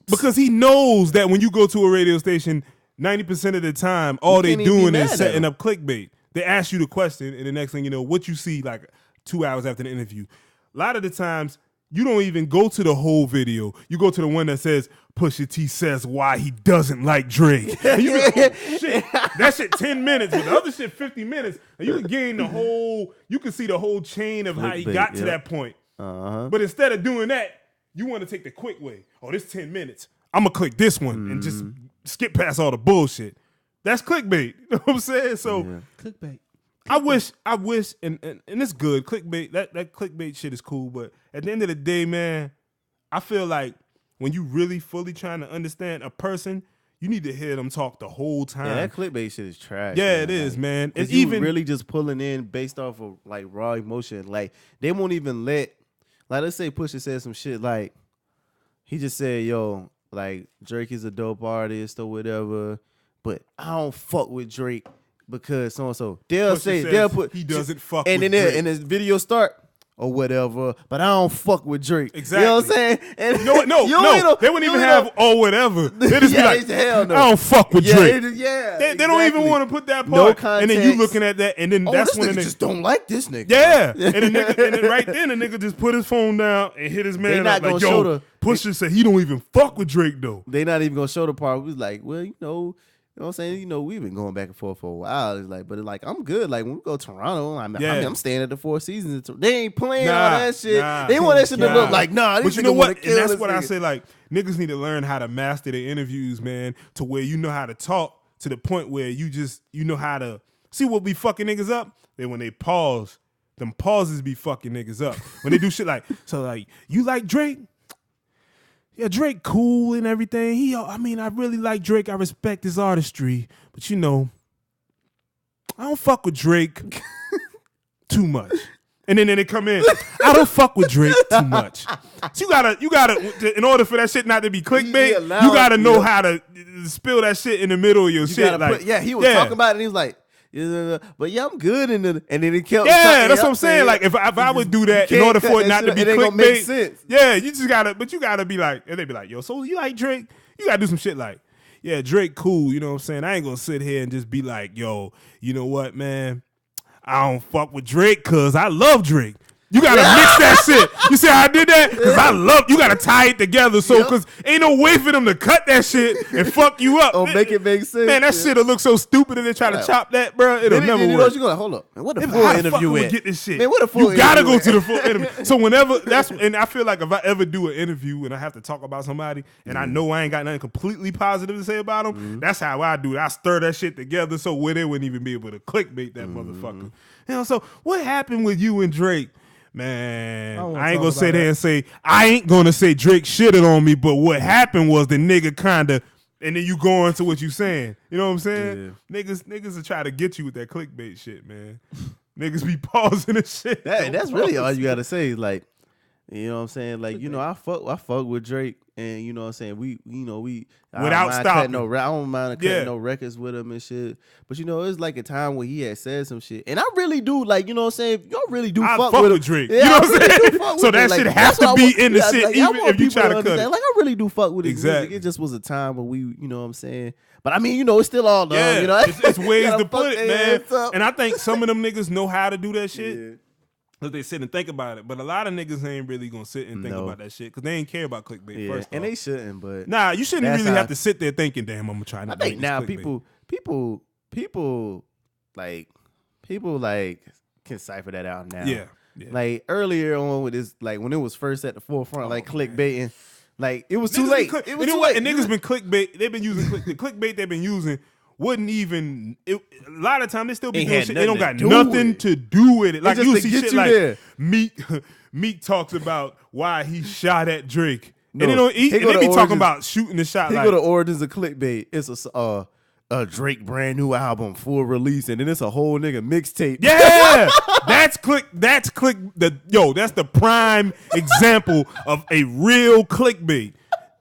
Because he knows that when you go to a radio station, 90% of the time, all they doing is setting up clickbait. They ask you the question, and the next thing you know, what you see like 2 hours after the interview. A lot of the times, you don't even go to the whole video. You go to the one that says, Pusha T says why he doesn't like Drake. And you be like, oh, shit, that shit 10 minutes, but the other shit 50 minutes. And you can gain you can see the whole chain of how he got to that point. But instead of doing that, you want to take the quick way. Oh, this 10 minutes. I'm going to click this one and just skip past all the bullshit. That's clickbait. You know what I'm saying? So Clickbait. I wish, and it's good. Clickbait, that clickbait shit is cool, but at the end of the day, man, I feel like when you really fully trying to understand a person, you need to hear them talk the whole time. Yeah, that clickbait shit is trash. Yeah, man. it is, man. It's It's even really just pulling in based off of like raw emotion. Like they won't even like let's say Pusha said some shit like he just said, yo, like Drake is a dope artist or whatever, but I don't fuck with Drake because so and so. They'll put he doesn't fuck and with then Drake. and this video start or whatever, but I don't fuck with Drake. Exactly. You know what I'm saying? And You know what? No. They wouldn't even have whatever. They just be like, hell no. I don't fuck with Drake. They don't even exactly. want to put that No part. And then you looking at that, and then that's this when nigga the just don't like this nigga. Yeah. And then right then the nigga just put his phone down and hit his man not up like, gonna show yo, Pusha said he don't even fuck with Drake though. They not even gonna show the part. We was like, well, You know what I'm saying? You know, we've been going back and forth for a while. It's like, but it's like, I'm good. Like, when we go to Toronto, I'm staying at the Four Seasons. They ain't playing all that shit. They want that shit to look like, But you know what? And that's what I say, like, niggas need to learn how to master their interviews, man, to where you know how to talk to the point where you know how to see what be fucking niggas up. Then when they pause, them pauses be fucking niggas up. When they do shit like, so like, you like Drake? Yeah, Drake cool and everything. I really like Drake. I respect his artistry. But you know, I don't fuck with Drake too much. And then they come in, I don't fuck with Drake too much. So you gotta, in order for that shit not to be clickbait, you gotta know how to spill that shit in the middle of your shit. Like, he was talking about it and he was like, but yeah, I'm good and then it killed. Yeah, that's what I'm saying. Like if I would do that in order for it not to be clickbait, yeah, you gotta be like, and they be like, yo, so you like Drake? You gotta do some shit like, yeah, Drake cool. You know what I'm saying? I ain't gonna sit here and just be like, yo, you know what, man? I don't fuck with Drake because I love Drake. You gotta mix that shit. You see how I did that? Because you gotta tie it together. So, because ain't no way for them to cut that shit and fuck you up. Oh, make it make sense. Man, that shit'll look so stupid if they try to chop that, bro. It'll never work. You know what, you gonna hold up. Man, what the full interview at? Get this shit. Man, what the full you gotta go to the full interview. So whenever and I feel like if I ever do an interview and I have to talk about somebody and I know I ain't got nothing completely positive to say about them, that's how I do it. I stir that shit together so where they wouldn't even be able to clickbait that motherfucker. You know, so what happened with you and Drake? Man, I ain't gonna sit there and say, I ain't gonna say Drake shitted on me, but what happened was the nigga kinda, and then you go into what you saying. You know what I'm saying? Yeah. Niggas will try to get you with that clickbait shit, man. Niggas be pausing and shit. That's really all you gotta say. Like, you know what I'm saying? Like, you know, I fuck with Drake, and you know what I'm saying? We without stopping. I don't mind cutting no records with him and shit. But you know, it's like a time where he had said some shit, and I really do, like, you know what I'm saying? Y'all really do fuck with Drake. Yeah, you know what I'm saying? So that shit has to be in the shit, like, even if you try to cut it. Like, I really do fuck with his music. It just was a time when we, you know what I'm saying? But I mean, you know, it's still all love. Yeah, you know, it's ways to put it, man. And I think some of them niggas know how to do that shit. Yeah. Cause they sit and think about it, but a lot of niggas ain't really gonna sit and think about that shit because they ain't care about clickbait. First and off. they shouldn't. But you shouldn't really have to sit there thinking, "Damn, I'm gonna try not." I think now people can cipher that out now. Yeah. Like earlier on with this, like when it was first at the forefront, like clickbaiting, like it was too late. It was too late. And niggas been clickbait. They've been using the clickbait they've been using. Wouldn't even a lot of time they still be doing shit. They don't got nothing to do with it. Like you see shit like Meek talks about why he shot at Drake. No, and they be talking about shooting the shot. He go to origins of clickbait. It's a Drake brand new album, full release, and then it's a whole nigga mixtape. Yeah, that's the prime example of a real clickbait.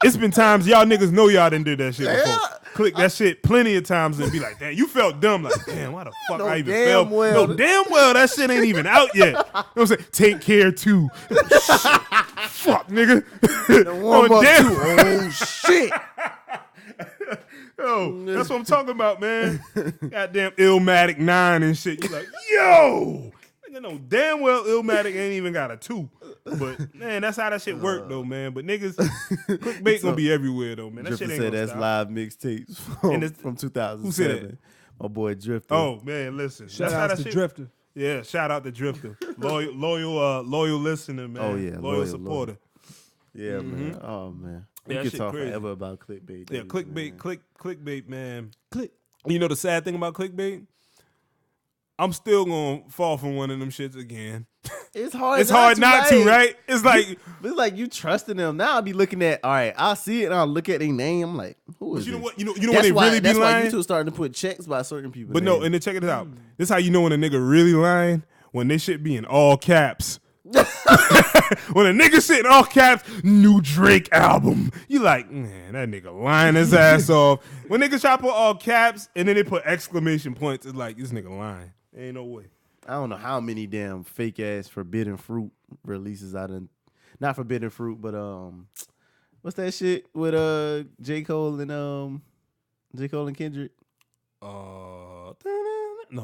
It's been times y'all niggas know y'all didn't do that shit before. Click that shit plenty of times and be like, damn, you felt dumb. Like, damn, why the fuck I even felt? No, damn well that shit ain't even out yet. You know what I'm saying? Take care too. Fuck, nigga. Oh, shit. Yo, that's what I'm talking about, man. Goddamn Illmatic 9 and shit. You like, yo. Nigga know damn well Illmatic ain't even got a 2. But man, that's how that shit work though, man. But niggas, clickbait gonna be everywhere though, man. That shit ain't gonna that's stop. live mixtapes from 2007. Who said that? My boy Drifter. Oh man, listen. Shout out to Drifter. Yeah, shout out to Drifter. Loyal listener, man. Oh yeah, loyal supporter. Yeah, man. Oh man. We could talk forever about clickbait. Yeah, clickbait, man. You know the sad thing about clickbait? I'm still gonna fall for one of them shits again. It's hard. It's hard not to, right? It's like you trusting them. Now I'll be looking at. All right, I'll see it and I'll look at their name. I'm like, who is? You know this? what? You know when they really be lying. That's why YouTube starting to put checks by certain people. But no, and then check it out. This how you know when a nigga really lying, when they shit be in all caps. When a nigga shit in all caps, new Drake album. You like, man, that nigga lying his ass off. When niggas try to put all caps and then they put exclamation points, it's like this nigga lying. Ain't no way. I don't know how many damn fake ass Forbidden Fruit releases I done. Not Forbidden Fruit, but what's that shit with J. Cole and Kendrick? No,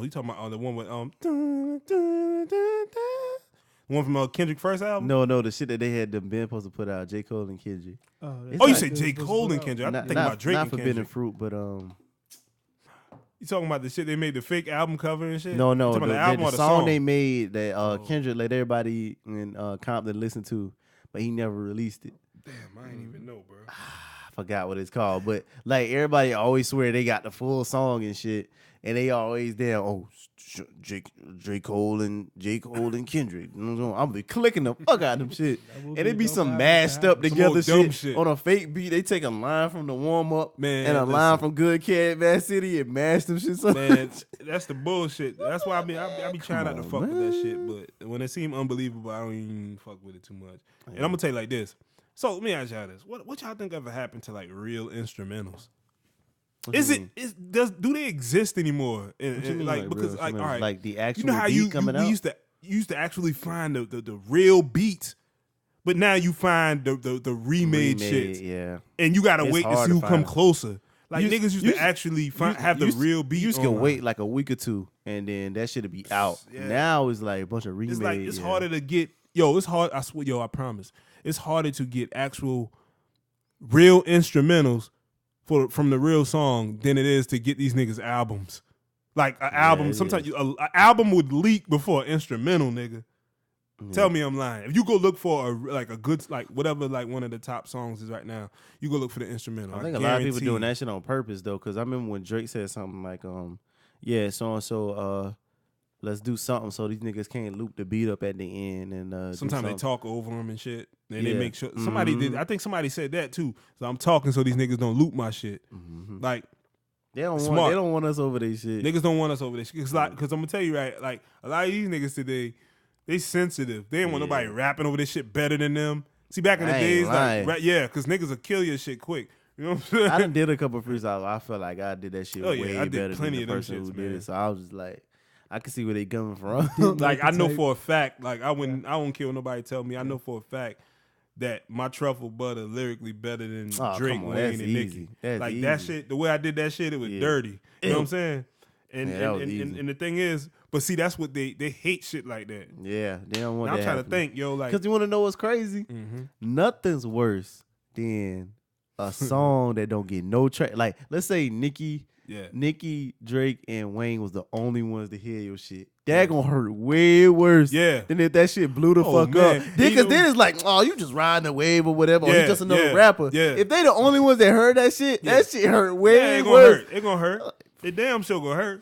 you talking about the one with the one from Kendrick first album? No, the shit that they had them been supposed to put out, J. Cole and Kendrick. You say J. Cole and Kendrick? I'm thinking about Drake not and Forbidden Kendrick. Fruit, but You talking about the shit they made the fake album cover and shit? No, You talking about the album or the the song they made that Kendrick let everybody in Compton listen to, but he never released it. Damn, I ain't even know, bro. I forgot what it's called, but like everybody always swear they got the full song and shit, and they always there. Oh, J. Cole and Kendrick. I'll be clicking the fuck out of them shit, and it be some mashed up together shit on a fake beat. They take a line from the warm up and a line from Good Kid, Bad City, and mash them shit. Man, that's the bullshit. That's why I be trying not to fuck with that shit, but when it seem unbelievable, I don't even fuck with it too much. And I'm gonna tell you like this. So let me ask y'all this: what y'all think ever happened to like real instrumentals? Do they exist anymore? Because all right, like the actual you know how beat coming out. You used to actually find the real beat, but now you find the remade shit. Yeah, and you gotta wait to see who come closer. Like niggas used to actually have the real beat. You used to wait like a week or two, and then that shit'd be out. Yeah. Now it's like a bunch of remade. It's harder to get. It's hard. I swear, I promise. It's harder to get actual real instrumentals from the real song than it is to get these niggas albums. Like an album, sometimes an album would leak before an instrumental, nigga. Yeah. Tell me I'm lying. If you go look for a good whatever one of the top songs is right now, you go look for the instrumental. I think a lot of people doing that shit on purpose though, because I remember when Drake said something like, so and so, let's do something so these niggas can't loop the beat up at the end and sometimes they talk over them and shit. And they make sure somebody did. I think somebody said that too. So I'm talking so these niggas don't loop my shit. Mm-hmm. Like they don't want us over their shit. Niggas don't want us over their shit because I'm gonna tell you right. Like a lot of these niggas today, they sensitive. They didn't want nobody rapping over this shit better than them. See, back in the days, because niggas will kill your shit quick. You know what I'm saying? I done did a couple of freestyles. I felt like I did that shit way better than the person who did it. So I was just like, I can see where they coming from. Like I know for a fact, like I won't care what nobody tell me. I know for a fact that my truffle butter lyrically better than Drake, Wayne, and Nicki. Like easy. That shit, the way I did that shit, it was dirty. You know what I'm saying? And the thing is, but see, that's what they hate shit like that. Yeah, they don't want. I'm trying to think, like, because you want to know what's crazy? Mm-hmm. Nothing's worse than a song that don't get no track. Like, let's say Nicki, Drake, and Wayne was the only ones to hear your shit. That gonna hurt way worse than if that shit blew the fuck up. Because then it's like, oh, you just riding the wave or whatever. Or you just another rapper. Yeah. If they the only ones that heard that shit, that shit hurt way worse. It gonna hurt. It damn sure gonna hurt.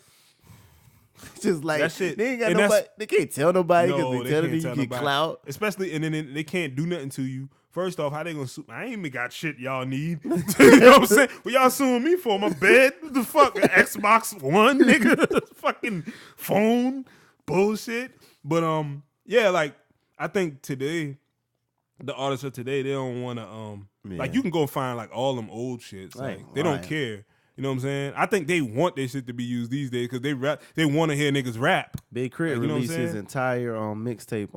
It's just like that shit. They ain't got nobody. They can't tell nobody because they telling you get clout. Especially, and then they can't do nothing to you. First off, how they gonna sue? I ain't even got shit y'all need. You know what I'm saying? What y'all suing me for? My bed? What the fuck? Xbox One, nigga? Fucking phone? Bullshit. But like I think today, the artists of today, they don't wanna like you can go find like all them old shits. Like they don't care. You know what I'm saying? I think they want their shit to be used these days because they want to hear niggas rap. Big Crit released his entire mixtape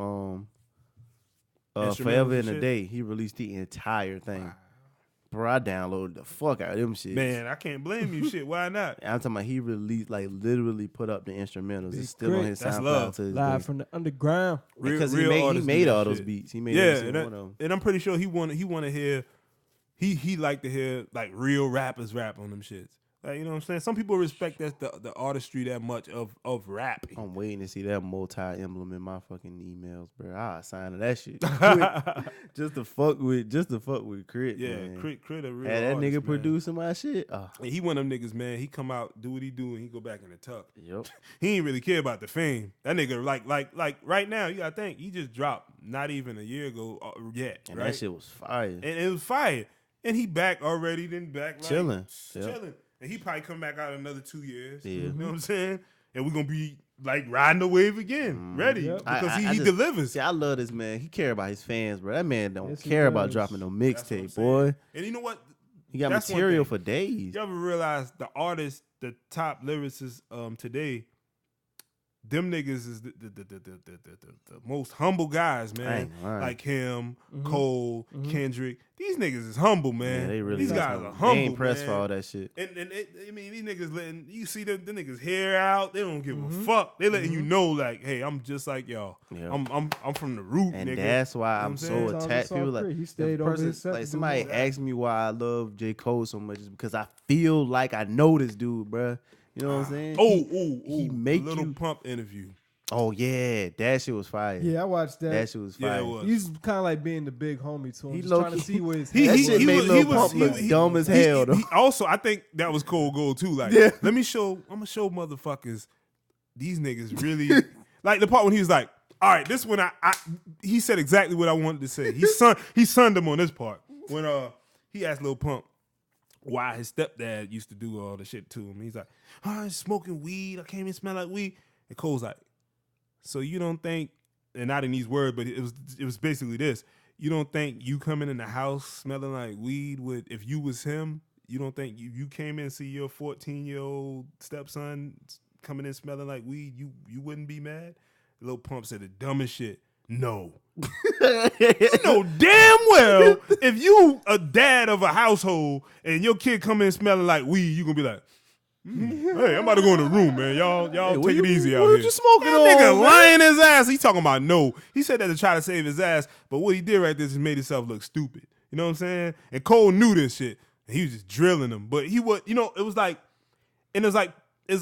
Forever in a Day. He released the entire thing. Wow. Bro, I downloaded the fuck out of them shit. Man, I can't blame you. Shit, why not? I'm talking about he released, like, literally put up the instrumentals. It's still on his SoundCloud to this live day. From the underground. Because he made all those beats. He made every one of them. And I'm pretty sure he want to hear. He like to hear like real rappers rap on them shits. Like, you know what I'm saying? Some people respect the artistry that much of rap. I'm waiting to see that multi-emblem in my fucking emails, bro. I'll sign to that shit. just to fuck with Crit. Yeah, man. Crit a real had that artist, nigga producing my shit. He one of them niggas, man. He come out, do what he do, and he go back in the tuck. Yep. He ain't really care about the fame. That nigga, like right now, you gotta think, he just dropped not even a year ago yet. And right? that shit was fire. And it was fire. And he back already, then back like chilling. And he probably come back out another 2 years. Yeah. You know what I'm saying? And we're going to be like riding the wave again. Ready. Yep. Because he delivers. See, I love this man. He care about his fans, bro. That man don't care about dropping no mixtape, boy. And you know what? He got material for days. You ever realize the artists, the top lyricists today, them niggas is the most humble guys, man. Like him, Cole, Kendrick. These niggas is humble, man. Yeah, they really these guys are humble. They ain't pressed for all that shit. And I mean, these niggas letting you see the niggas hair out. They don't give a fuck. They letting you know, like, hey, I'm just like y'all. Yeah. I'm from the root, and nigga. that's why I'm so attached. People like he stayed on his set. Like somebody asked me why I love J. Cole so much is because I feel like I know this dude, bruh. You know what I'm saying? He make Little you- Pump interview. Oh yeah, that shit was fire. Yeah, I watched that. That shit was Yeah, fire. it was. He's kind of like being the big homie to him, He just trying to low-key- see where his He- head That was. shit he made was- Lil he was- Pump he look was- dumb as hell. though. He also, I think that was cold gold too. Like, Yeah. I'm gonna show motherfuckers these niggas really like the part when he was like, all right, this one he said exactly what I wanted to say. He sunned him on this part when he asked Lil Pump why his stepdad used to do all the shit to him. He's like, I'm smoking weed. I can't even smell like weed. And Cole's like, so you don't think, and not in these words, but it was basically this. You don't think you coming in the house smelling like weed if you was him, you don't think you came in and see your 14-year-old stepson coming in smelling like weed, you wouldn't be mad? Lil Pump said the dumbest shit. No. You know damn well if you a dad of a household and your kid come in smelling like weed, you gonna be like, hey, I'm about to go in the room, man. Y'all take it easy out here. What you smoking That on, nigga man? lying his ass. He talking about no. He said that to try to save his ass, but what he did right there is made himself look stupid. You know what I'm saying? And Cole knew this shit. And he was just drilling him. But he was, it was like, and it's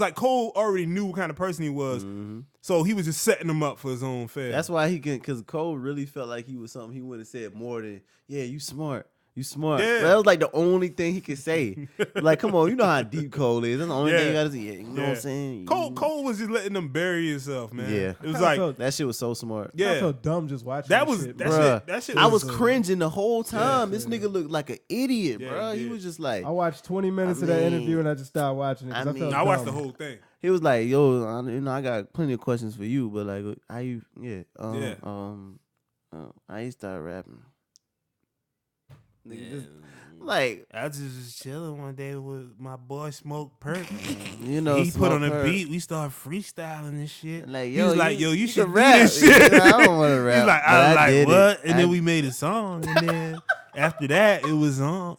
like Cole already knew what kind of person he was. Mm-hmm. So he was just setting him up for his own fare. That's why because Cole really felt like he was something he would have said more than, yeah, you smart. You smart. Yeah. That was like the only thing he could say. Like, come on, you know how deep Cole is. That's the only thing you gotta say. Yeah, you know what I'm saying? Cole was just letting them bury himself, man. Yeah. It was I like, felt- That shit was so smart. yeah. I felt dumb just watching That that was shit, that bro. Bruh. shit. I was was cringing the whole time. This yeah. nigga looked like an idiot, Yeah, bro. he He did. was just like, I watched 20 minutes of that interview and I just stopped watching it. 'cause I I, mean- felt I watched the dumb. whole thing. he was like, yo, I got plenty of questions for you, but like, how you, how you start rapping? Nigga, just, like, I just was chilling one day with my boy Smoke Perk. you know, He put on a Smoke Herb. beat. We started freestyling and shit. Like, he was like, yo, you should can do rap. this shit. I don't want to rap. He's like, but I like did what? it. And then we made a song. And then after that, it was on.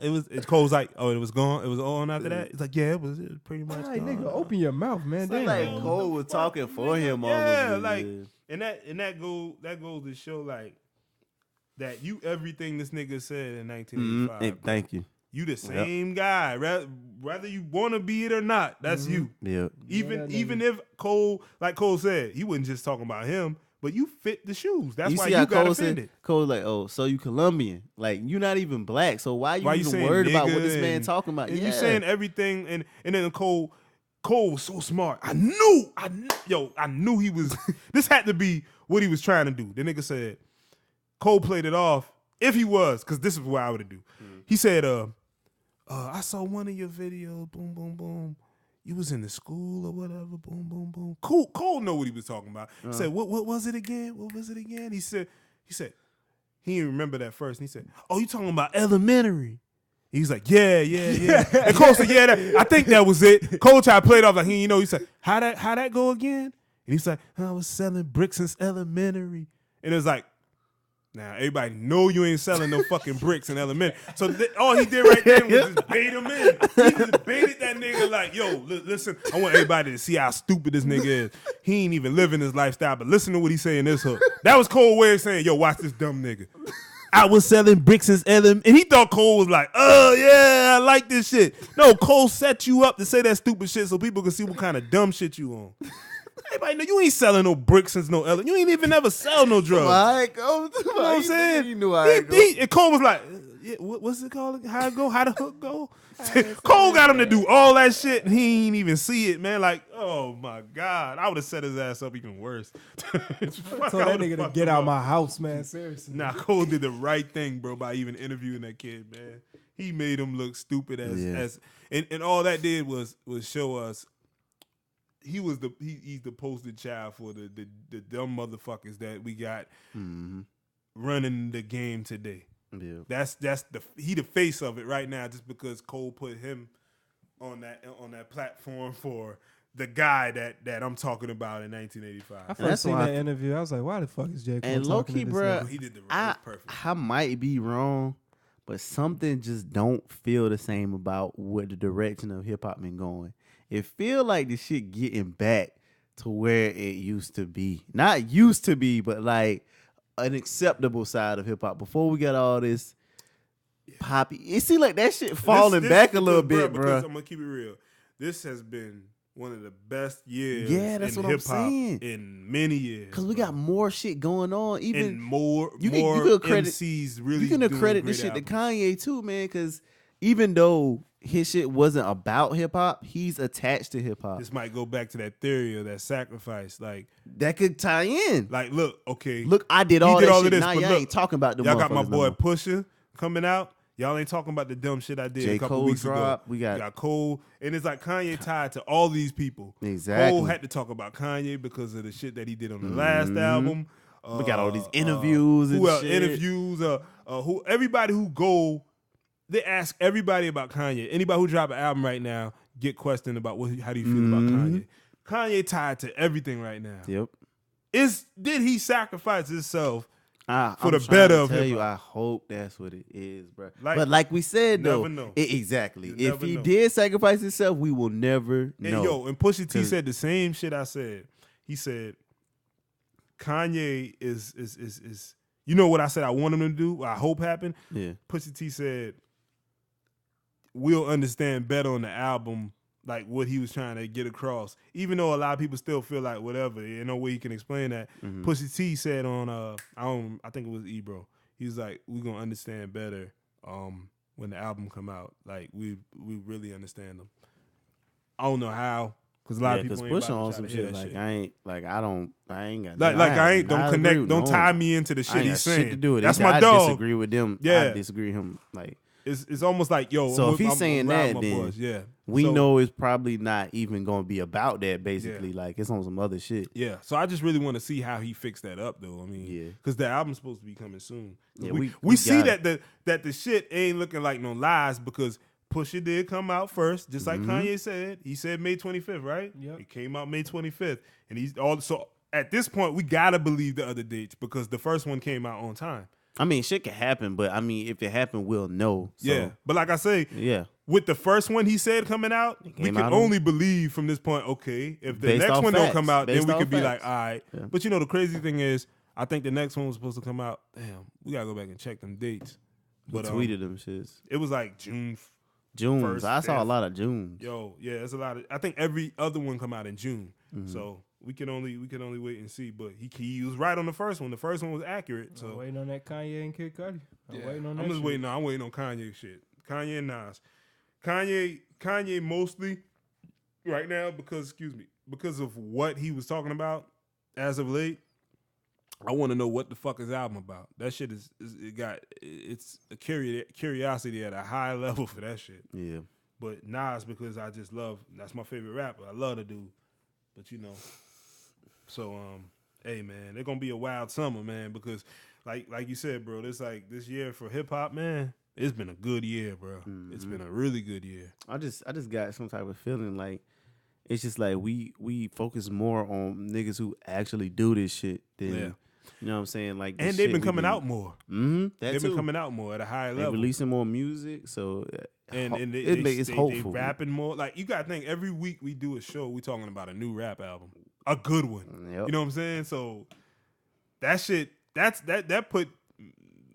Cole's like, oh, it was gone. It was on after that. It's like, yeah, it was pretty much Hey, gone. nigga, open your mouth, man. So Damn. like Cole was talking for him. Yeah, almost, like, yeah. and that goes to show like that you everything this nigga said in 1985. Hey, thank you. You the same guy, whether you want to be it or not. That's you. Yeah. Even if Cole, like Cole said, he wasn't just talking about him, but you fit the shoes. That's why see you how got Cole offended. said, Cole like, oh, so you Colombian. Like, you not even black. So why you even saying worried about nigga what this man and- talking about? And Yeah. you saying everything, and then Cole was so smart. I knew he was. This had to be what he was trying to do. The nigga said, Cole played it off. If he was, because this is what I would do. He said, I saw one of your videos, boom, boom, boom. You was in the school or whatever, boom, boom, boom. Cole know what he was talking about. He said, what was it again? What was it again? He said, he didn't remember that first. And he said, oh, you talking about elementary? He's like, yeah. And Cole said, yeah, I think that was it. Cole tried to play it off like he said, how that go again? And he's like, I was selling bricks since elementary. And it was like, now everybody know you ain't selling no fucking bricks in elementary. So all he did right then was just bait him in. He just baited that nigga like, yo, listen, I want everybody to see how stupid this nigga is. He ain't even living his lifestyle, but listen to what he's saying in this hook. That was Cole's way of saying, yo, watch this dumb nigga. I was selling bricks since elementary. And he thought Cole was like, oh, yeah, I like this shit. No, Cole set you up to say that stupid shit so people can see what kind of dumb shit you on. Everybody know you ain't selling no bricks since no elementary. You ain't even never sell no drugs. Why it goes? You know what I'm saying? You knew how it go. And Cole was like, yeah, what's it called? How it go? How the hook go? Cole got him to do all that shit, and he ain't even see it, man. Like, oh my God, I would have set his ass up even worse. So that nigga to get out my house, man. Seriously. Nah, Cole did the right thing, bro, by even interviewing that kid, man. He made him look stupid and all that did was show us he's the poster child for the dumb motherfuckers that we got running the game today. Yeah. That's the face of it right now, just because Cole put him on that platform for the guy that I'm talking about in 1985. I that's first seen why that interview. I was like, why the fuck is J. Cole And talking low-key, to this bruh, nigga? He did the right perfect. I might be wrong, but something just don't feel the same about where the direction of hip hop been going. It feel like the shit getting back to where it used to be. Not used to be, but like an acceptable side of hip hop. Before we got all this poppy, it seemed like that shit falling back a little bit, because bro. I'm gonna keep it real. This has been one of the best years that's in what I'm hip hop saying. in many years. Because we got more shit going on. Even and more you more could credit, MCs really you can doing credit great this shit albums. to Kanye too, man. Because even though his shit wasn't about hip hop, he's attached to hip hop. This might go back to that theory of that sacrifice. Like That could tie in. Like, look, okay. Look, I did all that shit. Now y'all ain't talking about the Y'all got my motherfuckers boy no more. Pusha coming out. Y'all ain't talking about the dumb shit I did J. a couple Cole weeks drop. ago. We got Cole. And it's like Kanye tied to all these people. Exactly. Cole had to talk about Kanye because of the shit that he did on the last album. We got all these interviews and shit. Interviews. Everybody who go, they ask everybody about Kanye. Anybody who drop an album right now get questioned about how do you feel about Kanye. Kanye tied to everything right now. Yep. Did he sacrifice himself for I'm the better of him? him? I hope that's what it is, bro. Like, but like we said, though, never know. Exactly. You If never he know. did sacrifice himself, we will never know. And Pusha T said the same shit I said. He said Kanye is you know what I said I want him to do? What I hope happen? Yeah. Pusha T said we'll understand better on the album like what he was trying to get across. Even though a lot of people still feel like whatever, ain't no way he can explain that. Pusha T said on I think it was Ebro. He was like, we're gonna understand better when the album come out. Like we really understand them. I don't know how, because a lot of people ain't Push about on to some try to hear shit. that Like shit. I ain't got Don't connect, don't tie me into the shit I ain't he's got saying. shit to do with it. That's my I dog. disagree with them. Yeah. I disagree with him. Like It's almost like, yo. So if he's saying that, my then boys. Yeah, we So- know it's probably not even going to be about that. Basically, like it's on some other shit. Yeah, so I just really want to see how he fixed that up, though. I mean, Yeah. because the album's supposed to be coming soon. Yeah, we see got that the shit ain't looking like no lies because Pusha did come out first, just like Kanye said. He said May 25th, right? Yep. It came out May 25th, and he's also at this point we gotta believe the other dates because the first one came out on time. I mean, shit can happen, but I mean, if it happened, we'll know. So, Yeah, but like I say, yeah. with the first one he said coming out, we came can out on- only believe from this point. Okay, if the Based next off one don't facts. come out, then Based we off could be facts. like, all right. Yeah. But you know, the crazy thing is, I think the next one was supposed to come out. Damn, we gotta go back and check them dates. But Tweeted them shits. it was like June. June. first, I saw a fifth. lot of June. Yo, yeah, it's a lot of. I think every other one come out in June. So we can only wait and see. But he was right on the first one. The first one was accurate. I'm So waiting on that Kanye and Kid Cudi. I'm waiting on that. I'm just shit. waiting. I'm waiting on Kanye shit. Kanye and Nas. Kanye mostly right now because of what he was talking about as of late. I want to know what the fuck his album about. That shit it's a curiosity at a high level for that shit. Yeah. But Nas because I just love. That's my favorite rapper. I love the dude. But you know, so hey man, they're gonna be a wild summer, man. Because like you said, bro, this year for hip hop, man. It's been a good year, bro. It's been a really good year. I just got some type of feeling like it's just like we focus more on niggas who actually do this shit than you know what I'm saying. Like, And they've been coming out more. They've Been coming out more at a higher level. releasing more music, so and it's hopeful. They rapping more. Like you gotta think every week we do a show, we talking about a new rap album, a good one. Yep. You know what I'm saying? So that shit, that put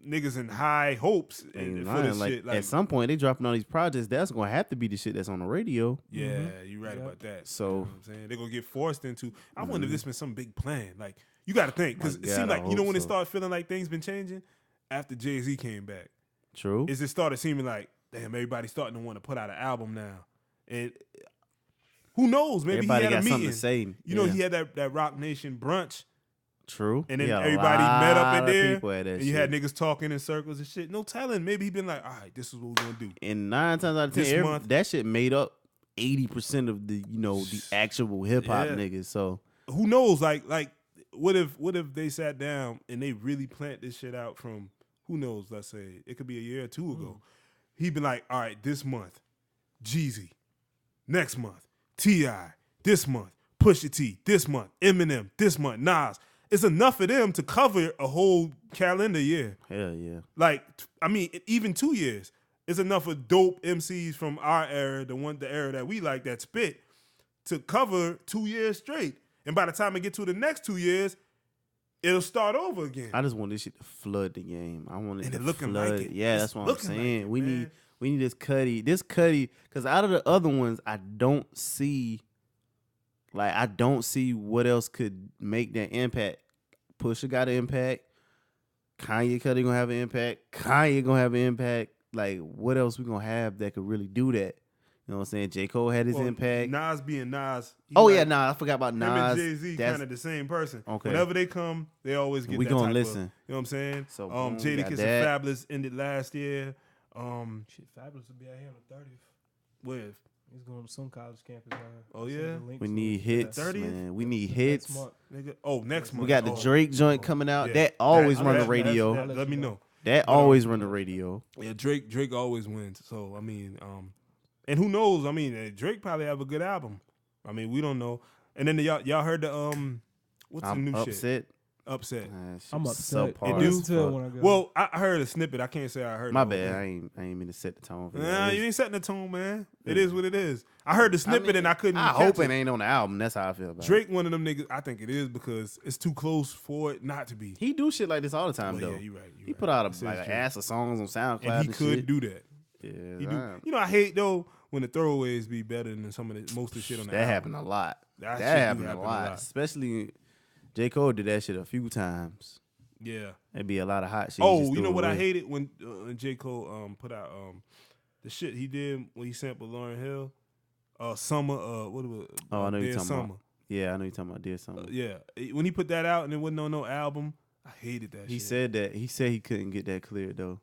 niggas in high hopes Ain't for this lying. shit. At some point, they dropping all these projects. That's gonna have to be the shit that's on the radio. Yeah, you're right about that. So you know what I'm saying they're gonna get forced into. I wonder if this been some big plan. Like you got to think because it seemed I like you know hope when it so. started feeling like things been changing after Jay-Z came back. True. Is it started seeming like damn everybody's starting to want to put out an album now, and who knows? Maybe Everybody he had got a meeting. something to say. You know Yeah. he had that Rock Nation brunch. True. And then Yeah, a everybody met up in lot of there, people at that and you shit. had niggas talking in circles and shit. No telling. Maybe he been like, all right, this is what we're gonna do. And 9 times out of 10, This month- that shit made up 80% of the the actual hip hop Yeah. niggas. So Who knows? Like, what if they sat down and they really planned this shit out from who knows? Let's say it could be a year or two ago. He'd be like, all right, this month, Jeezy. Next month, T.I. This month, Pusha T. This month, Eminem. This month, Nas. It's enough of them to cover a whole calendar year. hell yeah. Like, I mean, even 2 years. It's enough of dope MCs from our era, the era that we like, that spit, to cover 2 years straight. And by the time I get to the next 2 years, it'll start over again. I just want this shit to flood the game. I want it And to it looking flood. like it. Yeah, It's that's what I'm looking like saying. it, we man. need this Cudi, because out of the other ones, I don't see Like I don't see what else could make that impact. Pusha got an impact. Kanye Cudi gonna have an impact. Kanye gonna have an impact. Like what else we gonna have that could really do that? You know what I'm saying? J. Cole had his impact. Nas being Nas. I forgot about Nas. Him and Jay-Z kind of the same person. Okay. Whenever they come, they always get we that gonna type listen. Of, you know what I'm saying? So Jadakiss and Fabulous ended last year. Shit, Fabulous will be out here on the 30th. With? He's going to some college campus. Oh, yeah? We need hits, 30th? man. We need hits. Next month. Nigga. Next month. We got the Drake joint coming out. Yeah. That always run the radio. Let me know. That always run the radio. Yeah, Drake always wins. So, I mean, and who knows? I mean, Drake probably have a good album. I mean, we don't know. And then y'all heard the what's the new shit? Upset. I'm upset. It Well, I heard a snippet. I can't say I heard. My bad. I ain't mean to set the tone. For nah, you ain't setting the tone, man. It is what it is. I heard the snippet and I couldn't. I hope it ain't on the album. That's how I feel about Drake, one of them niggas. I think it is because it's too close for it not to be. He do shit like this all the time, though. Yeah, you right. He put out an ass of songs on SoundCloud, and he could do that. Yeah, he do. You know, I hate though when the throwaways be better than some of the most of the shit on the album. That happened a lot. That happened a lot. Especially J. Cole did that shit a few times. Yeah, it'd be a lot of hot shit. Oh, you know what I hated when J. Cole put out the shit he did when he sampled Lauryn Hill, Summer. What was? I know you're talking Summer. About. Yeah, I know you're talking about Dear Summer. Yeah, when he put that out and it wasn't on no album, I hated that. He shit. said that. He said he couldn't get that cleared though.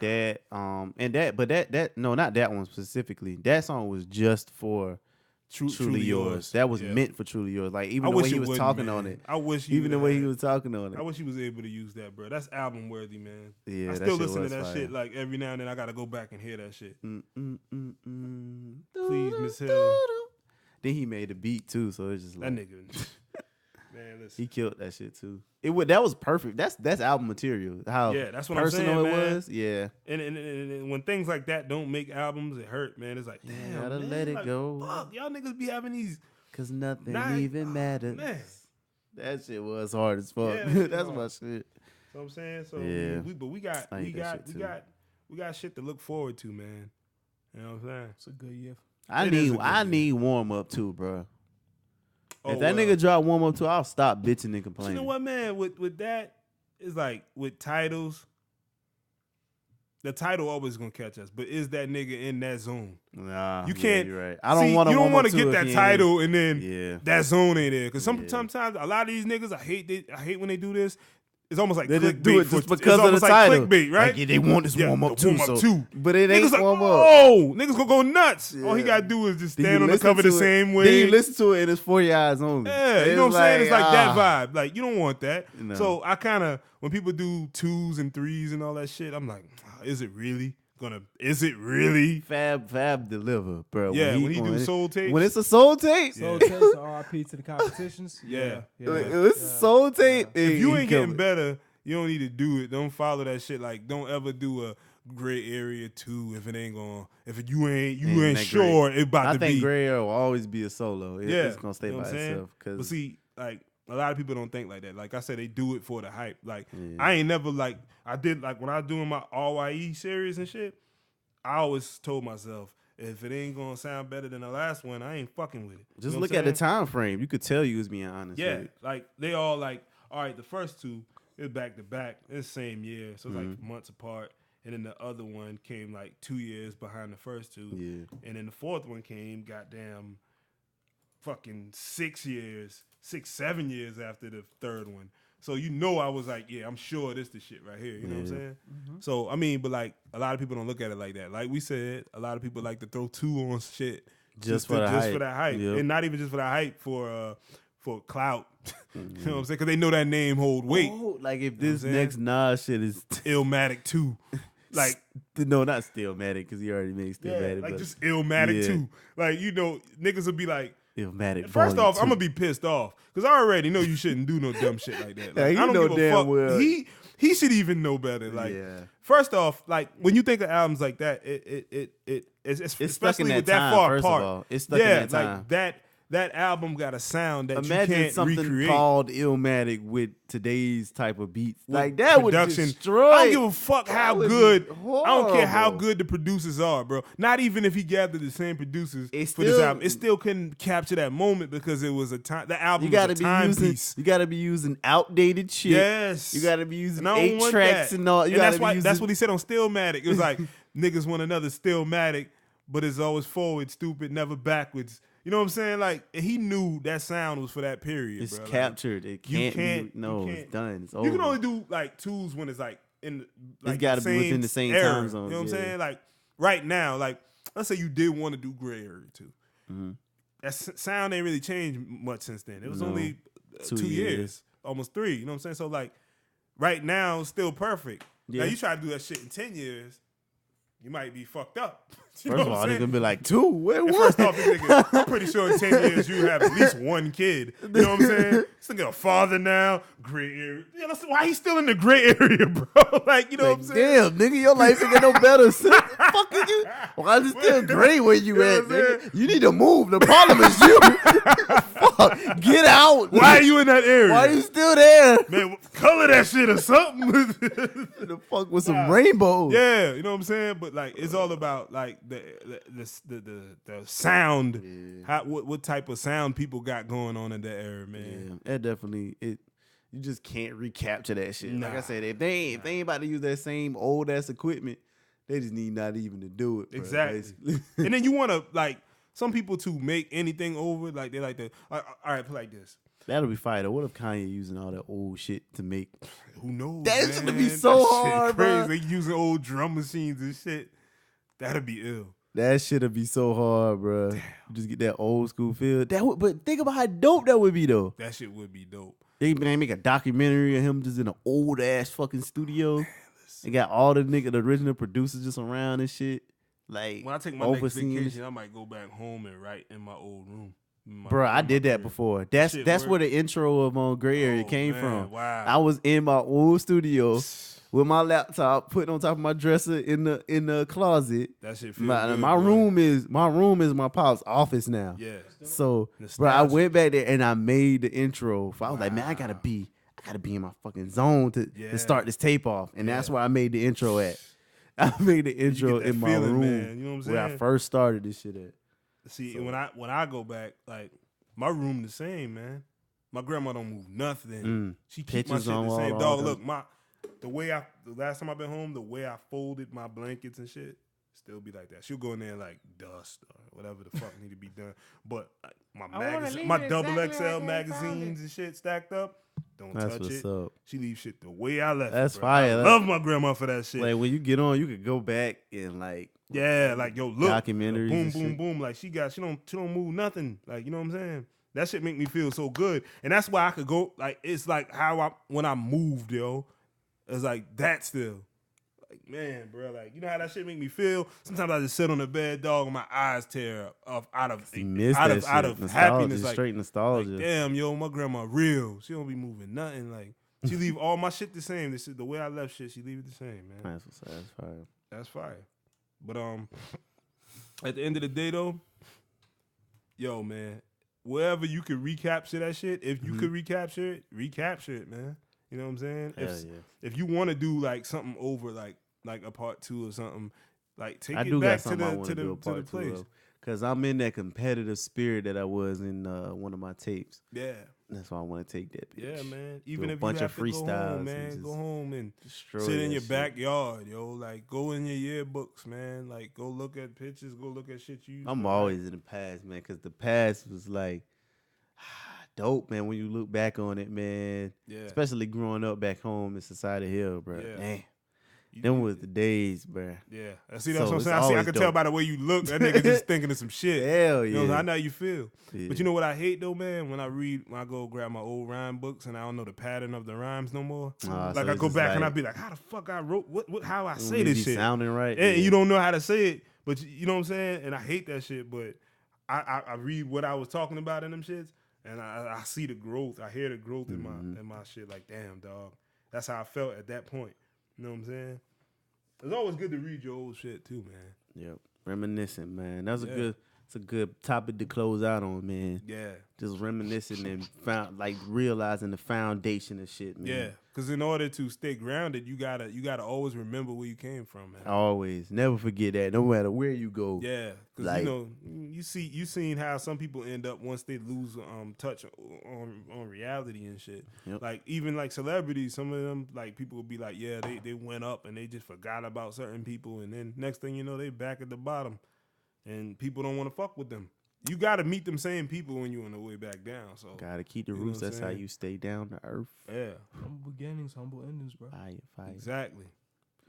Man, bro. That no, not that one specifically. That song was just for Truly Yours. That was meant for Truly Yours. Like even the way he was talking on it. I wish even the way he was talking on it. I wish he was able to use that, bro. That's album worthy, man. Yeah, I still listen to that shit like every now and then. I gotta go back and hear that shit. Please, Miss Hill. Then he made the beat too, so it's just like that nigga. Man, listen. He killed that shit too. That was perfect. That's album material. How that's what personal I'm saying, it was. Yeah. And when things like that don't make albums, it hurt, man. It's like, damn, gotta man, let it like, go. Fuck, y'all niggas be having these. Cause nothing even matters. Man. That shit was hard as fuck. Yeah, that's my shit. So I'm saying, yeah. we got shit to look forward to, man. You know what I'm saying? It's a good year. I need warm up too, bro. If that nigga drop warm up too, I'll stop bitching and complaining. You know what, man? With that, it's like with titles. The title always gonna catch us, but is that nigga in that zone? Nah, you can't. You're right. I don't want to. You don't want to get that title and then that zone ain't there. Because sometimes a lot of these niggas, I hate when they do this. It's almost like they clickbait. Do it just because of the title. Clickbait, right? Like, they want this warm up too. But it ain't niggas warm up. Oh, niggas gonna go nuts. Yeah. All he gotta do is just stand on the cover the same way. Then you listen to it and it's for your eyes only. Yeah, you know what I'm saying? It's like that vibe. Like you don't want that. No. So I kind of when people do 2s and 3s and all that shit, I'm like, is it really? Is it really? Fab deliver, bro. Yeah, when he do soul tapes. When it's a soul tape. Soul tapes, RIP to the competitions. Yeah. It's a soul tape. If you ain't getting better, you don't need to do it. Don't follow that shit. Like, don't ever do a gray area 2 if it ain't going. If you ain't sure it about to be. I think gray area will always be a solo. It's gonna stay by itself. But see, like a lot of people don't think like that. Like I said, they do it for the hype. Like I ain't never like I did like when I was doing my RYE series and shit. I always told myself if it ain't gonna sound better than the last one, I ain't fucking with it. Just look at the time frame. You could tell you was being honest. Yeah, like they all like all right. The first 2. It's back to back. It's the same year, so it's like months apart. And then the other one came like 2 years behind the first 2. Yeah. And then the fourth one came, goddamn, fucking 6 years, 7 years after the third one. So I was like, yeah, I'm sure this the shit right here. You know what I'm saying? Mm-hmm. So I mean, but like a lot of people don't look at it like that. Like we said, a lot of people like to throw 2 on shit just for that hype, and not even just for that hype for clout. You know what I'm saying? Because they know that name hold weight. Like if this next Nas shit is Illmatic 2. Like no, not Stillmatic because he already made Stillmatic. Like just Illmatic 2. Like niggas will be like. Illmatic. First off, I'm gonna be pissed off because I already know you shouldn't do no dumb shit like that. Like, I don't give a fuck. Well. He should even know better. Like first off, like when you think of albums like that, it's especially stuck in that with that time, far first apart. of all. It's stuck in that time. Like that album got a sound that Imagine you can't something recreate. called Illmatic with today's type of beats. With Like that would production. destroy. I don't give a fuck how good. I don't care how horrible. good the producers are, bro. Not even if he gathered the same producers It's for this still- album, it still couldn't capture that moment because it was a time. The album You was gotta a be timepiece. You gotta be using outdated shit. Yes, You gotta be using And I don't 8 want tracks that. and all. You and gotta that's be why. using, That's what he said on Stillmatic. It was like niggas want another Stillmatic, but it's always forward, stupid, never backwards. You know what I'm saying? Like he knew that sound was for that period. It's bro. Like, captured. It you can't. can't. No, you it's can't. done. It's over. You can only do like twos when it's like in. Like, It's gotta be within the same era. time zones, You know what I'm yeah. saying? Like right now, like let's say you did want to do gray area too. Mm-hmm. That sound ain't really changed much since then. It was No. only 2 2 years. years, almost 3. You know what I'm saying? So like right now, it's still perfect. Yeah. Now you try to do that shit in 10 years, you might be fucked up. You First know of what all, I'm they're saying? gonna be like 2. Where And what? first off, this nigga, I'm pretty sure in 10 years you have at least one kid. You know what I'm saying? This nigga a father now, gray area. Yeah, listen, why he still in the gray area, bro? Like, you know what I'm saying? Damn, nigga, your life ain't get no better. Fuck is you? Why is it still great where you You know at, what I'm saying? nigga? You need to move. The problem is you. Fuck, get out. Why are you in that area? Why are you still there? Man, color that shit or something. The fuck with some rainbows. Yeah, you know what I'm saying? But like, it's all about like the sound. How what type of sound people got going on in that era, man. Yeah, that definitely it. You just can't recapture that shit. Like I Nah. said, if they ain't about to use that same old ass equipment, they just need not even to do it. Bro, Exactly. basically. And then you want to like some people to make anything over, like they like to. All right, put like this. That'll be fire though. What if Kanye using all that old shit to make? Who knows? That's man? gonna be so That shit hard, crazy. bro. They using old drum machines and shit. That'd be ill. That shit'll be so hard, bro. You just get that old school feel. But think about how dope that would be though. That shit would be dope. They make a documentary of him just in an old ass fucking studio. They got all the original producers just around and shit. Like When I take my next overseeing this vacation, I might go back home and write in my old room. Bro, I did that before. That's Shit that's work. where the intro of Gray Area Oh, came man, from. wow. I was in my old studio with my laptop, putting on top of my dresser in the closet. That shit feel My good, room boy. is my pop's office now. Yeah. So, bro, I Nostalgia. went back there and I made the intro. I was like, man, I gotta be in my fucking zone to start this tape off, and that's where I made the intro at. I made the intro that in my feeling, room, man. You know what I'm where I saying? first started this shit at. See, when I go back, like my room the same, man. My grandma don't move nothing. She keep my Pictures shit on the wall, same. all Dog, that. look, the last time I've been home, the way I folded my blankets and shit, still be like that. She'll go in there and like dust or whatever the fuck need to be done. But like, my double XL magazines and shit stacked up. Don't That's touch what's it. up. She leaves shit the way I left. That's it, bro. fire. I love my grandma for that shit. Like when you get on, you could go back and like Yeah, like yo, look, documentaries boom, and boom, shit. boom. Like she don't move nothing. Like you know what I'm saying? That shit make me feel so good, and that's why I could go. Like it's like how when I moved, yo, it's like that still. Like man, bro, like you know how that shit make me feel. Sometimes I just sit on the bed, dog, and my eyes tear up out of you miss that shit. happiness. Nostalgia, Like, straight nostalgia. like, damn, yo, my grandma real. She don't be moving nothing. Like she leave all my shit the same. This is the way I left shit. She leave it the same, man. That's what's that's fire. That's fire. But at the end of the day though, yo man, wherever you could recapture that shit, if you could recapture it, man. You know what I'm saying? Hell yeah. If you want to do like something over like a part 2 or something, like take I it do back got to something I the want to to do the a to part the 2 place. of. Cause I'm in that competitive spirit that I was in one of my tapes. Yeah. That's why I want to take that bitch. Yeah, man. Even Do a if bunch you of have to go freestyles home, and man, just go home and destroy sit in that your shit. backyard, yo. Like go in your yearbooks, man. Like go look at pictures, go look at shit you used I'm to always in the past, man, because the past was like dope, man. When you look back on it, man, Yeah. especially growing up back home in Society Hill, bro. Yeah. Damn, You them do- was the days, bro. Yeah, I see. That's So what I'm it's saying. I always can tell dope. by the way you look. That nigga just thinking of some shit. Hell You know, yeah. I know how you feel. Yeah. But you know what I hate though, man? When I go grab my old rhyme books and I don't know the pattern of the rhymes no more. Ah, like so I it's go just back and I like- be like, how the fuck I wrote how I It say wouldn't this be shit? sounding right. And yeah. you don't know how to say it, but you know what I'm saying? And I hate that shit, but I read what I was talking about in them shits, and I see the growth. I hear the growth Mm-hmm. in my shit. Like, damn, dog. That's how I felt at that point. You know what I'm saying? It's always good to read your old shit too, man. Yep. Reminiscent, man. That was Yeah. a It's a good topic to close out on, man. Yeah. Just reminiscing and realizing the foundation of shit, man. Yeah. Because in order to stay grounded, you gotta always remember where you came from, man. Always, never forget that. No matter where you go. Yeah, because Like- you seen how some people end up once they lose touch on reality and shit. Yep. Like even like celebrities, some of them like people will be like, yeah, they went up and they just forgot about certain people, and then next thing you know, they back at the bottom, and people don't want to fuck with them. You got to meet them same people when you on the way back down. So Gotta keep the You know roots. what I'm That's how saying? you stay down to earth. yeah, Humble beginnings, humble endings, bro. Fire. exactly.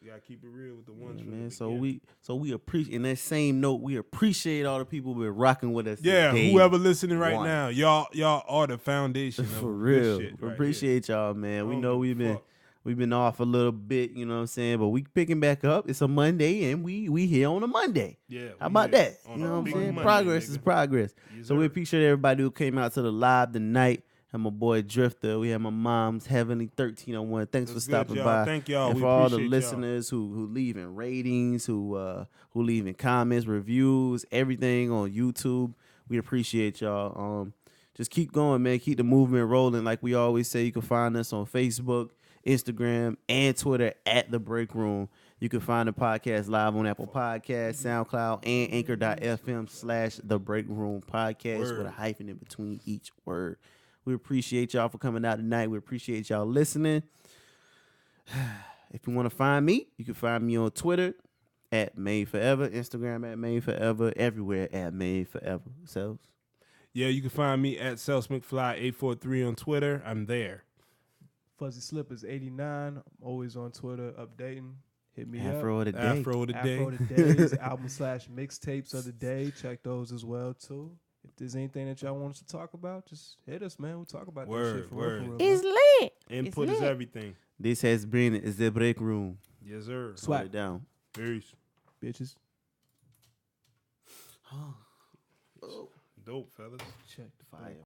You gotta keep it real with the ones Yeah, from man. the So beginning. we appreciate. In that same note, we appreciate all the people who been rocking with us. Yeah, today. whoever listening right one. now, y'all are the foundation of For this real. shit We right appreciate y'all, man. here. We I know don't give a fuck. we've been off a little bit, you know what I'm saying? But we picking back up. It's a Monday and we here on a Monday. Yeah, How we about here that? on You a know what I'm big saying? Monday, Progress is nigga. progress. Yes, So we sir. appreciate everybody who came out to the live tonight. And my boy Drifter. We had my mom's Heavenly 1301. Thanks That's for good, stopping y'all. by. Thank y'all. And We for all the appreciate y'all. listeners who leaving ratings, who leaving comments, reviews, everything on YouTube. We appreciate y'all. Just keep going, man. Keep the movement rolling. Like we always say, you can find us on Facebook, Instagram, and Twitter at The Break Room. You can find the podcast live on Apple Podcasts, SoundCloud, and Anchor.fm/The Break Room Podcast with a Word. hyphen in between each word. We appreciate y'all for coming out tonight. We appreciate y'all listening. If you want to find me, you can find me on Twitter at Made Forever, Instagram at Made Forever, everywhere at Made Forever. So, Yeah, you can find me at CelsMcFly843 on Twitter. I'm there. Fuzzy Slippers 89. I'm always on Twitter updating. Hit me Afro up. of the Day. Afro of the day. Afro of the Days, album/mixtapes of the day. Check those as well too. If there's anything that y'all want us to talk about, just hit us, man. We'll talk about that Word, shit for word. real. It's lit. Input is everything. This has been The Break Room. Yes, sir. Hold Swag. it down. Peace. bitches. Dope, fellas. Check the Fire.